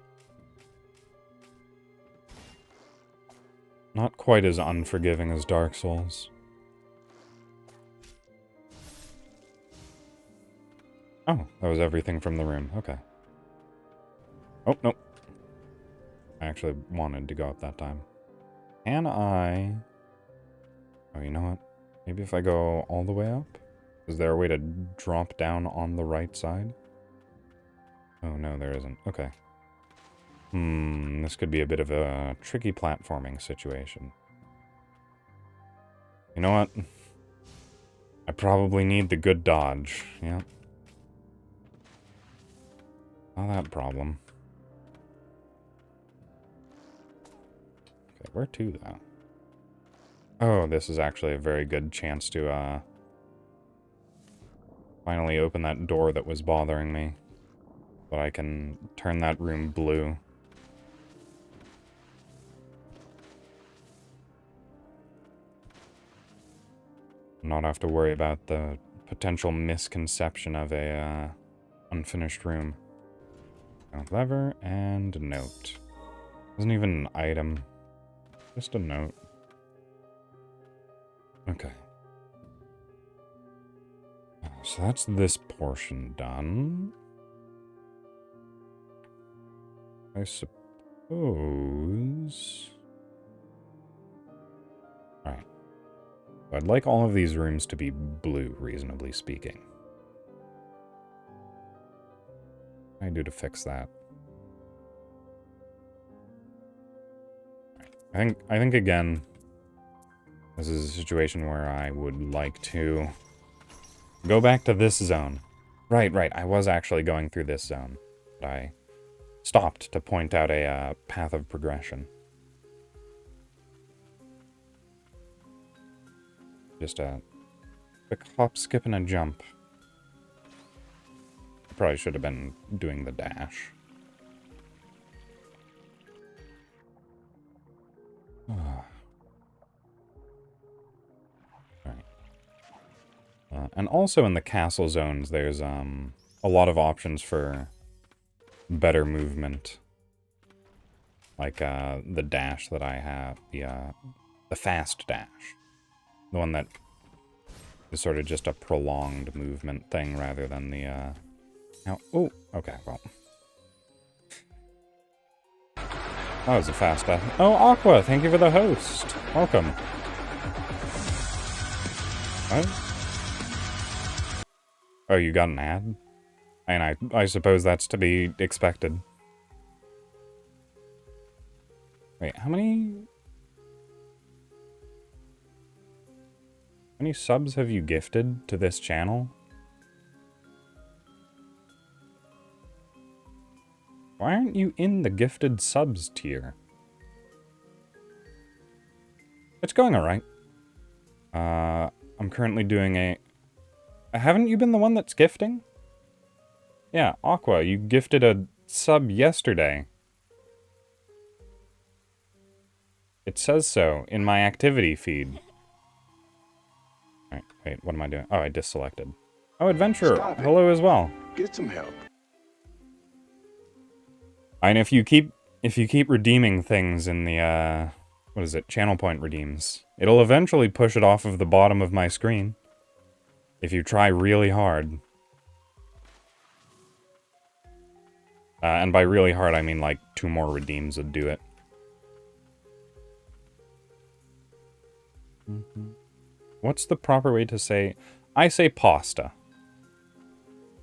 Not quite as unforgiving as Dark Souls. Oh, that was everything from the room. Okay. Oh, nope. I actually wanted to go up that time. Can I... Oh, you know what? Maybe if I go all the way up? Is there a way to drop down on the right side? Oh, no, there isn't. Okay. This could be a bit of a tricky platforming situation. You know what? I probably need the good dodge. Yeah. Not that problem. Okay, where to, though? Oh, this is actually a very good chance to, finally open that door that was bothering me. But I can turn that room blue. Not have to worry about the potential misconception of a, unfinished room. Lever and note. Isn't even an item. Just a note. Okay. So that's this portion done. I suppose... Alright. I'd like all of these rooms to be blue, reasonably speaking. What can I do to fix that? Right. I think again, this is a situation where I would like to go back to this zone. Right. I was actually going through this zone, but I stopped to point out a path of progression. Just a quick hop, skip, and a jump. I probably should have been doing the dash. Alright. And also in the castle zones, there's a lot of options for better movement. Like the dash that I have, the fast dash. The one that is sort of just a prolonged movement thing rather than the, oh, okay, well. That was a fast dash. Oh, Aqua, thank you for the host. Welcome. What? Oh, you got an ad? And I suppose that's to be expected. Wait, how many subs have you gifted to this channel? Why aren't you in the gifted subs tier? It's going alright. I'm currently doing a... Haven't you been the one that's gifting? Yeah, Aqua, you gifted a sub yesterday. It says so in my activity feed. Alright, wait, what am I doing? Oh, I disselected. Oh, Adventurer, hello as well. Get some help. And if you keep redeeming things in the, what is it, channel point redeems, it'll eventually push it off of the bottom of my screen. If you try really hard. And by really hard, I mean like 2 more redeems would do it. What's the proper way to say... I say pasta.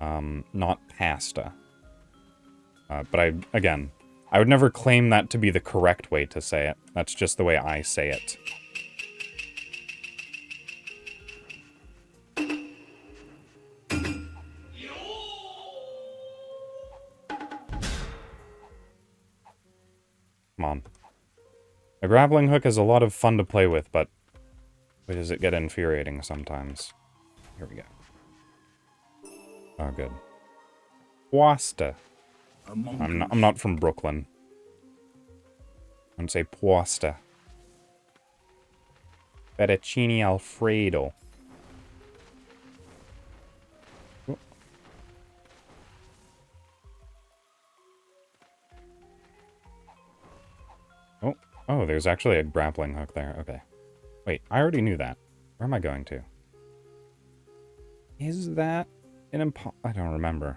Not pasta. But I would never claim that to be the correct way to say it. That's just the way I say it. Come on. A grappling hook is a lot of fun to play with, but boy, does it get infuriating sometimes. Here we go. Oh, good. Pasta. I'm not from Brooklyn. I would say pasta. Fettuccine Alfredo. Oh, there's actually a grappling hook there. Okay. Wait, I already knew that. Where am I going to? Is that an I don't remember.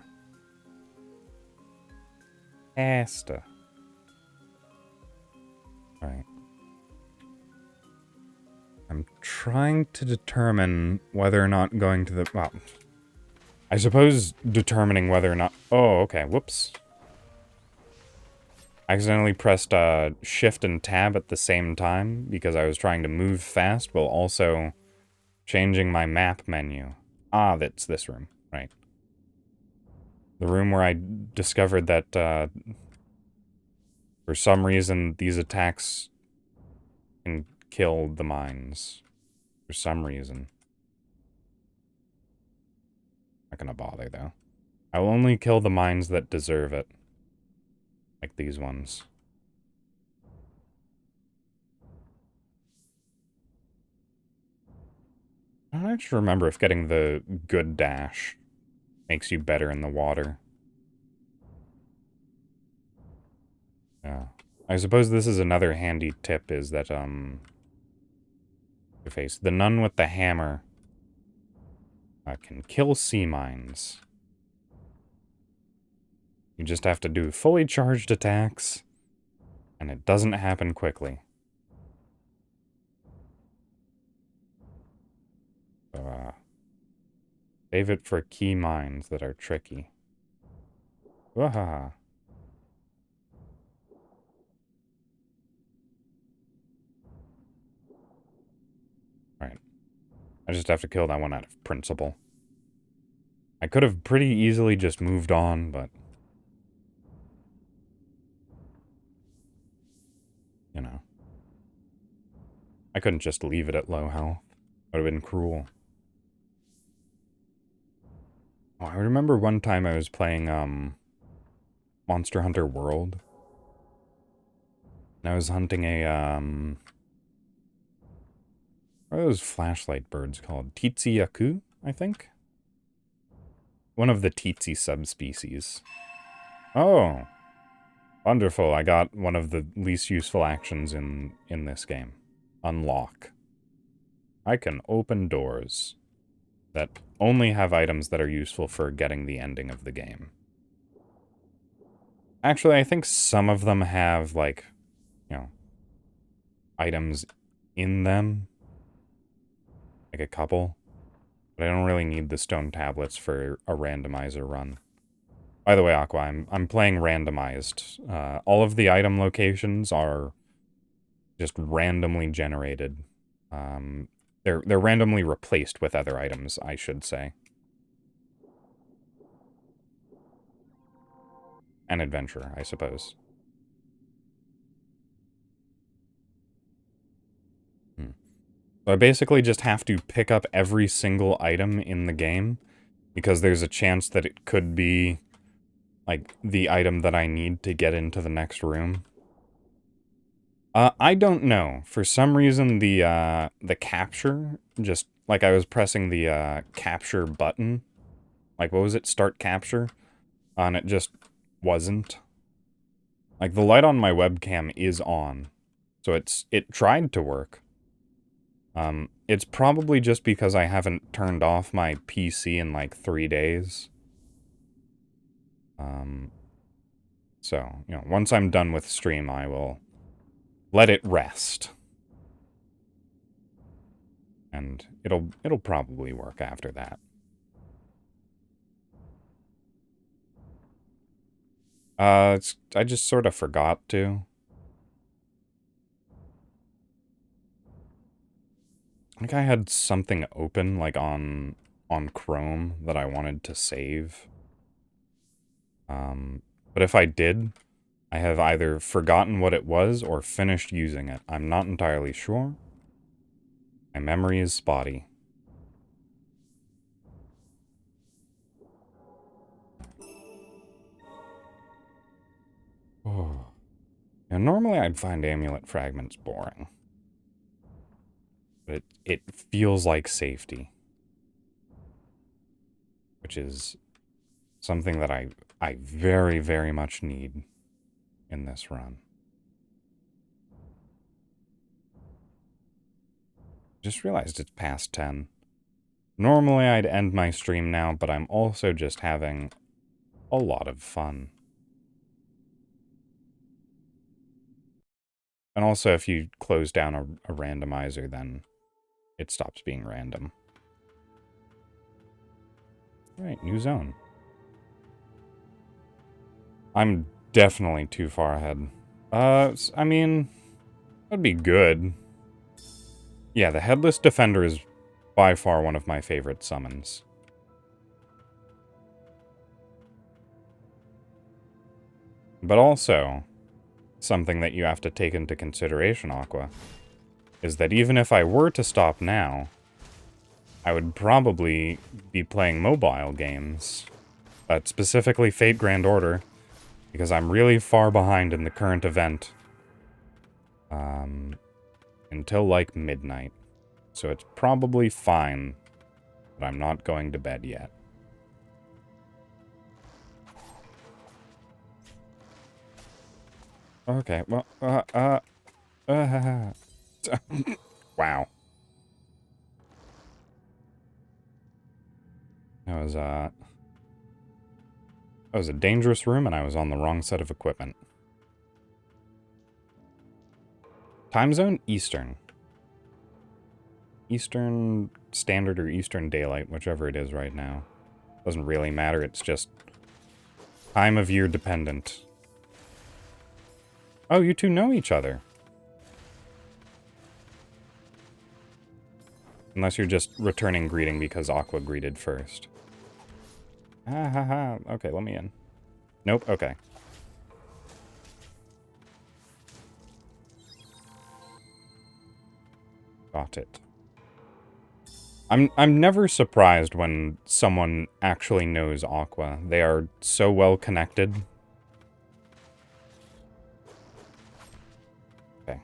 Pasta. Alright. I'm trying to determine whether or not going to the... Well, I suppose determining whether or not... Oh, okay, whoops. I accidentally pressed Shift and Tab at the same time because I was trying to move fast while also changing my map menu. Ah, that's this room, right. The room where I discovered that for some reason these attacks can kill the mines. For some reason. Not gonna bother, though. I will only kill the mines that deserve it. Like these ones. I don't actually remember if getting the good dash makes you better in the water. Yeah. I suppose this is another handy tip, is that, your face. The nun with the hammer can kill sea mines. You just have to do fully charged attacks, and it doesn't happen quickly. So, save it for key mines that are tricky. Wahaha. Alright. I just have to kill that one out of principle. I could have pretty easily just moved on, but... You know. I couldn't just leave it at low health. Would have been cruel. Oh, I remember one time I was playing, Monster Hunter World. And I was hunting a, what are those flashlight birds called? Titsi-yaku, I think? One of the Titsi subspecies. Oh! Wonderful, I got one of the least useful actions in this game. Unlock. I can open doors that only have items that are useful for getting the ending of the game. Actually, I think some of them have, like, you know, items in them. Like a couple. But I don't really need the stone tablets for a randomizer run. By the way, Aqua, I'm playing randomized. All of the item locations are just randomly generated. They're randomly replaced with other items, I should say. An adventure, I suppose. So I basically just have to pick up every single item in the game, because there's a chance that it could be, like, the item that I need to get into the next room. I don't know. For some reason, the capture, just, like, I was pressing the, capture button. Like, what was it? Start capture? And it just wasn't. Like, the light on my webcam is on. So it tried to work. It's probably just because I haven't turned off my PC in, like, 3 days. So, you know, once I'm done with stream, I will let it rest. And it'll probably work after that. I just sort of forgot to. I think I had something open, like, on Chrome that I wanted to save. But if I did, I have either forgotten what it was or finished using it. I'm not entirely sure. My memory is spotty. Oh. Now, normally I'd find amulet fragments boring. But it feels like safety. Which is something that I very, very much need in this run. Just realized it's past 10. Normally I'd end my stream now, but I'm also just having a lot of fun. And also, if you close down a randomizer, then it stops being random. Alright, new zone. I'm definitely too far ahead. I mean, that'd be good. Yeah, the Headless Defender is by far one of my favorite summons. But also, something that you have to take into consideration, Aqua, is that even if I were to stop now, I would probably be playing mobile games. Specifically Fate Grand Order, because I'm really far behind in the current event. Until like midnight. So it's probably fine that I'm not going to bed yet. Okay, well, wow. That was a dangerous room, and I was on the wrong set of equipment. Time zone, Eastern. Eastern Standard or Eastern Daylight, whichever it is right now. Doesn't really matter, it's just time of year dependent. Oh, you two know each other. Unless you're just returning greeting because Aqua greeted first. Ha ha ha. Okay, let me in. Nope, okay. Got it. I'm never surprised when someone actually knows Aqua. They are so well connected. Okay.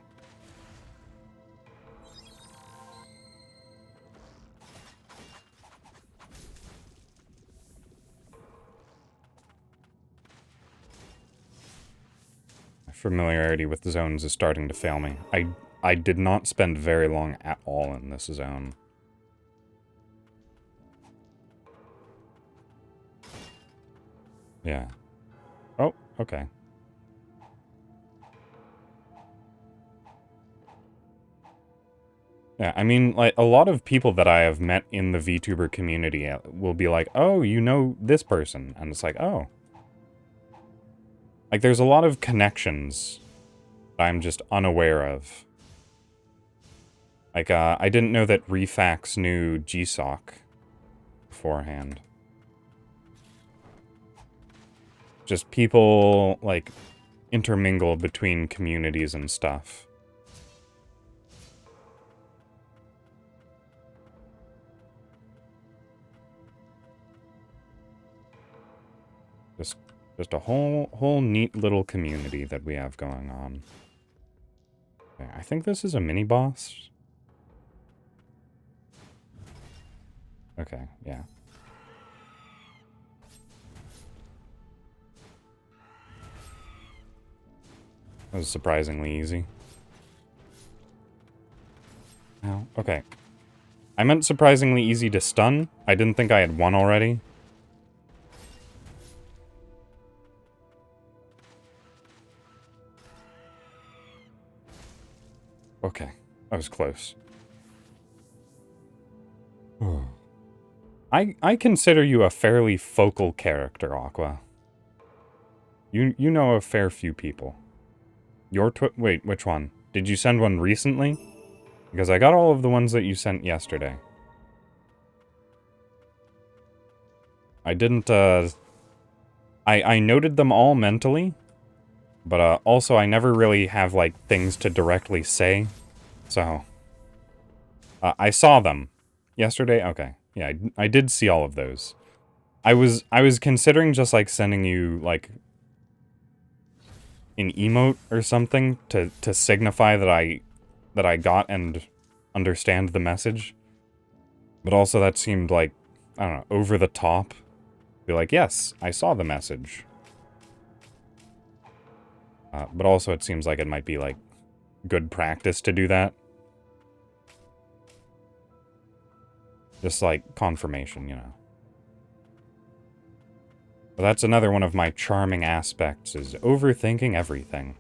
My familiarity with the zones is starting to fail me. I did not spend very long at all in this zone. Yeah. Oh, okay. Yeah, I mean, like, a lot of people that I have met in the VTuber community will be like, oh, you know this person. And it's like, oh. Like, there's a lot of connections that I'm just unaware of. Like, I didn't know that Refax knew GSOC beforehand. Just people, like, intermingle between communities and stuff. Just a whole neat little community that we have going on. Okay, I think this is a mini-boss. Okay, yeah. That was surprisingly easy. Oh, okay. I meant surprisingly easy to stun. I didn't think I had one already. Okay, that was close. I consider you a fairly focal character, Aqua. You know a fair few people. Wait, which one? Did you send one recently? Because I got all of the ones that you sent yesterday. I didn't, I noted them all mentally, but, also I never really have, like, things to directly say, so... I saw them. Yesterday? Okay. Yeah, I did see all of those. I was considering just, like, sending you, like, an emote or something to signify that I got and understand the message. But also that seemed like, I don't know, over the top. Be like, yes, I saw the message. But also it seems like it might be, like, good practice to do that. Just, like, confirmation, you know. But that's another one of my charming aspects, is overthinking everything.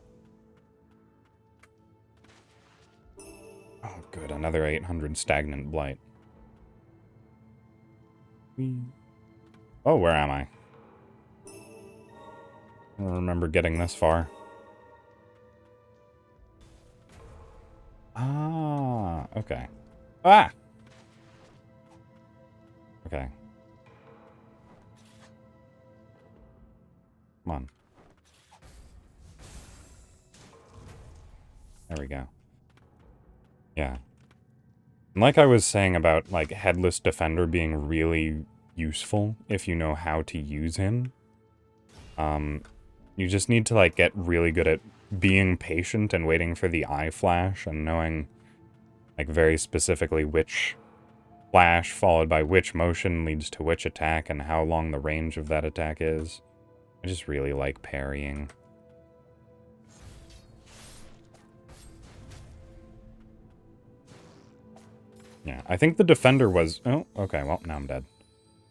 Oh, Good, another 800 stagnant blight. Oh, where am I? I don't remember getting this far. Ah, okay. Ah! Okay. Come on. There we go. Yeah. And like I was saying about, like, Headless Defender being really useful if you know how to use him. You just need to, like, get really good at being patient and waiting for the eye flash and knowing, like, very specifically which flash followed by which motion leads to which attack and how long the range of that attack is. I just really like parrying. Yeah, I think the Defender was... Oh, okay, well, now I'm dead.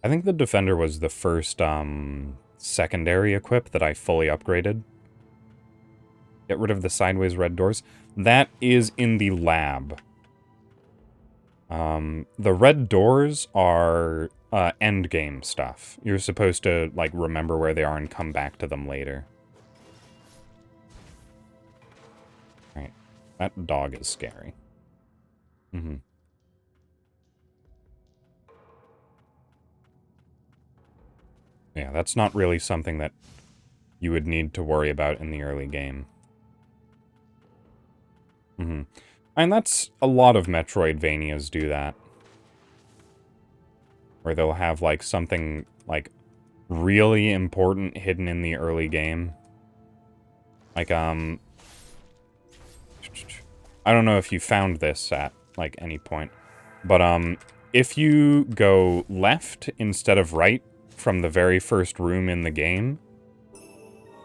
I think the Defender was the first, secondary equip that I fully upgraded. Get rid of the sideways red doors. That is in the lab. The red doors are, endgame stuff. You're supposed to, like, remember where they are and come back to them later. Alright. That dog is scary. Mm-hmm. Yeah, that's not really something that you would need to worry about in the early game. Mm-hmm. And that's... a lot of Metroidvanias do that. Where they'll have, like, something, like, really important hidden in the early game. Like, I don't know if you found this at, like, any point. But, if you go left instead of right from the very first room in the game,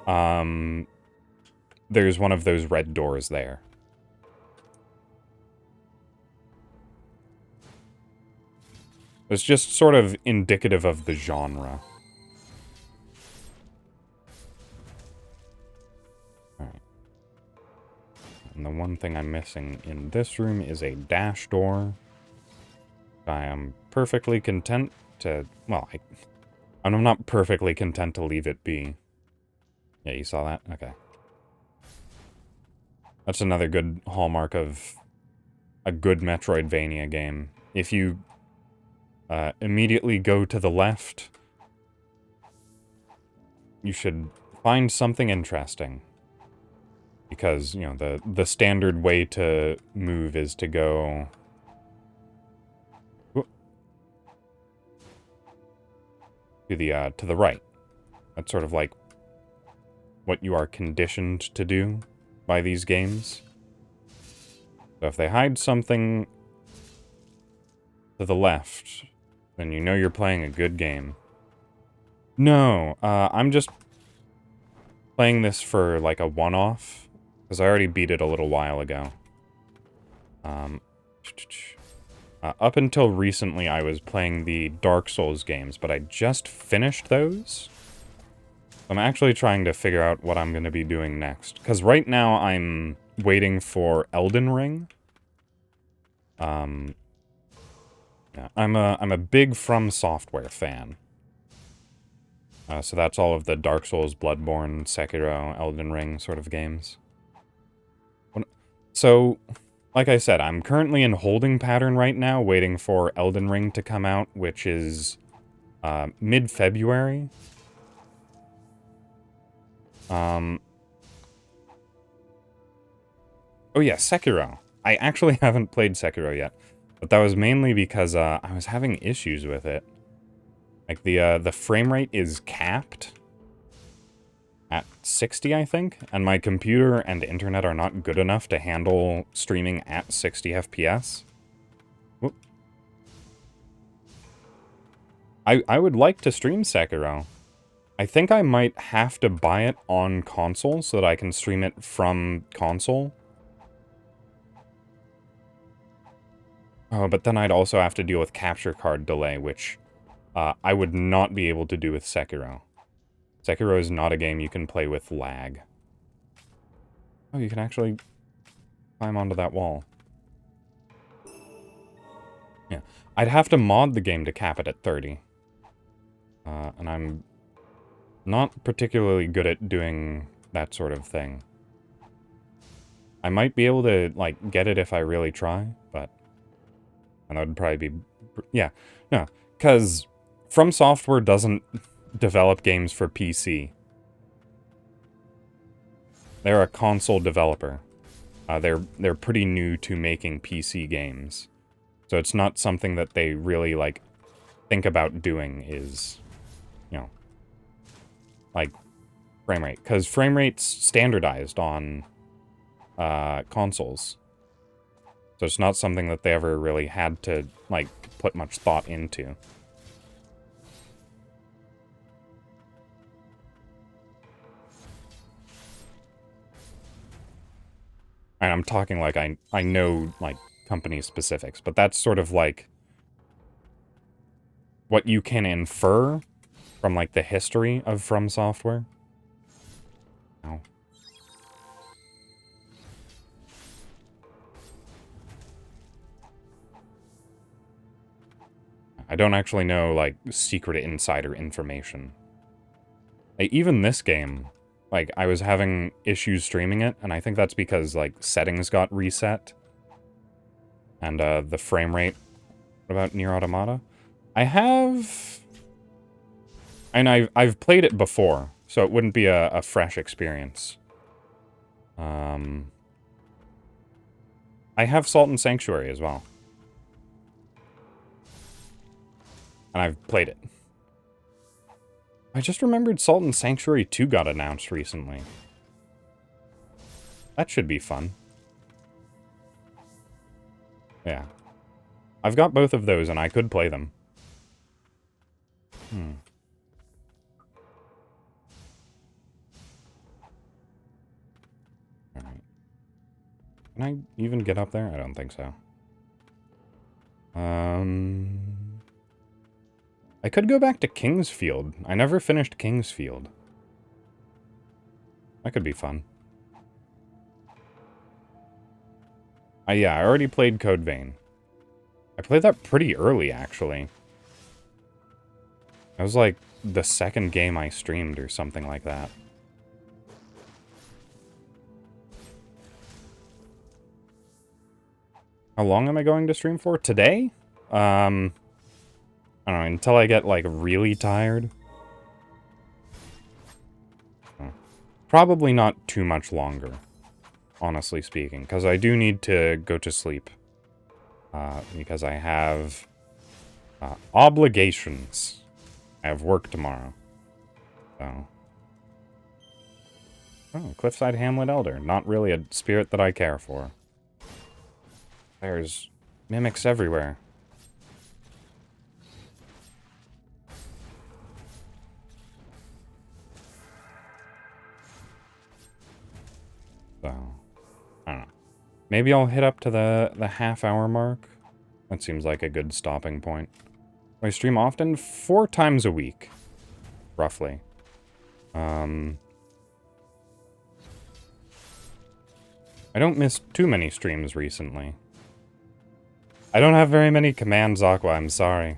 there's one of those red doors there. It's just sort of indicative of the genre. Alright. And the one thing I'm missing in this room is a dash door. I am perfectly content to... well, I'm not perfectly content to leave it be. Yeah, you saw that? Okay. That's another good hallmark of a good Metroidvania game. If you immediately go to the left, you should find something interesting. Because, you know, the standard way to move is to go... to the right. That's sort of like what you are conditioned to do by these games. So if they hide something to the left, then you know you're playing a good game. No, I'm just playing this for, like, a one-off, because I already beat it a little while ago. Up until recently, I was playing the Dark Souls games, but I just finished those. I'm actually trying to figure out what I'm going to be doing next, because right now I'm waiting for Elden Ring. Yeah, I'm a big From Software fan. So that's all of the Dark Souls, Bloodborne, Sekiro, Elden Ring sort of games. So, like I said, I'm currently in holding pattern right now, waiting for Elden Ring to come out, which is mid-February. Oh yeah, Sekiro. I actually haven't played Sekiro yet, but that was mainly because I was having issues with it. Like, the frame rate is capped at 60, I think, and my computer and internet are not good enough to handle streaming at 60 FPS. Whoop. I would like to stream Sekiro. I think I might have to buy it on console so that I can stream it from console. Oh, but then I'd also have to deal with capture card delay, which I would not be able to do with Sekiro. Sekiro is not a game you can play with lag. Oh, you can actually climb onto that wall. I'd have to mod the game to cap it at 30. And I'm not particularly good at doing that sort of thing. I might be able to, like, get it if I really try, but... And that would probably be... Yeah, no, because From Software doesn't develop games for PC. They're a console developer. They're pretty new to making PC games. So it's not something that they really, like, think about doing is, you know, like, frame rate. Because frame rate's standardized on consoles. So it's not something that they ever really had to, like, put much thought into. And I'm talking like I know, like, company specifics, but that's sort of like what you can infer from, like, the history of From Software. Ow. I don't actually know, like, secret insider information. Like, even this game, like, I was having issues streaming it, and I think that's because, like, settings got reset. And, the frame rate. What about Nier Automata? I have... And I've played it before, so it wouldn't be a fresh experience. I have Salt and Sanctuary as well. And I've played it. I just remembered Salt and Sanctuary 2 got announced recently. That should be fun. Yeah. I've got both of those, and I could play them. Alright. Can I even get up there? I don't think so. I could go back to Kingsfield. I never finished Kingsfield. That could be fun. Yeah, I already played Code Vein. I played that pretty early, actually. That was like the second game I streamed or something like that. How long am I going to stream for? Today? I don't know, until I get, like, really tired. Probably not too much longer, honestly speaking, because I do need to go to sleep. Because I have obligations. I have work tomorrow. So. Oh, Cliffside Hamlet Elder. Not really a spirit that I care for. There's mimics everywhere. So, I don't know. Maybe I'll hit up to the half-hour mark. That seems like a good stopping point. I stream often? 4 times a week. Roughly. I don't miss too many streams recently. I don't have very many commands, Aqua, I'm sorry.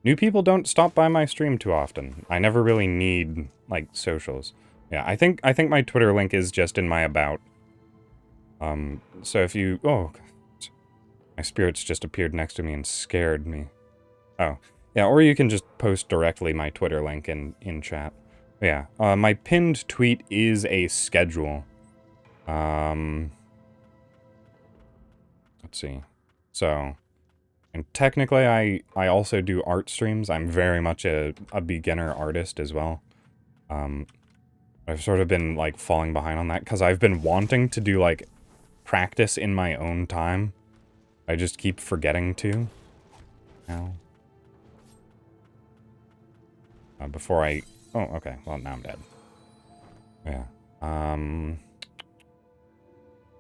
New people don't stop by my stream too often. I never really need, like, socials. Yeah, I think my Twitter link is just in my about. So if you... Oh, my spirits just appeared next to me and scared me. Oh, yeah, or you can just post directly my Twitter link in chat. Yeah, my pinned tweet is a schedule. Let's see. So, and technically I also do art streams. I'm very much a beginner artist as well. I've sort of been, like, falling behind on that, because I've been wanting to do, like, practice in my own time. I just keep forgetting to. Now. Before I... Oh, okay. Well, now I'm dead. Yeah.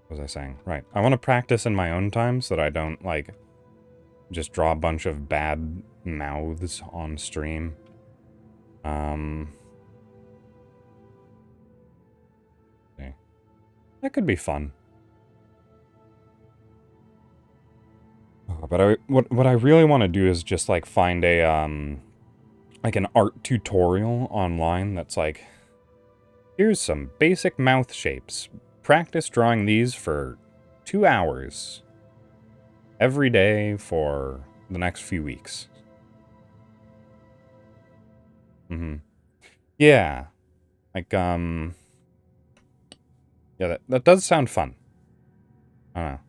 What was I saying? Right. I want to practice in my own time so that I don't, like, just draw a bunch of bad mouths on stream. Okay. That could be fun. But what I really want to do is just like find a like an art tutorial online that's like, here's some basic mouth shapes. Practice drawing these for 2 hours every day for the next few weeks. Yeah. Like, yeah, that does sound fun. I don't know.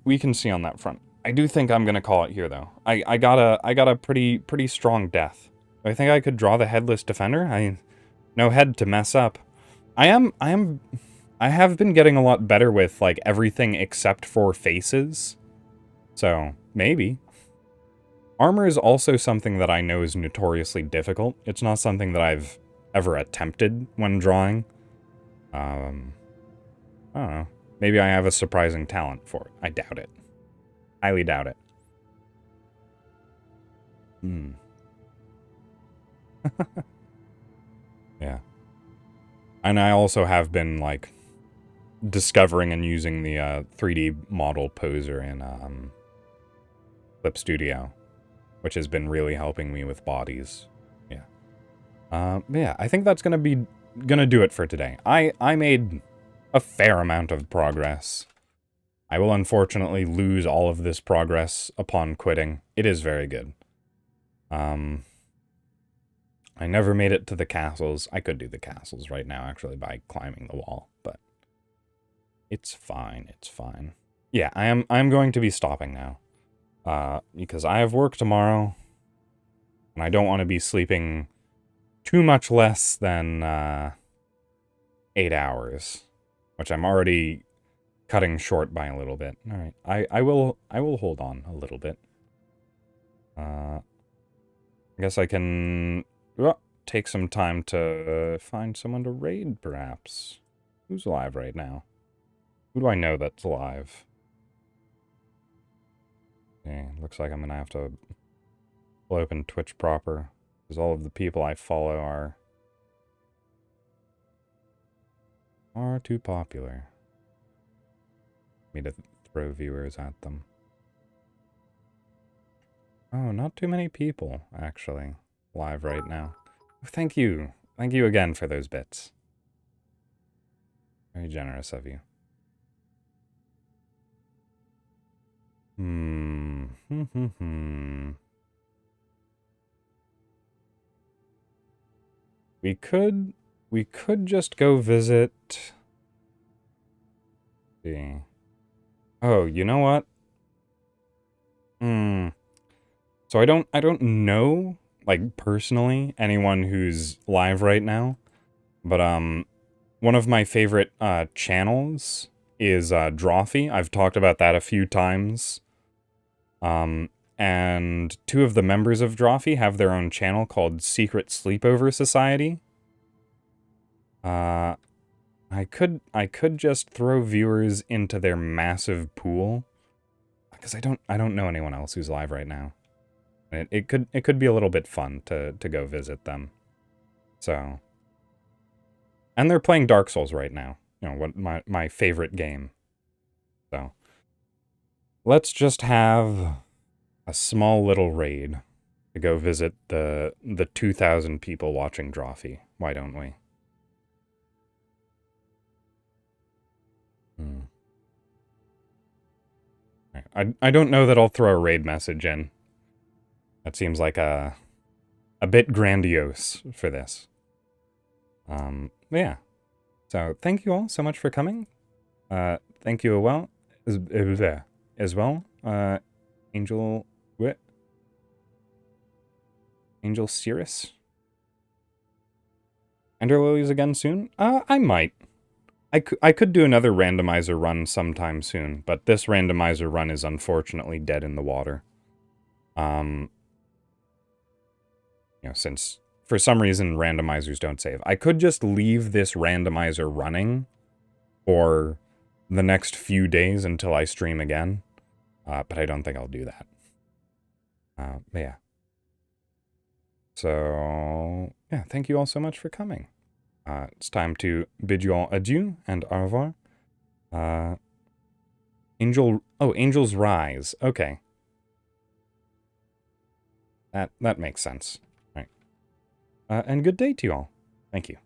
We can see on that front. I do think I'm gonna call it here though. I got a pretty strong death. I think I could draw the headless defender. No head to mess up. I have been getting a lot better with like everything except for faces. So maybe. Armor is also something that I know is notoriously difficult. It's not something that I've ever attempted when drawing. I don't know. Maybe I have a surprising talent for it. I doubt it. Highly doubt it. Yeah. And I also have been, like, discovering and using the 3D model poser in Clip Studio, which has been really helping me with bodies. Yeah. Yeah, I think that's gonna do it for today. I made a fair amount of progress. I will unfortunately lose all of this progress upon quitting. It is very good. I never made it to the castles. I could do the castles right now, actually, by climbing the wall, but it's fine. It's fine. Yeah, I'm going to be stopping now, because I have work tomorrow, and I don't want to be sleeping too much less than 8 hours, which I'm already cutting short by a little bit. All right, I will hold on a little bit. I guess I can take some time to find someone to raid, perhaps. Who's alive right now? Who do I know that's alive? Okay, looks like I'm gonna have to open Twitch proper, because all of the people I follow are too popular for me to throw viewers at them. Oh, not too many people, actually, live right now. Thank you. Thank you again for those bits. Very generous of you. We could just go visit. See. Oh, you know what? So I don't know, like, personally, anyone who's live right now, but, one of my favorite, channels is, Drawfee. I've talked about that a few times. And two of the members of Drawfee have their own channel called Secret Sleepover Society. I could just throw viewers into their massive pool, because I don't know anyone else who's live right now. It could be a little bit fun to go visit them. So, and they're playing Dark Souls right now. You know, what my favorite game. So, let's just have a small little raid to go visit the 2,000 people watching Drawfee. Why don't we? I don't know that I'll throw a raid message in. That seems like a bit grandiose for this. Yeah. So thank you all so much for coming. Thank you as well. Angel Cirrus. Ender Lilies again soon? I might. I could do another randomizer run sometime soon, but this randomizer run is unfortunately dead in the water. You know, since for some reason randomizers don't save. I could just leave this randomizer running for the next few days until I stream again, but I don't think I'll do that. But yeah. So, yeah, thank you all so much for coming. It's time to bid you all adieu and au revoir. Angel's Rise. Okay. That makes sense. All right. And good day to you all. Thank you.